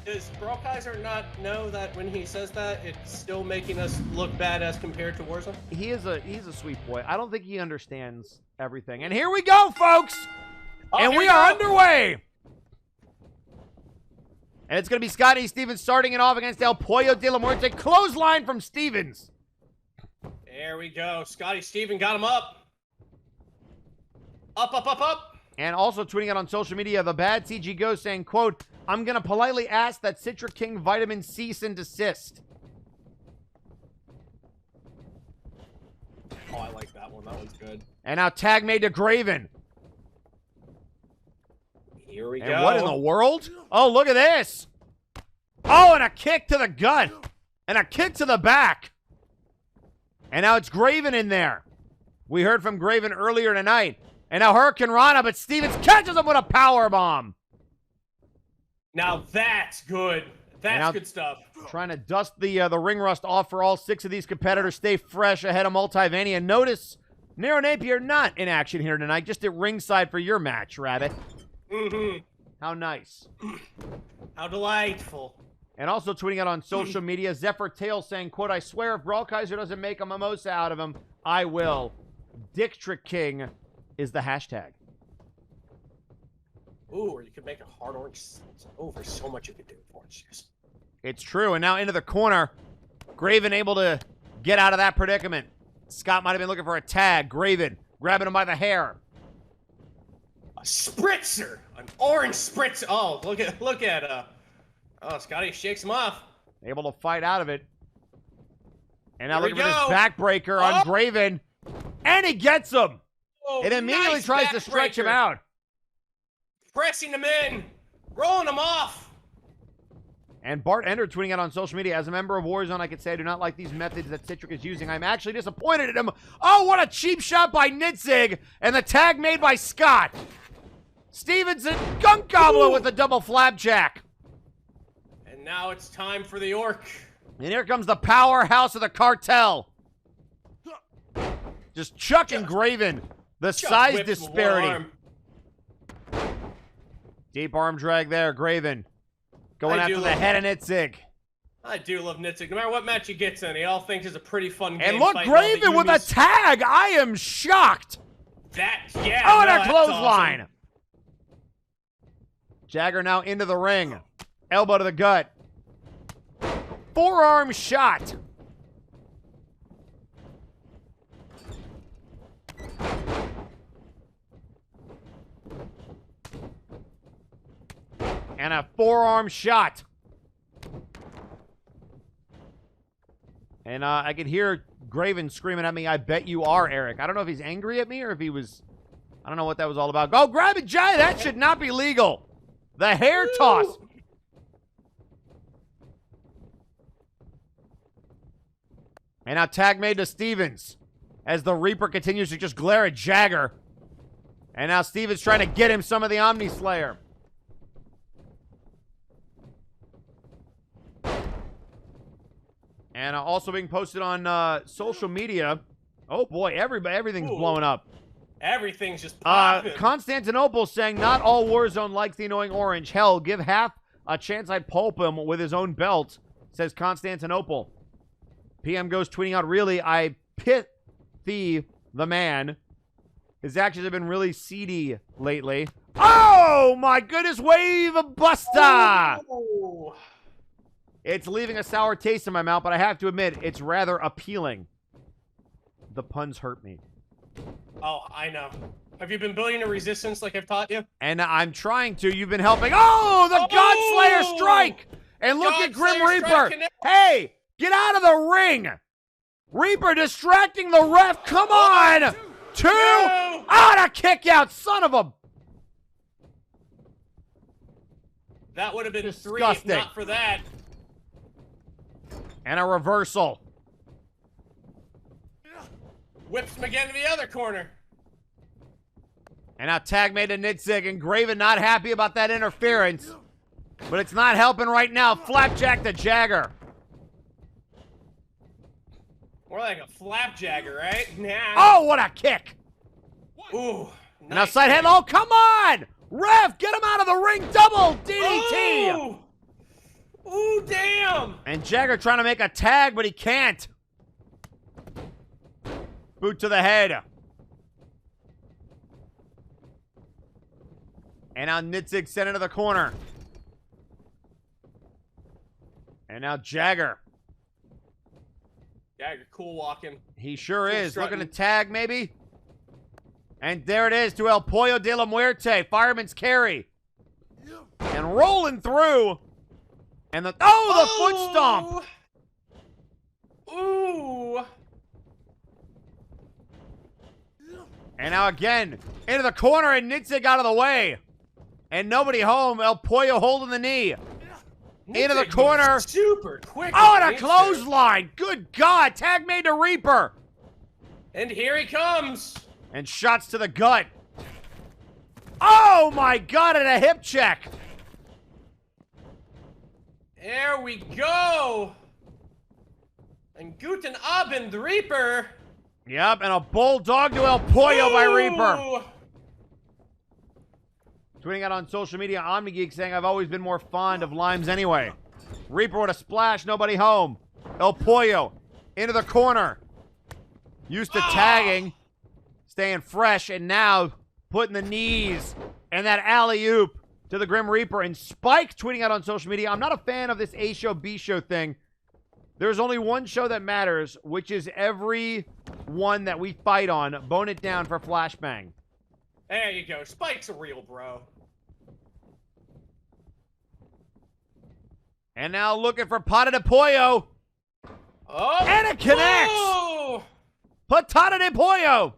Does Brawl Kaiser not know that when he says that, it's still making us look bad as compared to Warzone? He's a sweet boy. I don't think he understands everything. And here we go, folks! And we are underway! And it's going to be Scotty Stevens starting it off against El Pollo de la Muerte. Clothesline from Stevens. There we go. Scotty Steven got him up. Up, up, up, up. And also tweeting out on social media, the bad CG Ghost saying, quote, I'm going to politely ask that Citric King vitamin cease and desist. Oh, I like that one. That one's good. And now tag made to Graven. Here we and go. What in the world? Oh, look at this. Oh, and a kick to the gut. And a kick to the back. And now it's Graven in there. We heard from Graven earlier tonight. And now Hurricane Rana, but Stevens catches him with a power bomb. Now that's good. That's good stuff. Trying to dust the ring rust off for all 6 of these competitors. Stay fresh ahead of Multivania. Notice Nero Napier not in action here tonight. Just at ringside for your match, Rabbit. Mm-hmm. How nice. How delightful. And also tweeting out on social media, Zephyr Tail saying, quote, I swear if Brawl Kaiser doesn't make a mimosa out of him, I will. Citric King is the hashtag. Ooh, or you could make a hard orange. Oh, there's so much you could do with orange juice. It's true. And now into the corner. Graven able to get out of that predicament. Scott might have been looking for a tag. Graven grabbing him by the hair. A spritzer! An orange spritzer! Oh, look at oh, Scotty shakes him off. Able to fight out of it. And now Here looking we for this go. backbreaker on Graven. And he gets him! Oh, It immediately nice tries to stretch him backbreaker. out. Pressing him in! Rolling him off! And Bart Ender tweeting out on social media, as a member of Warzone, I could say I do not like these methods that Citric is using. I'm actually disappointed in him. Oh, what a cheap shot by Nitzig! And the tag made by Scott. Stevenson, Gunk Gobbler with the double flapjack. And now it's time for the orc. And here comes the powerhouse of the cartel. Just chucking Graven. The Just size whipped with one disparity. arm. Deep arm drag there, Graven. Going I do after the love head of Nitzig. I do love Nitzig. No matter what match he gets in, he all thinks is a pretty fun game. And look, fighting all the Graven with a Yumis. tag. I am shocked. That, yeah. Oh, no, and a that's clothesline. awesome. Jagger now into the ring. Elbow to the gut. Forearm shot. And a forearm shot. And I could hear Graven screaming at me, I bet you are, Eric. I don't know if he's angry at me or if he was... I don't know what that was all about. Go grab it, Jay! That should not be legal. The hair toss. And now tag made to Stevens as the Reaper continues to just glare at Jagger. And now Stevens trying to get him some of the Omni Slayer. And also being posted on social media. Oh boy, everything's blowing up. Everything's just popping. Constantinople saying not all Warzone likes the annoying orange. Hell, give half a chance I'd pulp him with his own belt, says Constantinople. PM goes tweeting out, really, I pit the man. His actions have been really seedy lately. Oh my goodness, wave buster! Oh. It's leaving a sour taste in my mouth, but I have to admit, it's rather appealing. The puns hurt me. Oh, I know. Have you been building a resistance like I've taught you? And I'm trying to. You've been helping. Oh, the Godslayer strike! And look at Grim Reaper. Hey, get out of the ring! Reaper distracting the ref. Come on! Two! Ah, the kick out, son of a... That would have been Disgusting. 3 if not for that. And a reversal. Whips him again to the other corner. And now tag made to Nitzig, and Graven not happy about that interference. But it's not helping right now. Flapjack to Jagger. More like a flapjagger, right? Nah. Oh, what a kick! Ooh. Nice. Now side head. Oh, come on! Ref, get him out of the ring. Double DDT. Ooh. Ooh, damn! And Jagger trying to make a tag, but he can't. Boot to the head. And now Nitzig sent into the corner. And now Jagger. Jagger cool walking. He sure Cool is. strutting. Looking to tag, maybe. And there it is to El Pollo de la Muerte. Fireman's carry. And rolling through. And the foot stomp. Ooh. And now again, into the corner, and Nitzig out of the way. And nobody home. El Pollo holding the knee. Into the Nitzig corner. moves super quick. Oh, and a against clothesline. Good God. Tag made to Reaper. her. And here he comes. And shots to the gut. Oh, my God, and a hip check. There we go. And Guten Abend, Reaper. Yep, and a bulldog to El Pollo by Reaper. Ooh. Tweeting out on social media, OmniGeek saying, I've always been more fond of limes anyway. Reaper with a splash, nobody home. El Pollo into the corner. Used to tagging, staying fresh, and now putting the knees and that alley-oop to the Grim Reaper. And Spike tweeting out on social media, I'm not a fan of this A show, B show thing. There's only one show that matters, which is every one that we fight on. Bone it down for Flashbang. There you go. Spike's a real bro. And now looking for Pata de Pollo. Oh. And it connects. Whoa. Patata de Pollo.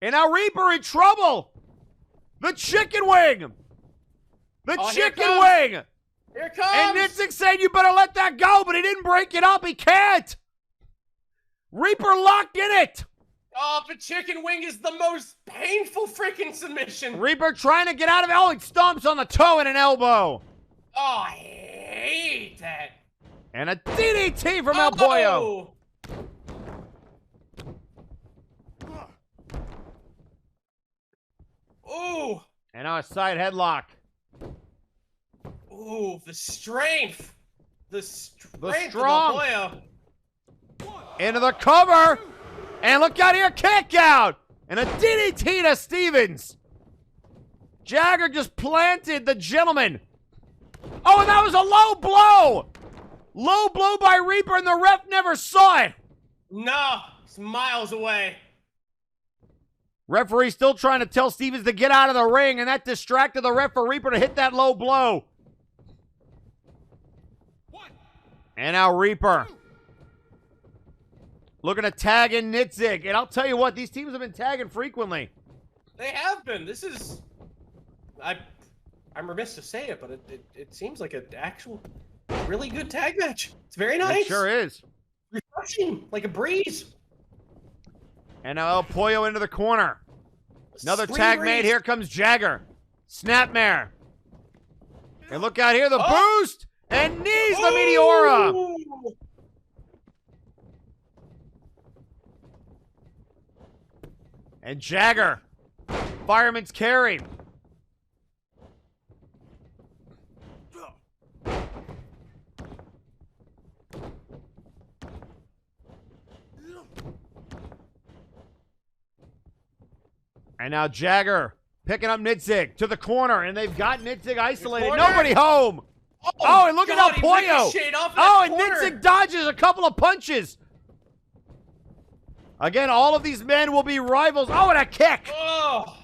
And now Reaper in trouble. The chicken wing. The chicken wing. Here it comes. And Nitzig said, you better let that go, but he didn't break it up. He can't. Reaper locked in it. Oh, the chicken wing is the most painful freaking submission. Reaper trying to get out of it. Oh, he stomps on the toe and an elbow. Oh, I hate that. And a DDT from El Pollo. Ooh. And now a side headlock. Ooh, the strength. The strength strong. of El Pollo. Into the cover. And look out here, kick out. And a DDT to Stevens. Jagger just planted the gentleman. Oh, and that was a low blow. Low blow by Reaper, and the ref never saw it. No, it's miles away. Referee still trying to tell Stevens to get out of the ring, and that distracted the ref for Reaper to hit that low blow. And now Reaper looking to tag in Nitzig. And I'll tell you what, these teams have been tagging frequently. They have been. This is... I'm remiss to say it, but it seems like an actual really good tag match. It's very nice. It sure is. Refreshing, like a breeze. And now El Pollo into the corner. Another Spring tag breeze. made. Here comes Jagger. Snapmare. And look out here, the boost. And knees the Meteora. Ooh. And Jagger. Fireman's carry. And now Jagger Picking up Nitzig to the corner, and they've got Nitzig isolated. corner. Nobody home. Oh, and look at God, how he Pollo. ricocheted off Oh, that and corner. Nitzig dodges a couple of punches. Again, all of these men will be rivals. Oh, and a kick. Oh.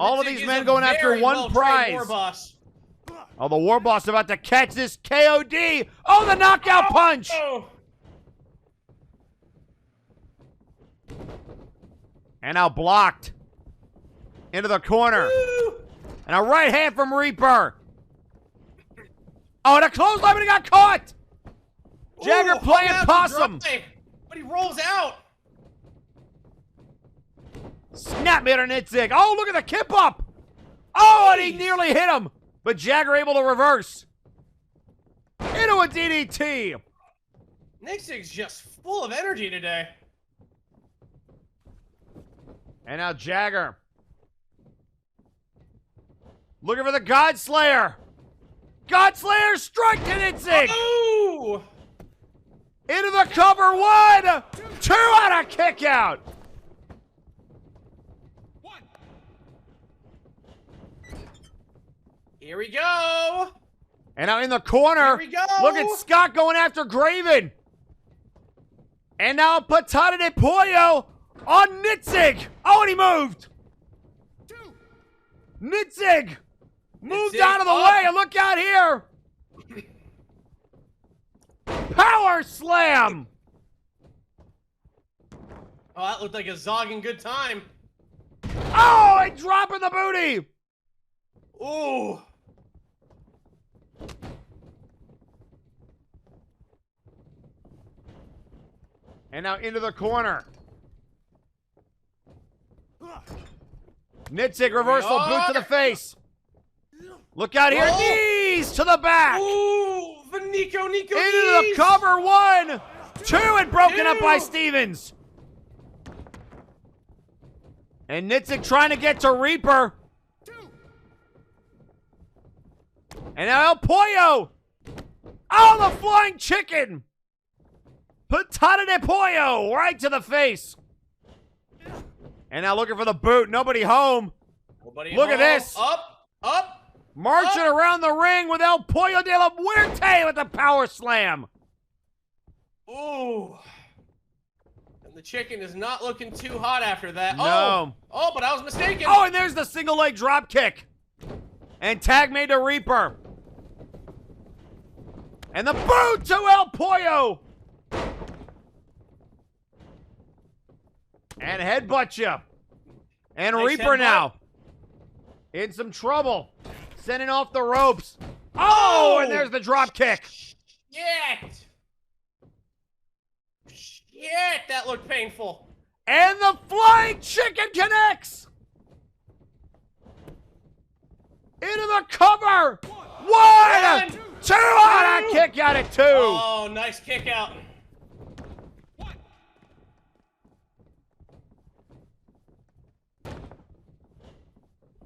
All of Nitzig these is men a going after very one well-trained prize. War boss. Oh, the War Boss about to catch this KOD. Oh, the knockout punch. Oh. And now blocked. Into the corner. Woo. And a right hand from Reaper. Oh, and a clothesline, but he got caught. Jagger Ooh, playing hung out to possum. dry, but he rolls out. Snap made on Nitzig. Oh, look at the kip up. Oh, and he nearly hit him. But Jagger able to reverse. Into a DDT. Nitzig's just full of energy today. And now Jagger. Looking for the Godslayer. Godslayer strike to Nitzig. Ooh! Into the cover. 1, 2 on a kick out. Here we go. And now in the corner. Here we go. Look at Scott going after Graven. And now Patada de Pollo on Nitzig. Oh, and he moved. Nitzig moved Nitzig out of the up. way. And look out here. Power slam. Oh, that looked like a zogging good time. Oh, and dropping the booty. Ooh. And now into the corner. Nitzig reversal, boot to the face. Look out here, Oh. knees to the back. Ooh, the Nico Into the knees. cover, 1, 2, and broken up by Two. Stevens. And Nitzig trying to get to Reaper. And now El Pollo. Oh, the flying chicken. Patada de Pollo right to the face. And now looking for the boot. Nobody home. Nobody Look at home. this. Up. Marching around the ring with El Pollo de la Muerte with the power slam. Ooh. And the chicken is not looking too hot after that. No. Oh, but I was mistaken. Oh, and there's the single leg drop kick. And tag made to Reaper. And the boot to El Pollo. And headbutt you. And Nice Reaper headbutt. now. In some trouble. Sending off the ropes. Oh, and there's the drop kick. Shit. That looked painful. And the flying chicken connects. Into the cover. 1, 2 on a kick out at 2. Oh, nice kick out.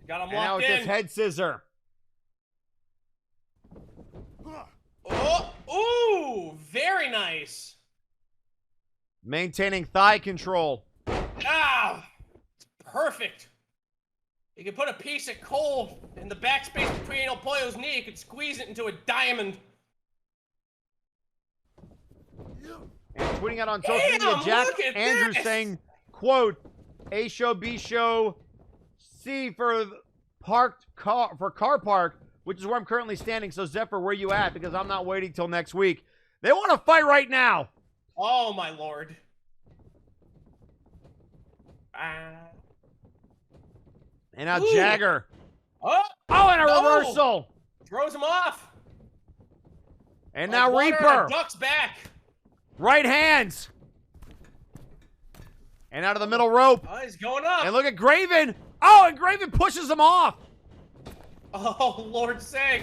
Got him And now locked it's in. just head scissor. Oh, ooh, very nice. Maintaining thigh control. Ah, it's perfect. You could put a piece of coal in the backspace between El Pollo's knee. You could squeeze it into a diamond. And tweeting out on social media, Damn, Jack look at Andrews this. saying, quote, A show, B show, C for parked car for car park, which is where I'm currently standing. So Zephyr, where you at? Because I'm not waiting till next week. They want to fight right now. Oh my lord. Ah. And now Ooh. Jagger. Oh, And a no. reversal. throws him off. And Like now water Reaper. on a duck's back. Right hands. And out of the middle rope. Oh, he's going up. And look at Graven. Oh, and Graven pushes him off. Oh, Lord's sake.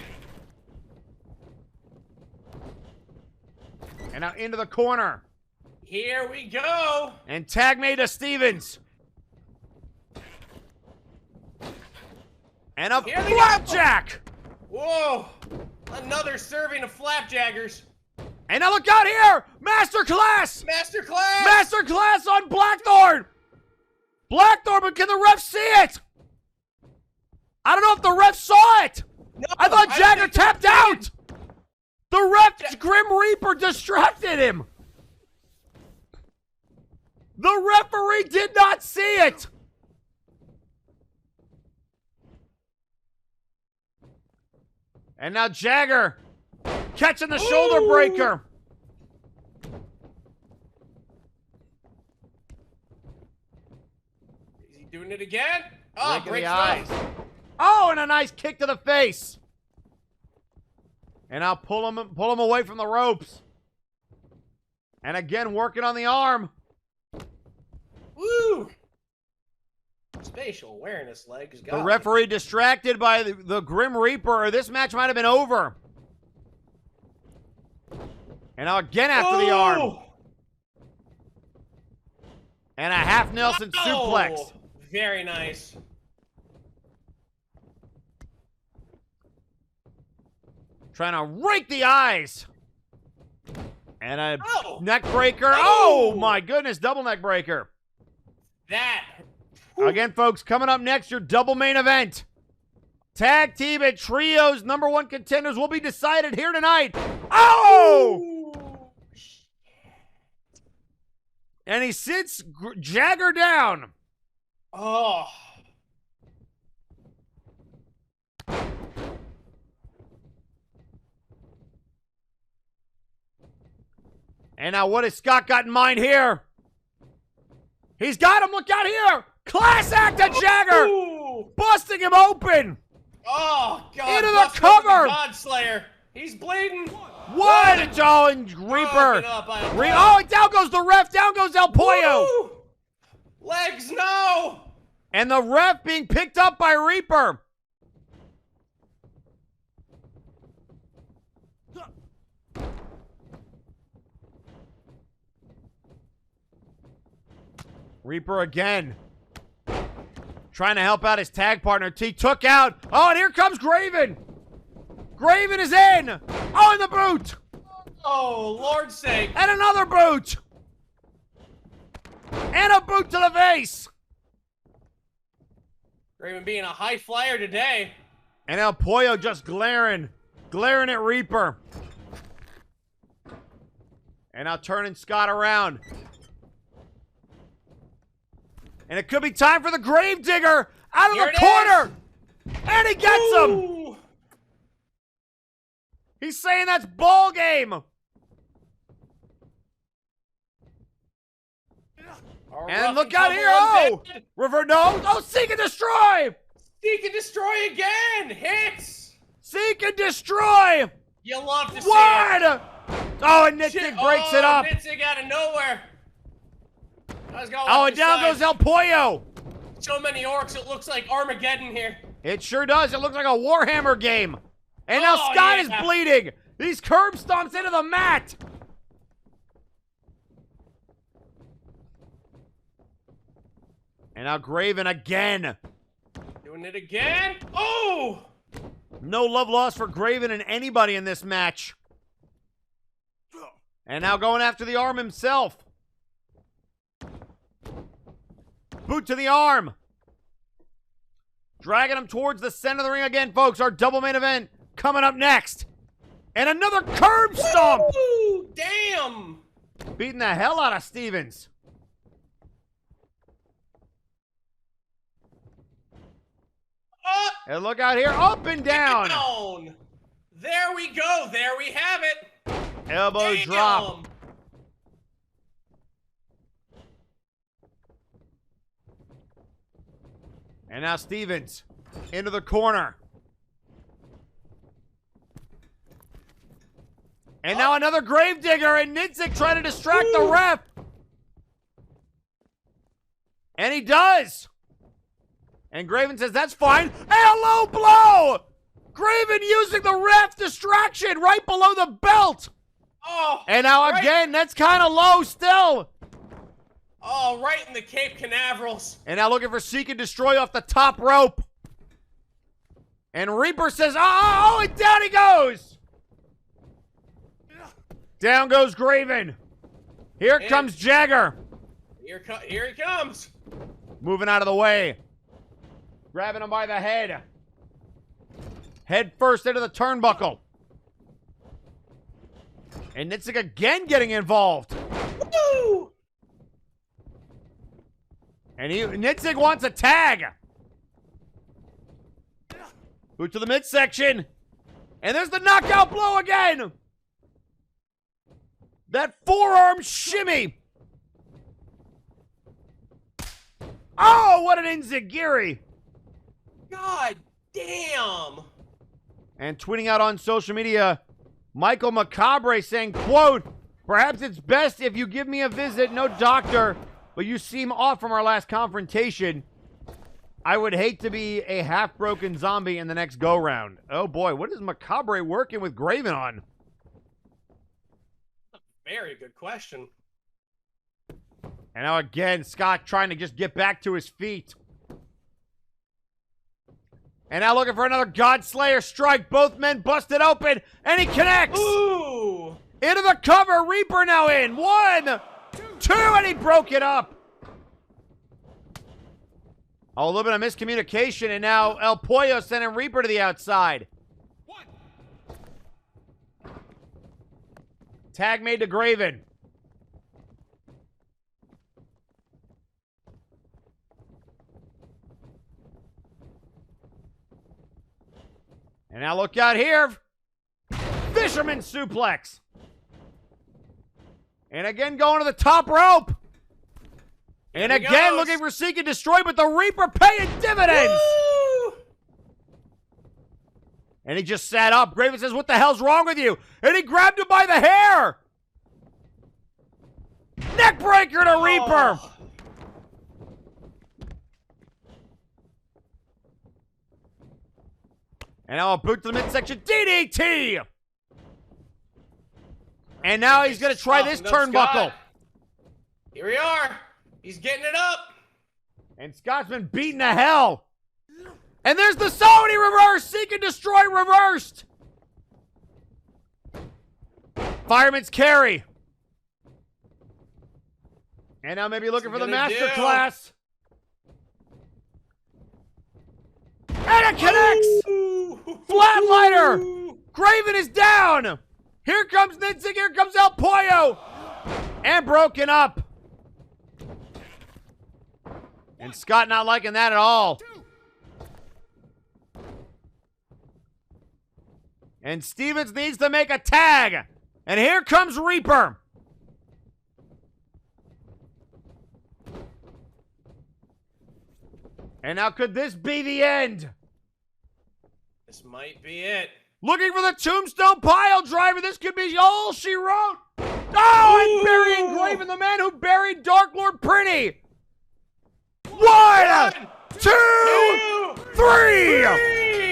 And now into the corner. Here we go. And tag made to Stevens. And a Here they go. flapjack. Whoa. Another serving of flapjaggers. And now look out here. Masterclass. Masterclass. Masterclass on Blackthorn. Blackthorn, but can the ref see it? I don't know if the ref saw it. No, I thought Jagger think tapped out. The ref's Grim Reaper distracted him. The referee did not see it. And now Jagger catching the shoulder breaker. Is he doing it again? Oh, Breaking breaks the eyes. nose. Oh, and a nice kick to the face. And I'll pull him away from the ropes. And again, working on the arm. Woo! Spatial awareness legs. The referee distracted by the Grim Reaper, or this match might have been over. And now again after the arm. And a half Nelson suplex. Very nice. Trying to rake the eyes. And a neck breaker. Oh my goodness, double neck breaker. That. Again, folks, coming up next, your double main event. Tag team and trios #1 contenders will be decided here tonight. Oh! And he sits Jagger down. Oh. And now what has Scott got in mind here? He's got him. Look out here. Class act to Jagger. Ooh. Busting him open. Oh, God. Into the Bosco cover. the Godslayer. He's bleeding. What? It's all in Reaper. Oh, down goes the ref. Down goes El Pollo. Woo. Legs, no. And the ref being picked up by Reaper. Reaper again. Trying to help out his tag partner. T took out. Oh, and here comes Graven. Graven is in. Oh, and the boot. Oh, Lord's sake. And another boot. And a boot to the face. Graven being a high flyer today. And now Pollo just glaring at Reaper. And now turning Scott around. And it could be time for the Gravedigger out of Here the it corner. And he gets him. Ooh. He's saying that's ball game. And look out here. Oh, revert. No. Oh, seek and destroy. Seek and destroy again. Hits. Seek and destroy. You love to see What? it. Oh, and Nitzig breaks it up. Nitzig out of nowhere. Oh, and down goes El Pollo. So many orcs, it looks like Armageddon here. It sure does. It looks like a Warhammer game. And now Oh, Scott yeah. is bleeding. These curb stomps into the mat. And now Graven again. Doing it again. Oh! No love lost for Graven and anybody in this match. And now going after the arm himself. Boot to the arm. Dragging him towards the center of the ring again, folks. Our double main event coming up next. And another curb stomp. Woo! Damn! Beating the hell out of Stevens. Up And look out here. Up and down. down. There we go. There we have it. Elbow Damn. drop. And now Stevens into the corner. And now another Gravedigger, and Nitzig trying to distract the ref. And he does. And Graven says, that's fine. Hey, a low blow. Graven using the ref distraction right below the belt. Oh! And now again, that's kind of low still. Oh, right in the Cape Canaverals. And now looking for Seek and Destroy off the top rope. And Reaper says, oh, and down he goes. Down goes Graven. Here comes Jagger. Here he comes. Moving out of the way. Grabbing him by the head. Head first into the turnbuckle. And Nitzig again getting involved. Woo! And Nitzig wants a tag. Boot to the midsection. And there's the knockout blow again. That forearm shimmy. Oh, what an enziguri. God damn. And tweeting out on social media, Michael Macabre saying, quote, perhaps it's best if you give me a visit, no doctor, but you seem off from our last confrontation. I would hate to be a half-broken zombie in the next go-round. Oh boy, what is Macabre working with Graven on? Very good question. And now again, Scott trying to just get back to his feet. And now looking for another Godslayer strike. Both men busted open, and he connects! Ooh! Into the cover, Reaper now in. 1, 2, and he broke it up. Oh, a little bit of miscommunication, and now El Pollo sending Reaper to the outside. Tag made to Graven. And now look out here. Fisherman suplex. And again going to the top rope. And again looking for Seek and Destroy, but the Reaper paying dividends. Woo! And he just sat up. Graven says, what the hell's wrong with you? And he grabbed him by the hair. Neckbreaker to Reaper. Oh. And now a boot to the midsection. DDT. And now he's going to try this turnbuckle. Here we are. He's getting it up. And Scott's been beaten to hell. And there's the Sony reverse. Seek and Destroy reversed. Fireman's carry. And now maybe looking for the master class. And it connects. Flatliner. Graven is down. Here comes Nitzig. Here comes El Pollo. And broken up. And Scott not liking that at all. And Stevens needs to make a tag. And here comes Reaper. And now could this be the end? This might be it. Looking for the Tombstone Pile Driver. This could be all she wrote. Oh, and burying Graven, the man who buried Dark Lord Prinny. 1, 2, 3.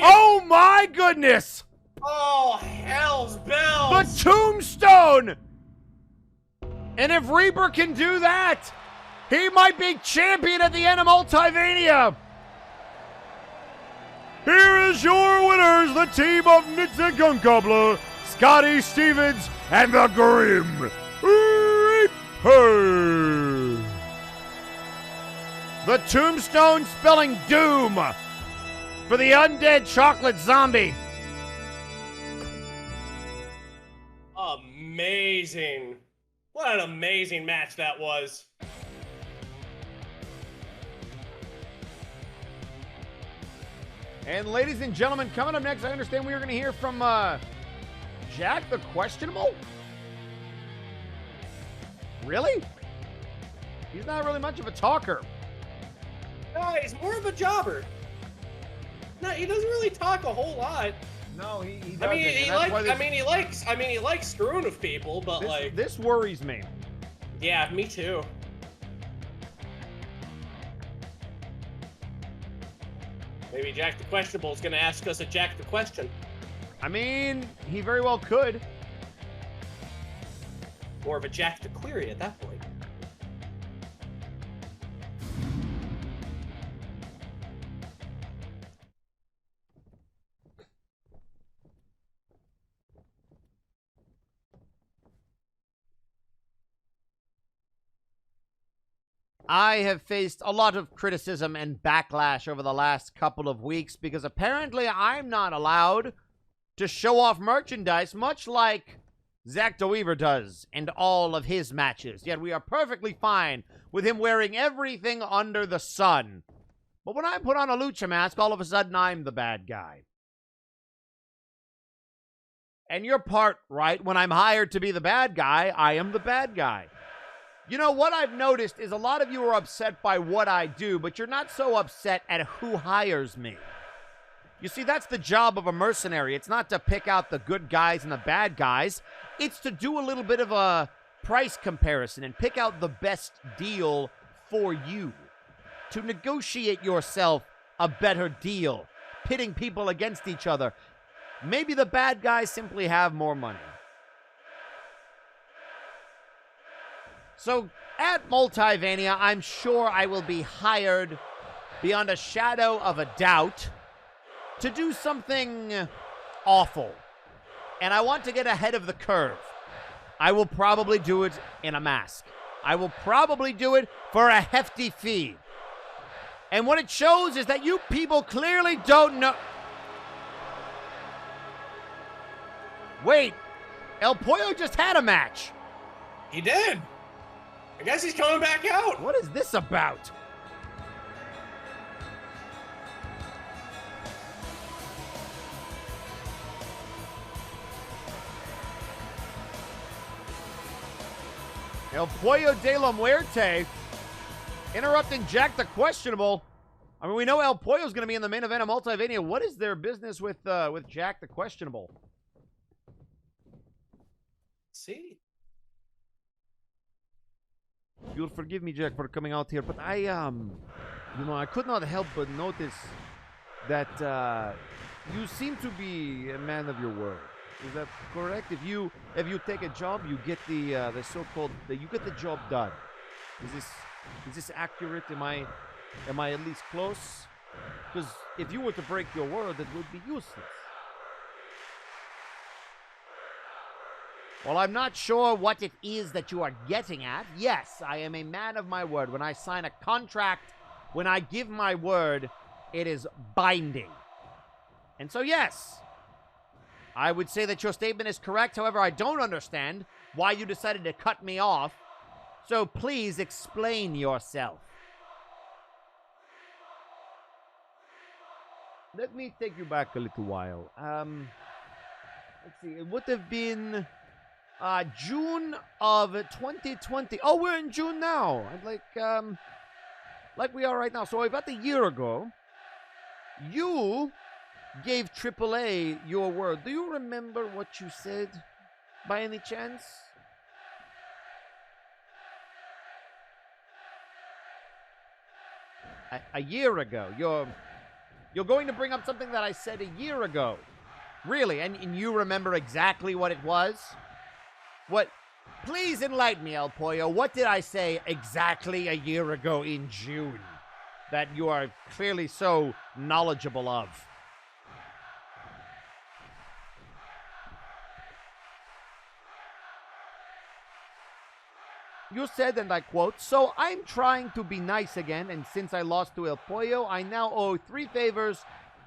Oh my goodness. Oh, hell's bells. The Tombstone. And if Reaper can do that, he might be champion at the end of Multivania. Here is your winners, the team of Nitzig Guncobbler, Scotty Stevens, and the Grim Reaper. The Tombstone spelling doom for the undead chocolate zombie. Amazing. What an amazing match that was. And ladies and gentlemen, coming up next, I understand we are going to hear from Jack the Questionable. Really? He's not really much of a talker. No, he's more of a jobber. No, he doesn't really talk a whole lot. No, he doesn't. I mean, he likes screwing with people, but this worries me. Yeah, me too. Maybe Jack the Questionable is going to ask us a Jack the Question. I mean, he very well could. More of a Jack the Query at that point. I have faced a lot of criticism and backlash over the last couple of weeks because apparently I'm not allowed to show off merchandise, much like Zach DeWeaver does in all of his matches. Yet we are perfectly fine with him wearing everything under the sun. But when I put on a lucha mask, all of a sudden I'm the bad guy. And you're part right. When I'm hired to be the bad guy, I am the bad guy. You know, what I've noticed is a lot of you are upset by what I do, but you're not so upset at who hires me. You see, that's the job of a mercenary. It's not to pick out the good guys and the bad guys. It's to do a little bit of a price comparison and pick out the best deal for you. To negotiate yourself a better deal, pitting people against each other. Maybe the bad guys simply have more money. So, at Multivania, I'm sure I will be hired beyond a shadow of a doubt to do something awful. And I want to get ahead of the curve. I will probably do it in a mask. I will probably do it for a hefty fee. And what it shows is that you people clearly don't know... Wait, El Pollo just had a match. He did. I guess he's coming back out. What is this about? El Pollo de la Muerte interrupting Jack the Questionable. I mean, we know El Pollo's going to be in the main event of Multivania. What is their business with Jack the Questionable? See? You'll forgive me, Jack, for coming out here, but I could not help but notice that you seem to be a man of your word. Is that correct? If you take a job, you get the so-called you get the job done. Is this accurate? Am I at least close? Because if you were to break your word, it would be useless. Well, I'm not sure what it is that you are getting at. Yes, I am a man of my word. When I sign a contract, when I give my word, it is binding. And so, yes, I would say that your statement is correct. However, I don't understand why you decided to cut me off. So please explain yourself. Let me take you back a little while. Let's see. It would have been June of 2020. Oh, we're in June now. Like we are right now. So about a year ago, you gave AAA your word. Do you remember what you said by any chance? A year ago. You're going to bring up something that I said a year ago. Really? And you remember exactly what it was? What? Please enlighten me, El Pollo. What did I say exactly a year ago in June that you are clearly so knowledgeable of? You said, and I quote, "So I'm trying to be nice again, and since I lost to El Pollo, I now owe 3 favors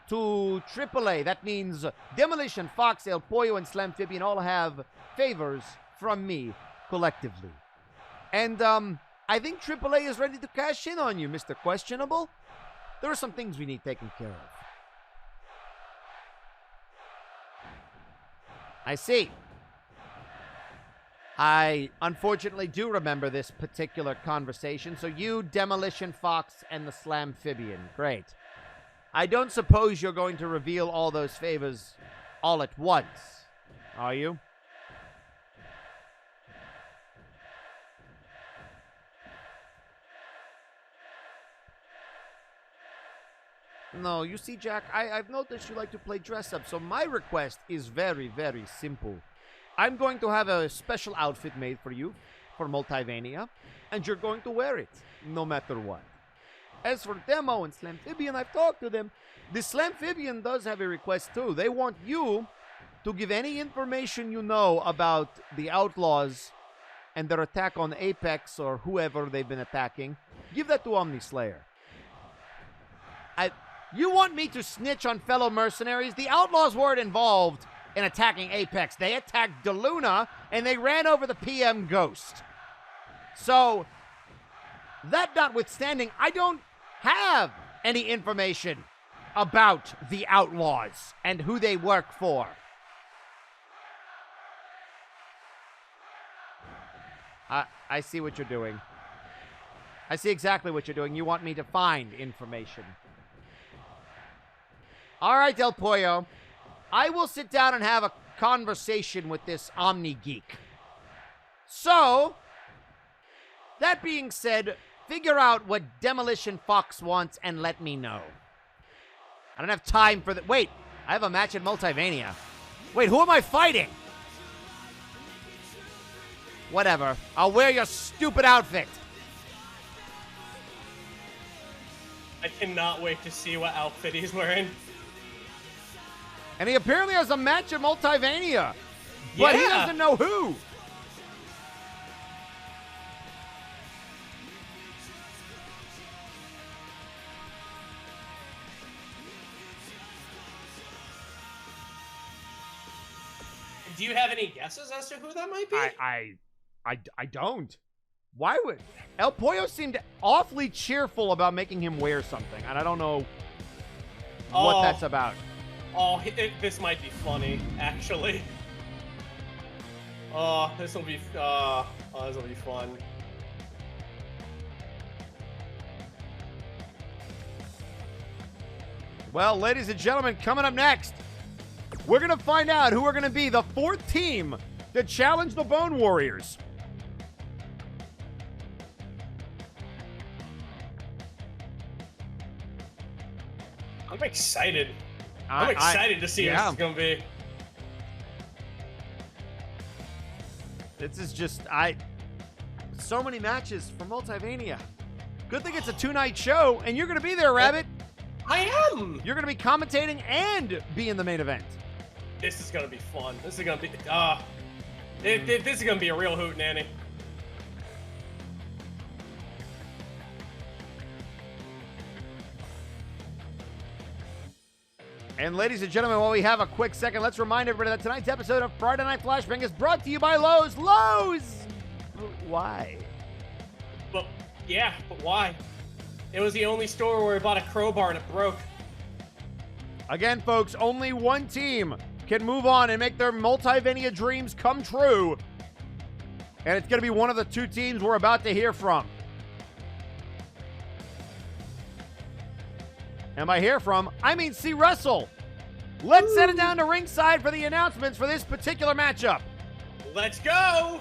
to AAA. That means Demolition, Fox, El Pollo, and Slamfibian all have favors from me collectively. And I think AAA is ready to cash in on you, Mr. Questionable. There are some things we need taken care of." I see. I unfortunately do remember this particular conversation. So you, Demolition Fox, and the Slamfibian. Great. I don't suppose you're going to reveal all those favors all at once, are you? No, you see, Jack, I've noticed you like to play dress-up, so my request is very, very simple. I'm going to have a special outfit made for you for Multivania, and you're going to wear it, no matter what. As for Demo and Slamfibian, I've talked to them. The Slamfibian does have a request, too. They want you to give any information you know about the Outlaws and their attack on Apex or whoever they've been attacking Give that to Omnislayer. You want me to snitch on fellow mercenaries? The Outlaws weren't involved in attacking Apex. They attacked DeLuna, and they ran over the PM Ghost. So, that notwithstanding, I don't have any information about the Outlaws and who they work for. I see what you're doing. I see exactly what you're doing. You want me to find information. All right, Del Pollo. I will sit down and have a conversation with this Omni Geek. So, that being said, figure out what Demolition Fox wants and let me know. I don't have time for that. Wait, I have a match at Multivania. Wait, who am I fighting? Whatever. I'll wear your stupid outfit. I cannot wait to see what outfit he's wearing. And he apparently has a match at Multivania. But he doesn't know who. Do you have any guesses as to who that might be? I don't. Why would... El Pollo seemed awfully cheerful about making him wear something, and I don't know what that's about. Oh, this might be funny, actually. Oh, this will be fun. Well, ladies and gentlemen, coming up next, we're going to find out who are going to be the fourth team to challenge the Bone Warriors. I'm excited. I'm excited to see what this is going to be. This is just, so many matches for Multivania. Good thing it's a 2-night show, and you're going to be there, Rabbit. I am. You're going to be commentating and be in the main event. This is going to be fun. This is going to be, this is going to be a real hootenanny. And ladies and gentlemen, while we have a quick second, let's remind everybody that tonight's episode of Friday Night Flashbang is brought to you by Lowe's. Lowe's! Why? But why? It was the only store where I bought a crowbar and it broke. Again, folks, only one team can move on and make their Multivania dreams come true. And it's going to be one of the two teams we're about to hear from. And by hear from, I mean see wrestle. Let's set it down to ringside for the announcements for this particular matchup. Let's go!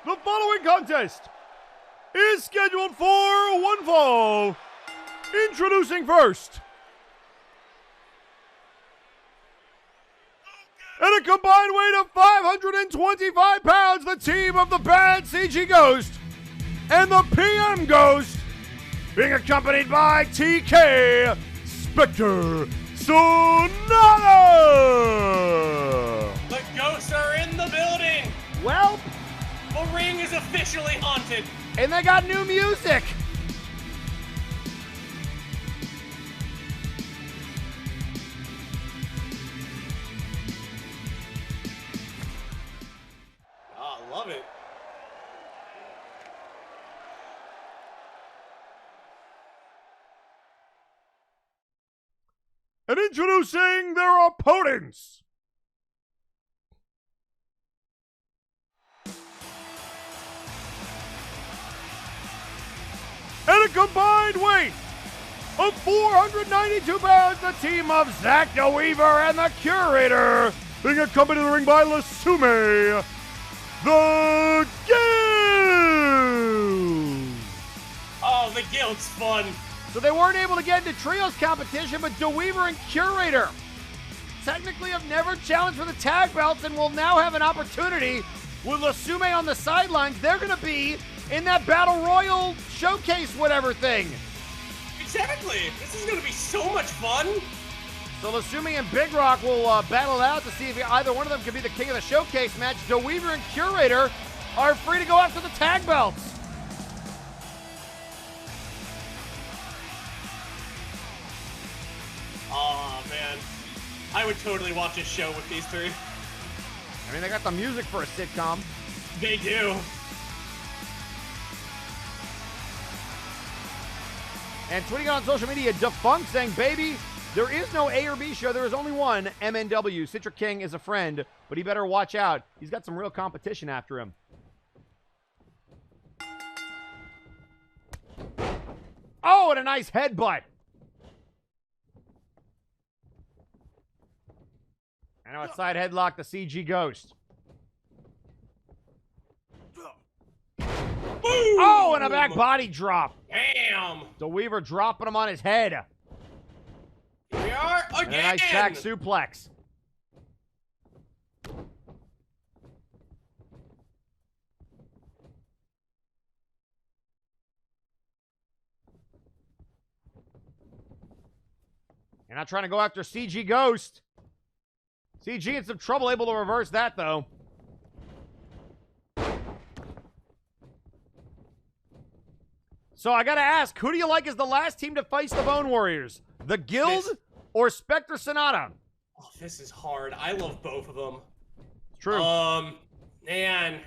The following contest is scheduled for one fall. Introducing first, at a combined weight of 525 pounds, the team of the Bad CG Ghost and the PM Ghost, being accompanied by TK, Spectre, Sonata. The ghosts are in the building. Well, the ring is officially haunted. And they got new music. Oh, I love it. And introducing their opponents. At a combined weight of 492 pounds, the team of Zach the Weaver and the Curator, being accompanied to the ring by Lasume, the Game. Yeah, it's fun. So they weren't able to get into trios competition, but DeWeaver and Curator technically have never challenged for the tag belts and will now have an opportunity with Lasume on the sidelines. They're going to be in that Battle Royal showcase whatever thing. Exactly. This is going to be so much fun. So Lasume and Big Rock will battle it out to see if either one of them can be the king of the showcase match. DeWeaver and Curator are free to go after the tag belts. Oh, man. I would totally watch a show with these three. I mean, they got the music for a sitcom. They do. And tweeting on social media, Defunct saying, baby, there is no A or B show. There is only one, MNW. Citric King is a friend, but he better watch out. He's got some real competition after him. Oh, and a nice headbutt. And now a side headlock to CG Ghost. Oh, and a back body drop. Damn. DeWeaver dropping him on his head. Here we are again. And a nice back suplex. And now trying to go after CG Ghost. CG in some trouble, able to reverse that, though. So I gotta ask, who do you like as the last team to face the Bone Warriors? The Guild or Spectre Sonata? Oh, this is hard. I love both of them. It's true. Man,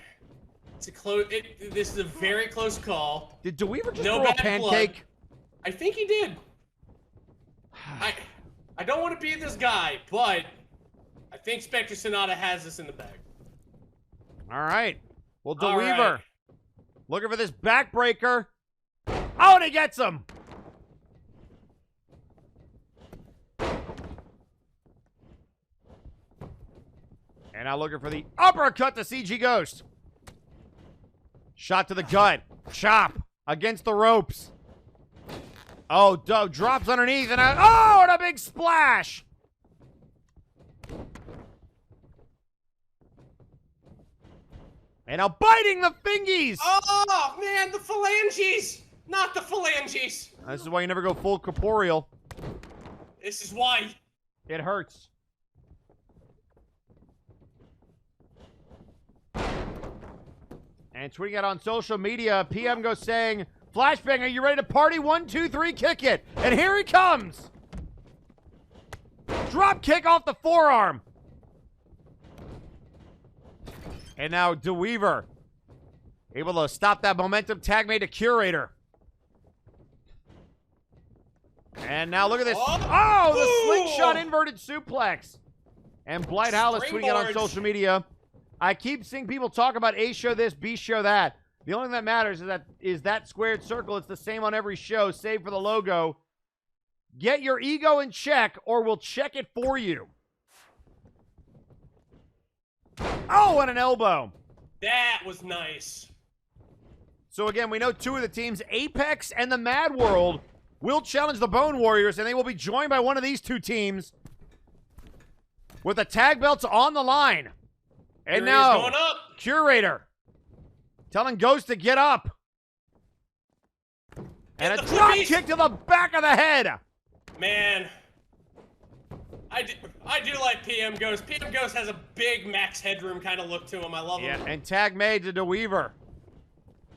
it's a close. This is a very close call. Did DeWeaver just No throw a bad pancake? blood. I think he did. I don't want to be this guy, but I think Spectre Sonata has this in the bag. All right. Well, All DeWeaver right. looking for this backbreaker. Oh, and he gets him. And now looking for the uppercut to CG Ghost. Shot to the gut. Chop against the ropes. Oh, drops underneath and and a big splash. And now biting the fingies. Oh, man, the phalanges. Not the phalanges. This is why you never go full corporeal. This is why. It hurts. And tweeting out on social media, PM goes saying, Flashbang, are you ready to party? 1, 2, 3, kick it. And here he comes. Drop kick off the forearm. And now DeWeaver able to stop that momentum. Tag made to Curator. And now look at this. Oh, the slingshot inverted suplex. And Blight Howlis tweeting out on social media. I keep seeing people talk about A show this, B show that. The only thing that matters is that squared circle. It's the same on every show, save for the logo. Get your ego in check, or we'll check it for you. Oh, and an elbow. That was nice. So again, we know two of the teams, Apex and the Mad World, will challenge the Bone Warriors, and they will be joined by one of these two teams with the tag belts on the line. And now, going up. Curator telling Ghost to get up. And a drop kick to the back of the head. Man, I do like PM Ghost. PM Ghost has a big max headroom kind of look to him. I love him. And tag made to DeWeaver.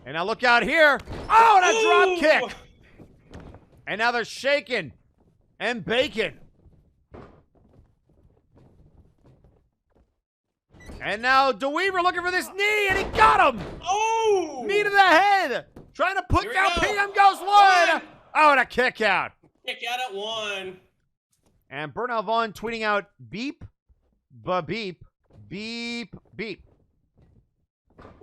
And now look out here. Oh, and a drop kick. And now they're shaking and baking. And now DeWeaver looking for this knee, and he got him. Oh! Knee to the head. Trying to put down PM Ghost one. Oh, and a kick out. Kick out at 1. And Burnout Vaughn tweeting out beep, beep, beep, beep.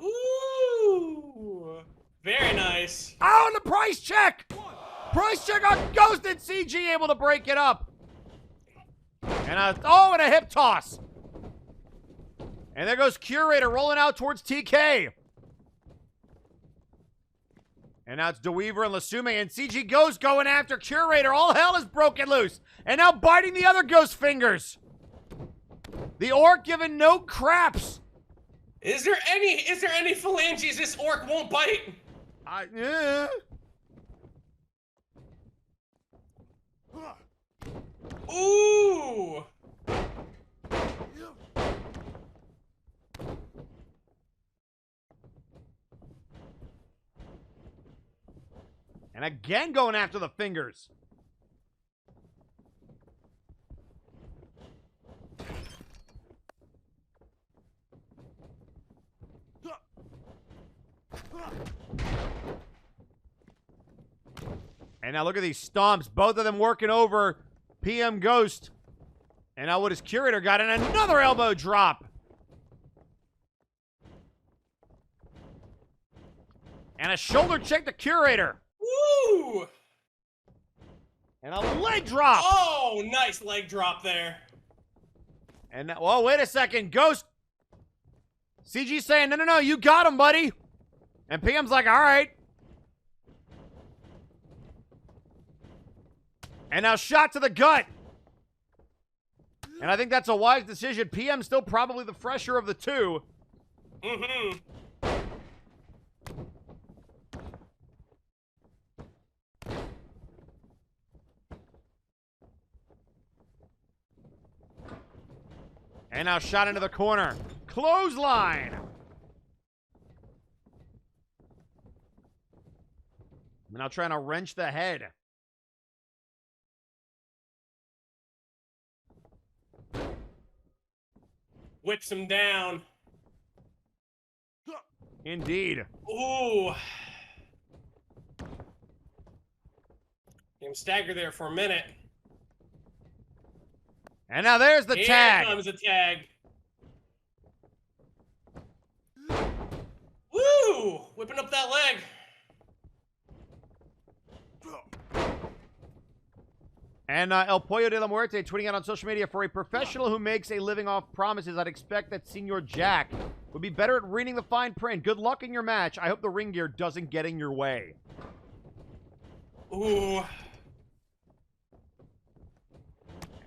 Ooh. Very nice. Oh, and the price check. Price check on Ghost and CG able to break it up. And and a hip toss. And there goes Curator rolling out towards TK. And now it's DeWeaver and Lasume, and CG Ghost going after Curator. All hell is broken loose. And now biting the other Ghost fingers. The Orc giving no craps. Is there any phalanges this orc won't bite? Ooh! And again going after the fingers. And now look at these stomps. Both of them working over PM Ghost. And now what his Curator got? And another elbow drop. And a shoulder check to Curator. Woo! And a leg drop. Oh, nice leg drop there. And now, whoa, wait a second. Ghost. CG saying, no, you got him, buddy. And PM's like, all right. And now shot to the gut. And I think that's a wise decision. PM's still probably the fresher of the two. Mm-hmm. And now shot into the corner. Clothesline. Now trying to wrench the head. Whips him down. Indeed. Ooh. Him stagger there for a minute. And now there's the tag. Here comes the tag. Woo! Whipping up that leg. And El Pollo de la Muerte tweeting out on social media, for a professional who makes a living off promises, I'd expect that Senor Jack would be better at reading the fine print. Good luck in your match. I hope the ring gear doesn't get in your way. Ooh.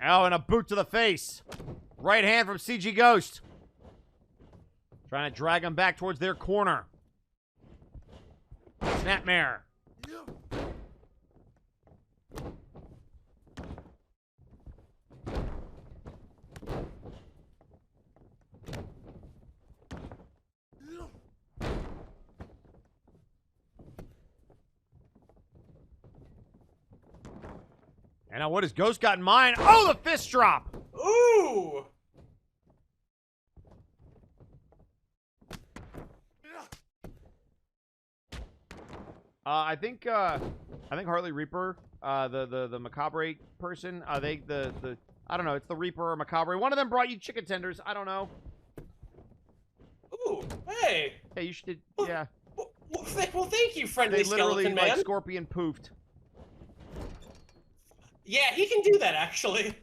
Oh, and a boot to the face. Right hand from CG Ghost. Trying to drag him back towards their corner. Snapmare. And now what has Ghost got in mind? Oh, the fist drop! Ooh! I think Harley Reaper, the Macabre person, I don't know, it's the Reaper or Macabre. One of them brought you chicken tenders. I don't know. Ooh, hey! Hey, you should, yeah. Well, thank you, friendly They literally, skeleton man. like, Scorpion poofed. Yeah, he can do that, actually.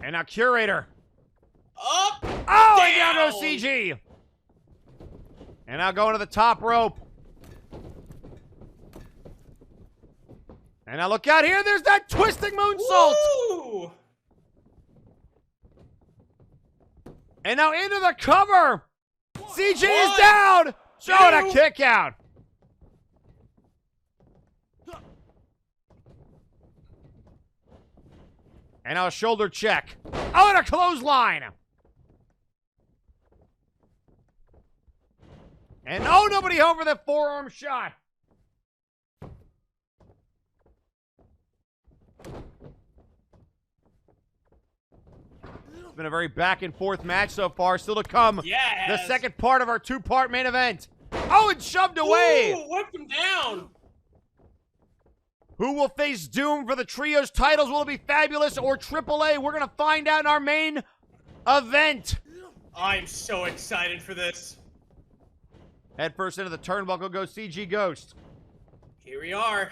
And now Curator. Up! Oh, and down goes CG! And now going to the top rope. And now look out here, there's that twisting moonsault! Woo! And now into the cover! CG is down! Showing a kick out! And now a shoulder check. Oh, and a clothesline! And oh, nobody home for that forearm shot! It's been a very back and forth match so far. Still to come. Yes. The second part of our two-part main event. Oh, and shoved away. Ooh, whipped him down. Who will face Doom for the trios titles? Will it be Fabulous or AAA? We're going to find out in our main event. I'm so excited for this. Head first into the turnbuckle goes CG Ghost. Here we are.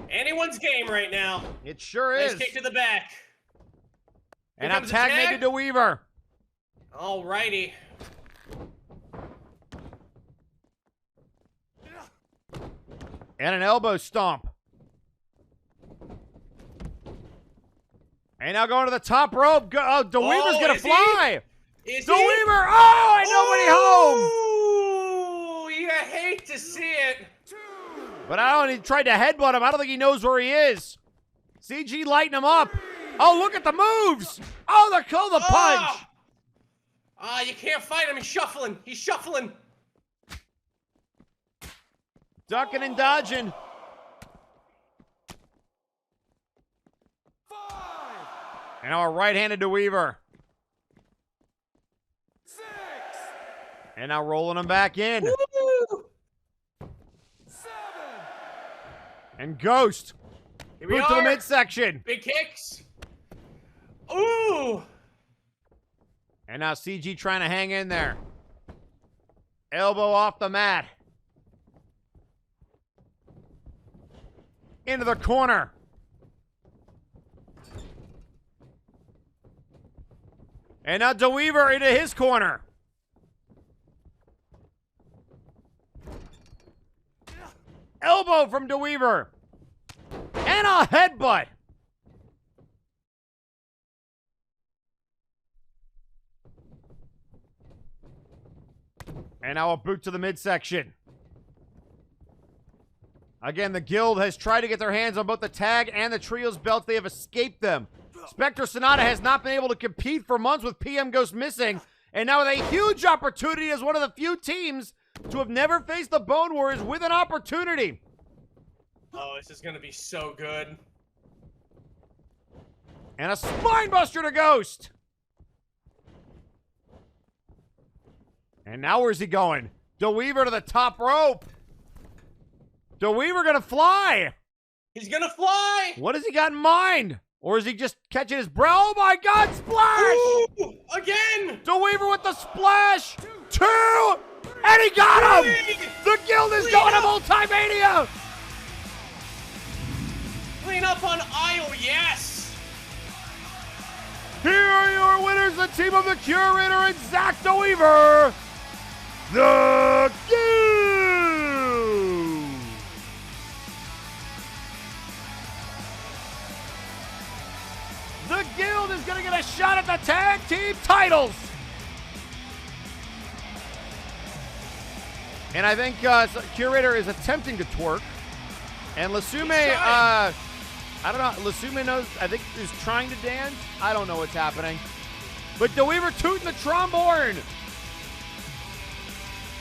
Anyone's game right now. It sure is. Nice kick to the back. And now tag made to DeWeaver. Alrighty. And an elbow stomp. And now going to the top rope. DeWeaver's going to fly. Is DeWeaver. he? Oh, and nobody home. Ooh, you hate to see it. But I don't. He tried to headbutt him. I don't think he knows where he is. CG lighting him up. Oh, look at the moves. Oh, the punch. You can't fight him. He's shuffling. He's shuffling. Ducking and dodging. And now a right-handed DeWeaver. And now rolling him back in. Woo! And Ghost. Here we Boot to the are. midsection. Big kicks. Ooh. And now CG trying to hang in there. Elbow off the mat. Into the corner. And now DeWeaver into his corner. Elbow from DeWeaver. And a headbutt. And now a boot to the midsection. Again, the Guild has tried to get their hands on both the tag and the trios belts. They have escaped them. Spectre Sonata has not been able to compete for months with PM Ghost missing. And now with a huge opportunity as one of the few teams to have never faced the Bone Warriors with an opportunity. Oh, this is going to be so good. And a spine buster to Ghost. And now where's he going? DeWeaver to the top rope. DeWeaver gonna fly. He's going to fly. What has he got in mind? Or is he just catching his breath? Oh my God, splash! Ooh, again! DeWeaver with the splash! Two! And he got him! The Guild is going to Multimania! Clean up on aisle, yes! Here are your winners, the team of the Curator and Zach DeWeaver! The Guild! The Guild is going to get a shot at the tag team titles! And I think Curator is attempting to twerk. And Lasume, I don't know, Lasume knows, I think is trying to dance. I don't know what's happening. But DeWeaver tooting the trombone.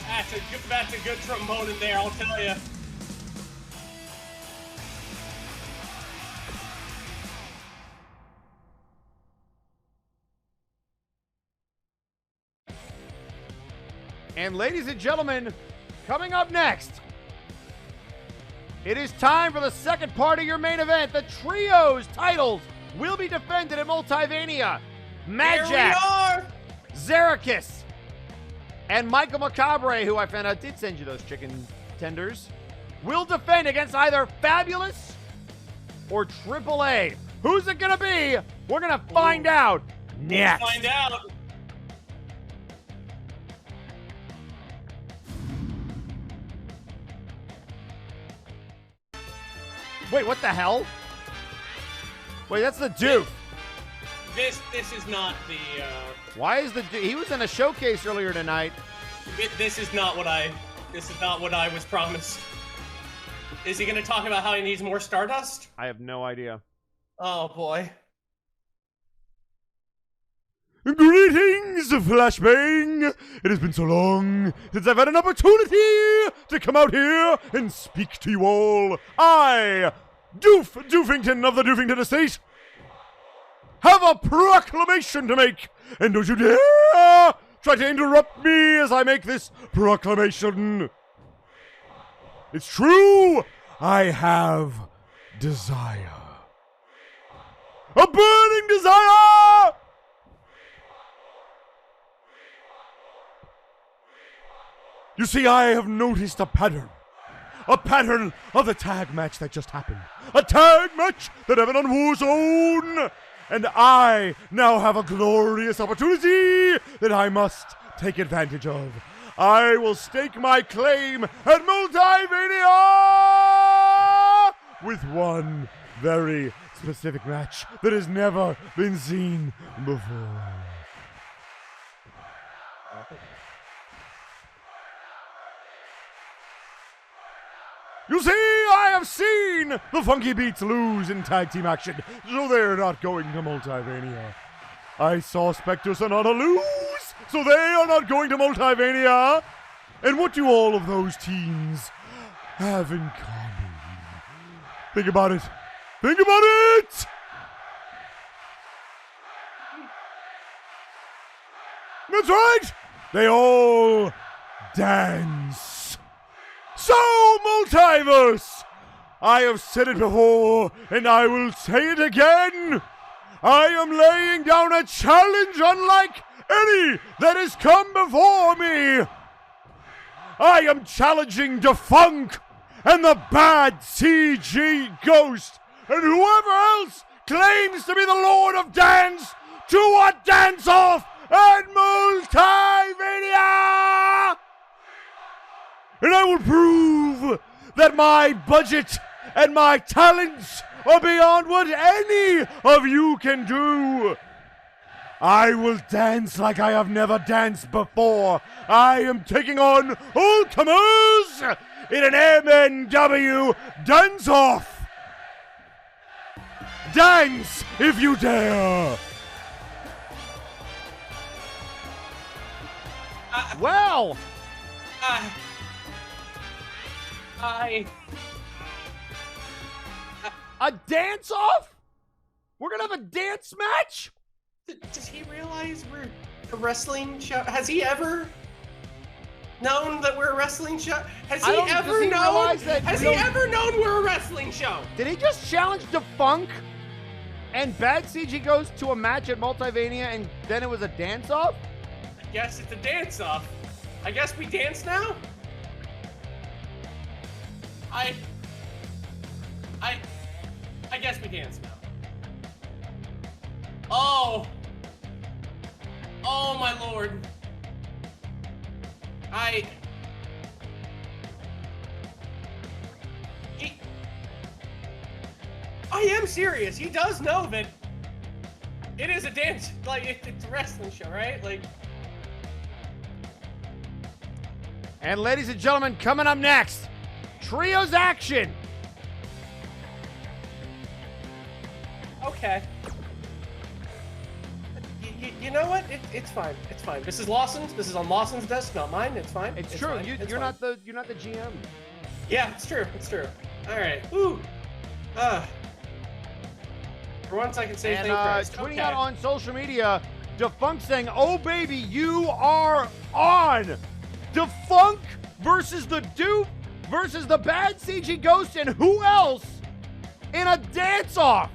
That's a good trombone in there, I'll tell you. And ladies and gentlemen, coming up next, it is time for the second part of your main event. The Trios titles will be defended at Multivania. Magjack, Zericus, and Michael Macabre, who I found out did send you those chicken tenders, will defend against either Fabulous or AAA. Who's it going to be? We're going to find out next. We'll find out. Wait, what the hell? Wait, that's the Doof. This is not the. Why is the he was in a showcase earlier tonight? This is not what I was promised. Is he going to talk about how he needs more Stardust? I have no idea. Oh boy. Greetings, Flashbang! It has been so long since I've had an opportunity to come out here and speak to you all. I, Doofington of the Doofington Estate, have a proclamation to make, and don't you dare try to interrupt me as I make this proclamation. It's true, I have desire. A burning desire! You see, I have noticed a pattern of the tag match that just happened. A tag match that happened on Warzone! And I now have a glorious opportunity that I must take advantage of. I will stake my claim at Multivania! with one very specific match that has never been seen before. You see, I have seen the Funky Beats lose in tag team action, so they're not going to Multivania. I saw Spectre Sonata lose, so they are not going to Multivania. And what do all of those teams have in common? Think about it. Think about it! That's right! They all dance. So, Multiverse! I have said it before, and I will say it again. I am laying down a challenge unlike any that has come before me. I am challenging Defunk and the Bad CG Ghost and whoever else claims to be the Lord of Dance to a dance-off at Multivania! And I will prove that my budget and my talents are beyond what any of you can do. I will dance like I have never danced before. I am taking on Ultimas in an MNW dance-off. Dance if you dare. Well, a dance-off? We're gonna have a dance match? Does he realize we're a wrestling show? Has he ever known that we're a wrestling show? Has he ever known? Has he ever known we're a wrestling show? Did he just challenge Defunk and Bad CG goes to a match at Multivania and then it was a dance-off? I guess it's a dance-off. I guess we dance now? I guess we dance now. Oh my lord. I am serious. He does know that it is a dance, like it's a wrestling show, right? Like. And ladies and gentlemen, coming up next, Trios action. Okay. You know what? It's fine. It's fine. This is Lawson's. This is on Lawson's desk, not mine. It's fine. It's true. Fine. You're not the GM. Yeah, it's true. It's true. All right. Ooh. For once, I can say and thank Christ. tweeting out on social media, Defunk saying, "Oh baby, you are on." Defunk versus the Doof versus the Bad CG Ghost and who else in a dance-off?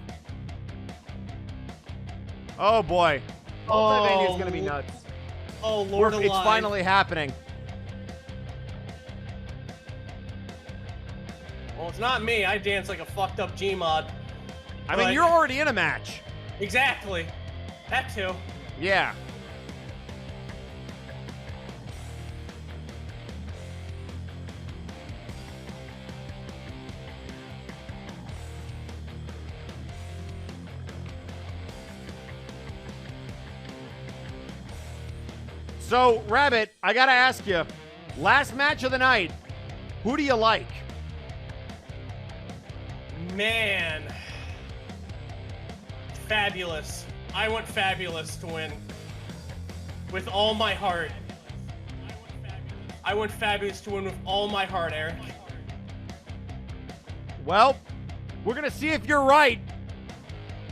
Oh boy. Multivania is going to be nuts. Oh, Lord alive. It's finally happening. Well, it's not me. I dance like a fucked up Gmod. I mean, you're already in a match. Exactly. That too. Yeah. So, Rabbit, I gotta ask you, last match of the night, who do you like? Man. Fabulous. I want Fabulous to win. With all my heart. I want Fabulous to win with all my heart, Eric. Well, we're gonna see if you're right,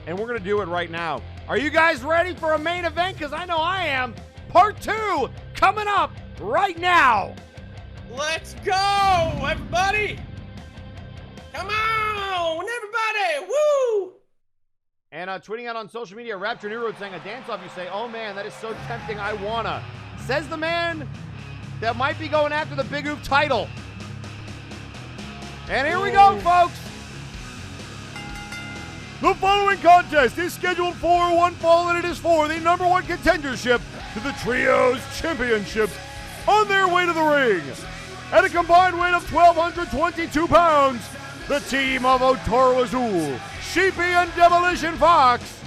and we're gonna do it right now. Are you guys ready for a main event? Because I know I am. Part 2 coming up right now. Let's go, everybody! Come on, everybody! Woo! And tweeting out on social media, Rapture New Road saying a dance-off. You say, "Oh man, that is so tempting. I wanna." Says the man that might be going after the Big Oof title. And here we go, folks. The following contest is scheduled for one fall, and it is for the #1 contendership to the Trios Championships on their way to the ring. At a combined weight of 1,222 pounds, the team of Otoro Azul, Sheepy, and Demolition Fox,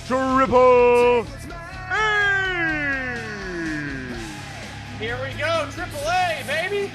Triple A! Here we go, Triple A, baby!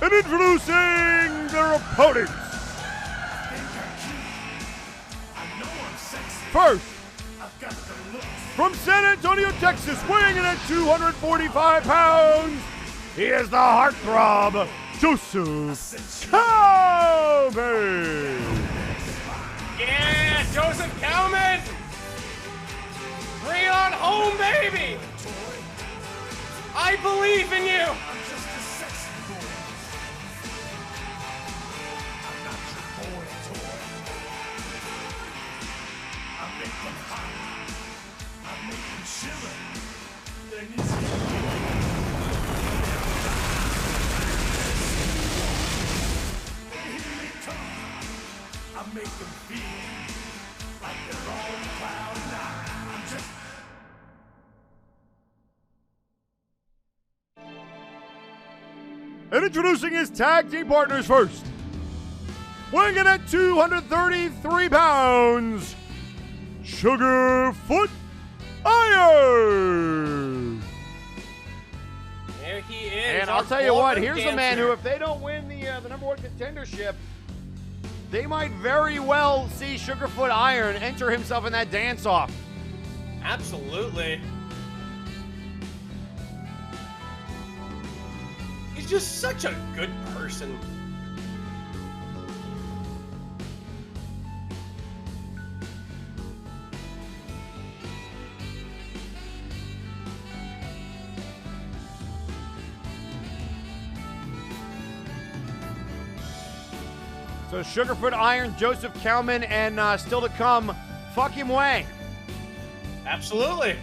And introducing their opponents. First, from San Antonio, Texas, weighing in at 245 pounds, he is the heartthrob, Joseph Kalman. Yeah, Joseph Kalman! Bring it on home, baby! I believe in you! Make them feel like they're on cloud nine. And introducing his tag team partners first. Weighing in at 233 pounds, Sugarfoot Iron. There he is. And I'll tell you what, here's a man who, if they don't win the number one contendership, they might very well see Sugarfoot Iron enter himself in that dance-off. Absolutely. He's just such a good person. So Sugarfoot Iron, Joseph Kalman, and still to come, Fucking Wang. Absolutely.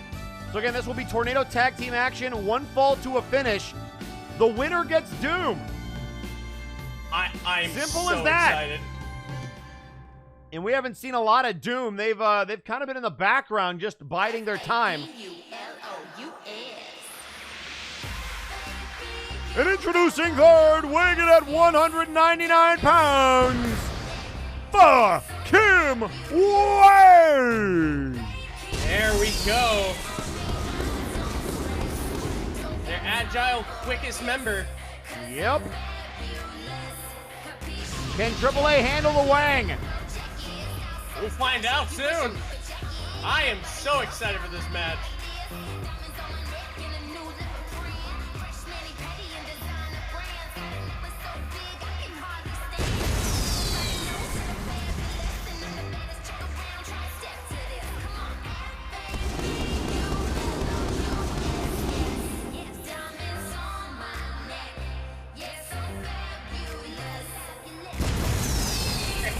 So again, this will be Tornado Tag Team action, one fall to a finish. The winner gets Doom. I'm Simple so as that. excited. And we haven't seen a lot of Doom. They've kind of been in the background, just biding their time. And introducing third, weighing in at 199 pounds, Fucking Wang. There we go. Their agile, quickest member. Yep. Can AAA handle the Wang? We'll find out soon. I am so excited for this match.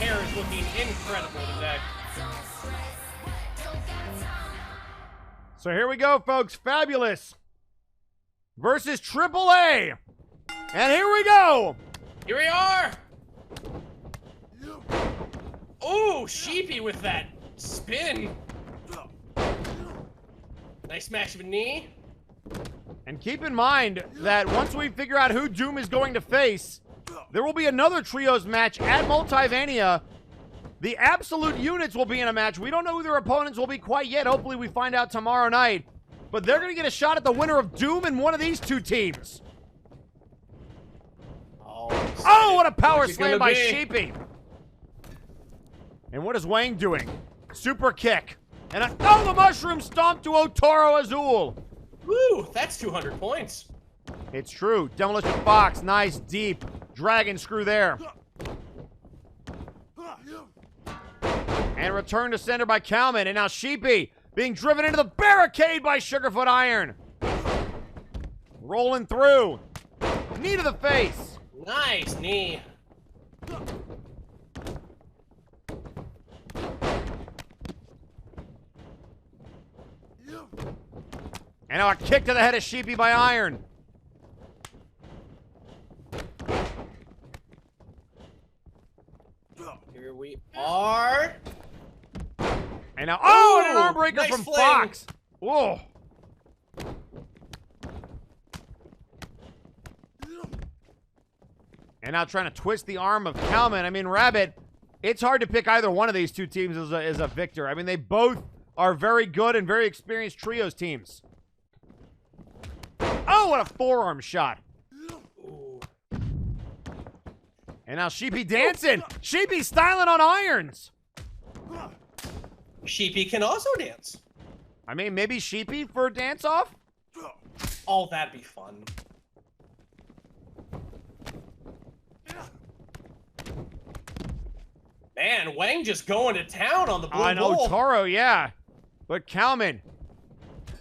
Hair is looking incredible today. So here we go, folks. Fabulous versus AAA. And here we go. Here we are. Ooh, Sheepy with that spin. Nice smash of a knee. And keep in mind that once we figure out who Doom is going to face, there will be another trios match at Multivania. The Absolute Units will be in a match. We don't know who their opponents will be quite yet. Hopefully we find out tomorrow night. But they're going to get a shot at the winner of Doom in one of these two teams. Oh, what a power slam by Sheepy. And what is Wang doing? Super kick. And the mushroom stomp to Otoro Azul. Woo, that's 200 points. It's true. Demolition Fox, nice, deep. Dragon screw there. And return to center by Kalman. And now Sheepy Being driven into the barricade by Sugarfoot Iron. Rolling through. Knee to the face. Nice knee. And now a kick to the head of Sheepy by Iron. Here we are. And now, oh, and an Ooh, arm breaker nice from fling. Fox. Whoa. And now trying to twist the arm of Kalman. I mean, Rabbit, it's hard to pick either one of these two teams as a victor. I mean, they both are very good and very experienced trios teams. Oh, what a forearm shot. And now Sheepy dancing. Sheepy styling on irons. Sheepy can also dance. I mean, maybe Sheepy for a dance-off? Oh, that'd be fun. Man, Wang just going to town on the blue I know, bull. Toro, yeah. But Kalman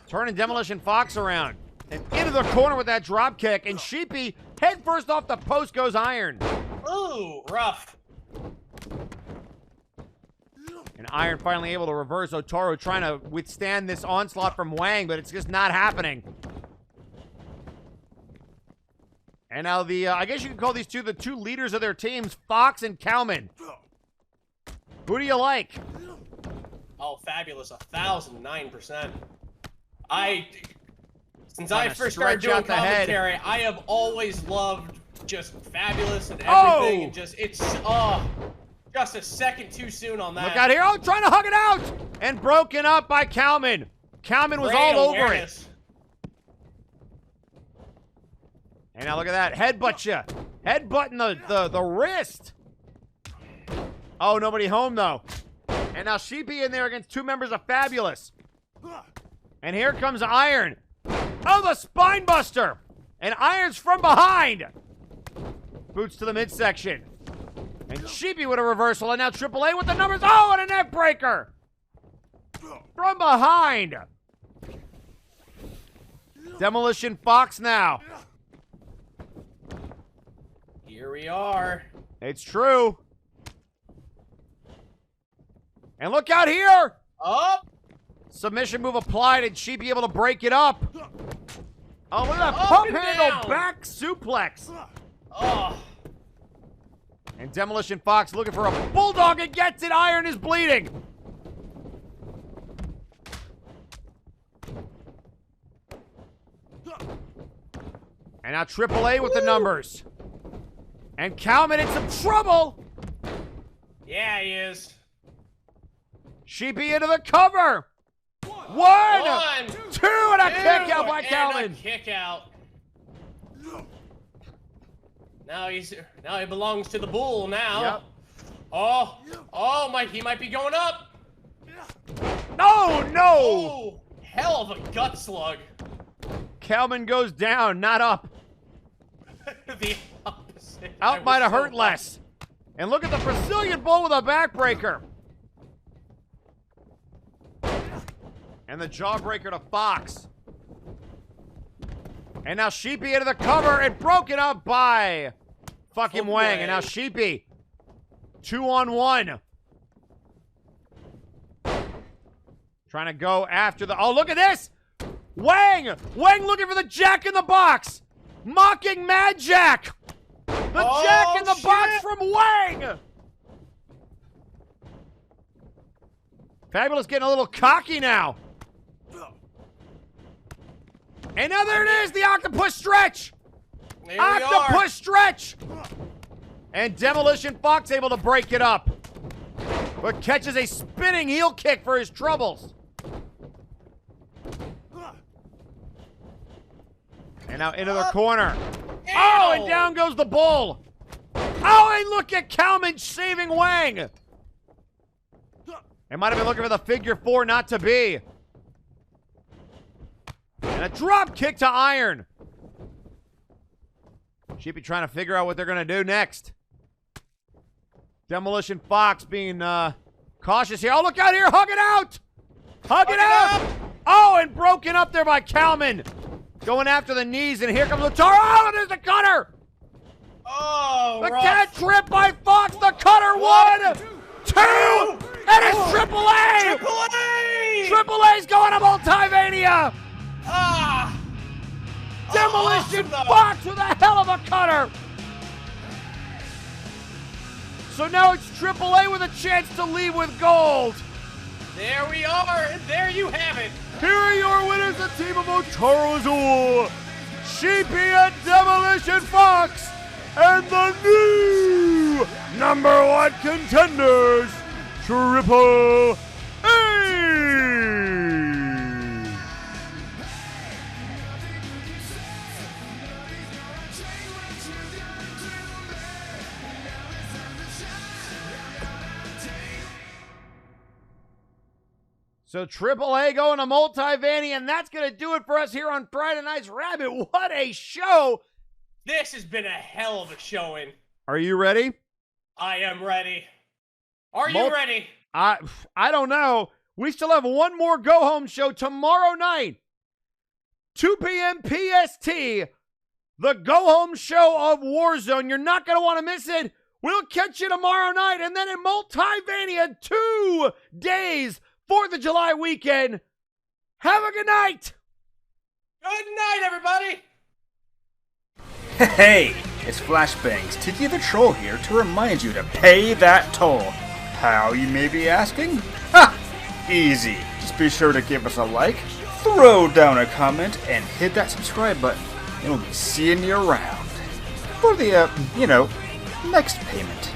turning Demolition Fox around. And into the corner with that drop kick. And Sheepy, head first off the post goes Iron. Ooh, rough. And Iron finally able to reverse. Otoro trying to withstand this onslaught from Wang, but it's just not happening. And now I guess you could call these two the two leaders of their teams, Fox and Kalman. Who do you like? Oh, Fabulous, 1,009%. Since I Trying to first started stretch doing out the head. commentary, I have always loved just Fabulous and everything. Oh! And just, it's, just a second too soon on that. Look out here. Oh, trying to hug it out. And broken up by Kalman. Kalman was Great all over awareness. it. And now look at that. Headbutt you. Headbutting the wrist. Oh, nobody home, though. And now Sheepy in there against two members of Fabulous. And here comes Iron. Oh, the spine buster. And Iron's from behind. Boots to the midsection. And Sheepy with a reversal. And now AAA with the numbers. Oh, and a neck breaker. From behind. Demolition Fox now. Here we are. It's true. And look out here. Up. Submission move applied, and Sheepy able to break it up. Oh, look at that Up pump and handle down. back suplex. Oh. And Demolition Fox looking for a bulldog and gets it. Iron is bleeding. And now AAA with the numbers. And Kalman in some trouble. Yeah, he is. Sheepy into the cover. One, two, and a kick out by and Kalman. a kick out. Now he belongs to the bull now. Yep. Oh, he might be going up. Oh, no. Oh, hell of a gut slug. Kalman goes down, not up. The opposite. Out might have hurt less. And look at the Brazilian bull with a backbreaker. And the jawbreaker to Fox. And now Sheepy into the cover and broken up by fucking Wang. And now Sheepy 2-on-1. Trying to go after the... Oh, look at this! Wang! Wang looking for the Jack in the Box! Mocking Mad Jack! The Jack in the Box from Wang! Fabulous getting a little cocky now. And now there it is, the octopus stretch! There Octopus stretch! And Demolition Fox able to break it up. But catches a spinning heel kick for his troubles. And now into the corner. Oh, and down goes the bull. Oh, and look at Kalman saving Wang. They might have been looking for the figure four, not to be. And a drop kick to Iron. Sheepy trying to figure out what they're going to do next. Demolition Fox being cautious here. Oh, look out here. Hug it out. Hug it up! Oh, and broken up there by Kalman. Going after the knees, and here comes Latara. Oh, and there's the cutter! Oh, The rough. cat trip by Fox. The cutter, 1, 2, and it's Triple A! Triple A! Triple A's going to Multivania! Ah! Demolition awesome, though. Fox with a hell of a cutter! So now it's Triple A with a chance to leave with gold. There we are, and there you have it. Here are your winners, the team of Otaro Azul, Sheepy and Demolition Fox, and the new #1 contenders, Triple A. So Triple A going to Multivania, and that's going to do it for us here on Friday Night's Rabbit. What a show! This has been a hell of a showing. Are you ready? I am ready. Are you ready? I don't know. We still have one more go-home show tomorrow night. 2 p.m. PST. The go-home show of Warzone. You're not going to want to miss it. We'll catch you tomorrow night. And then in Multivania, 2 days, 4th of July weekend. Have a good night. Good night, everybody. Hey, it's Flashbang's Tiki the Troll here to remind you to pay that toll. How, you may be asking? Ha! Easy. Just be sure to give us a like, throw down a comment, and hit that subscribe button. And we'll be seeing you around for the, next payment.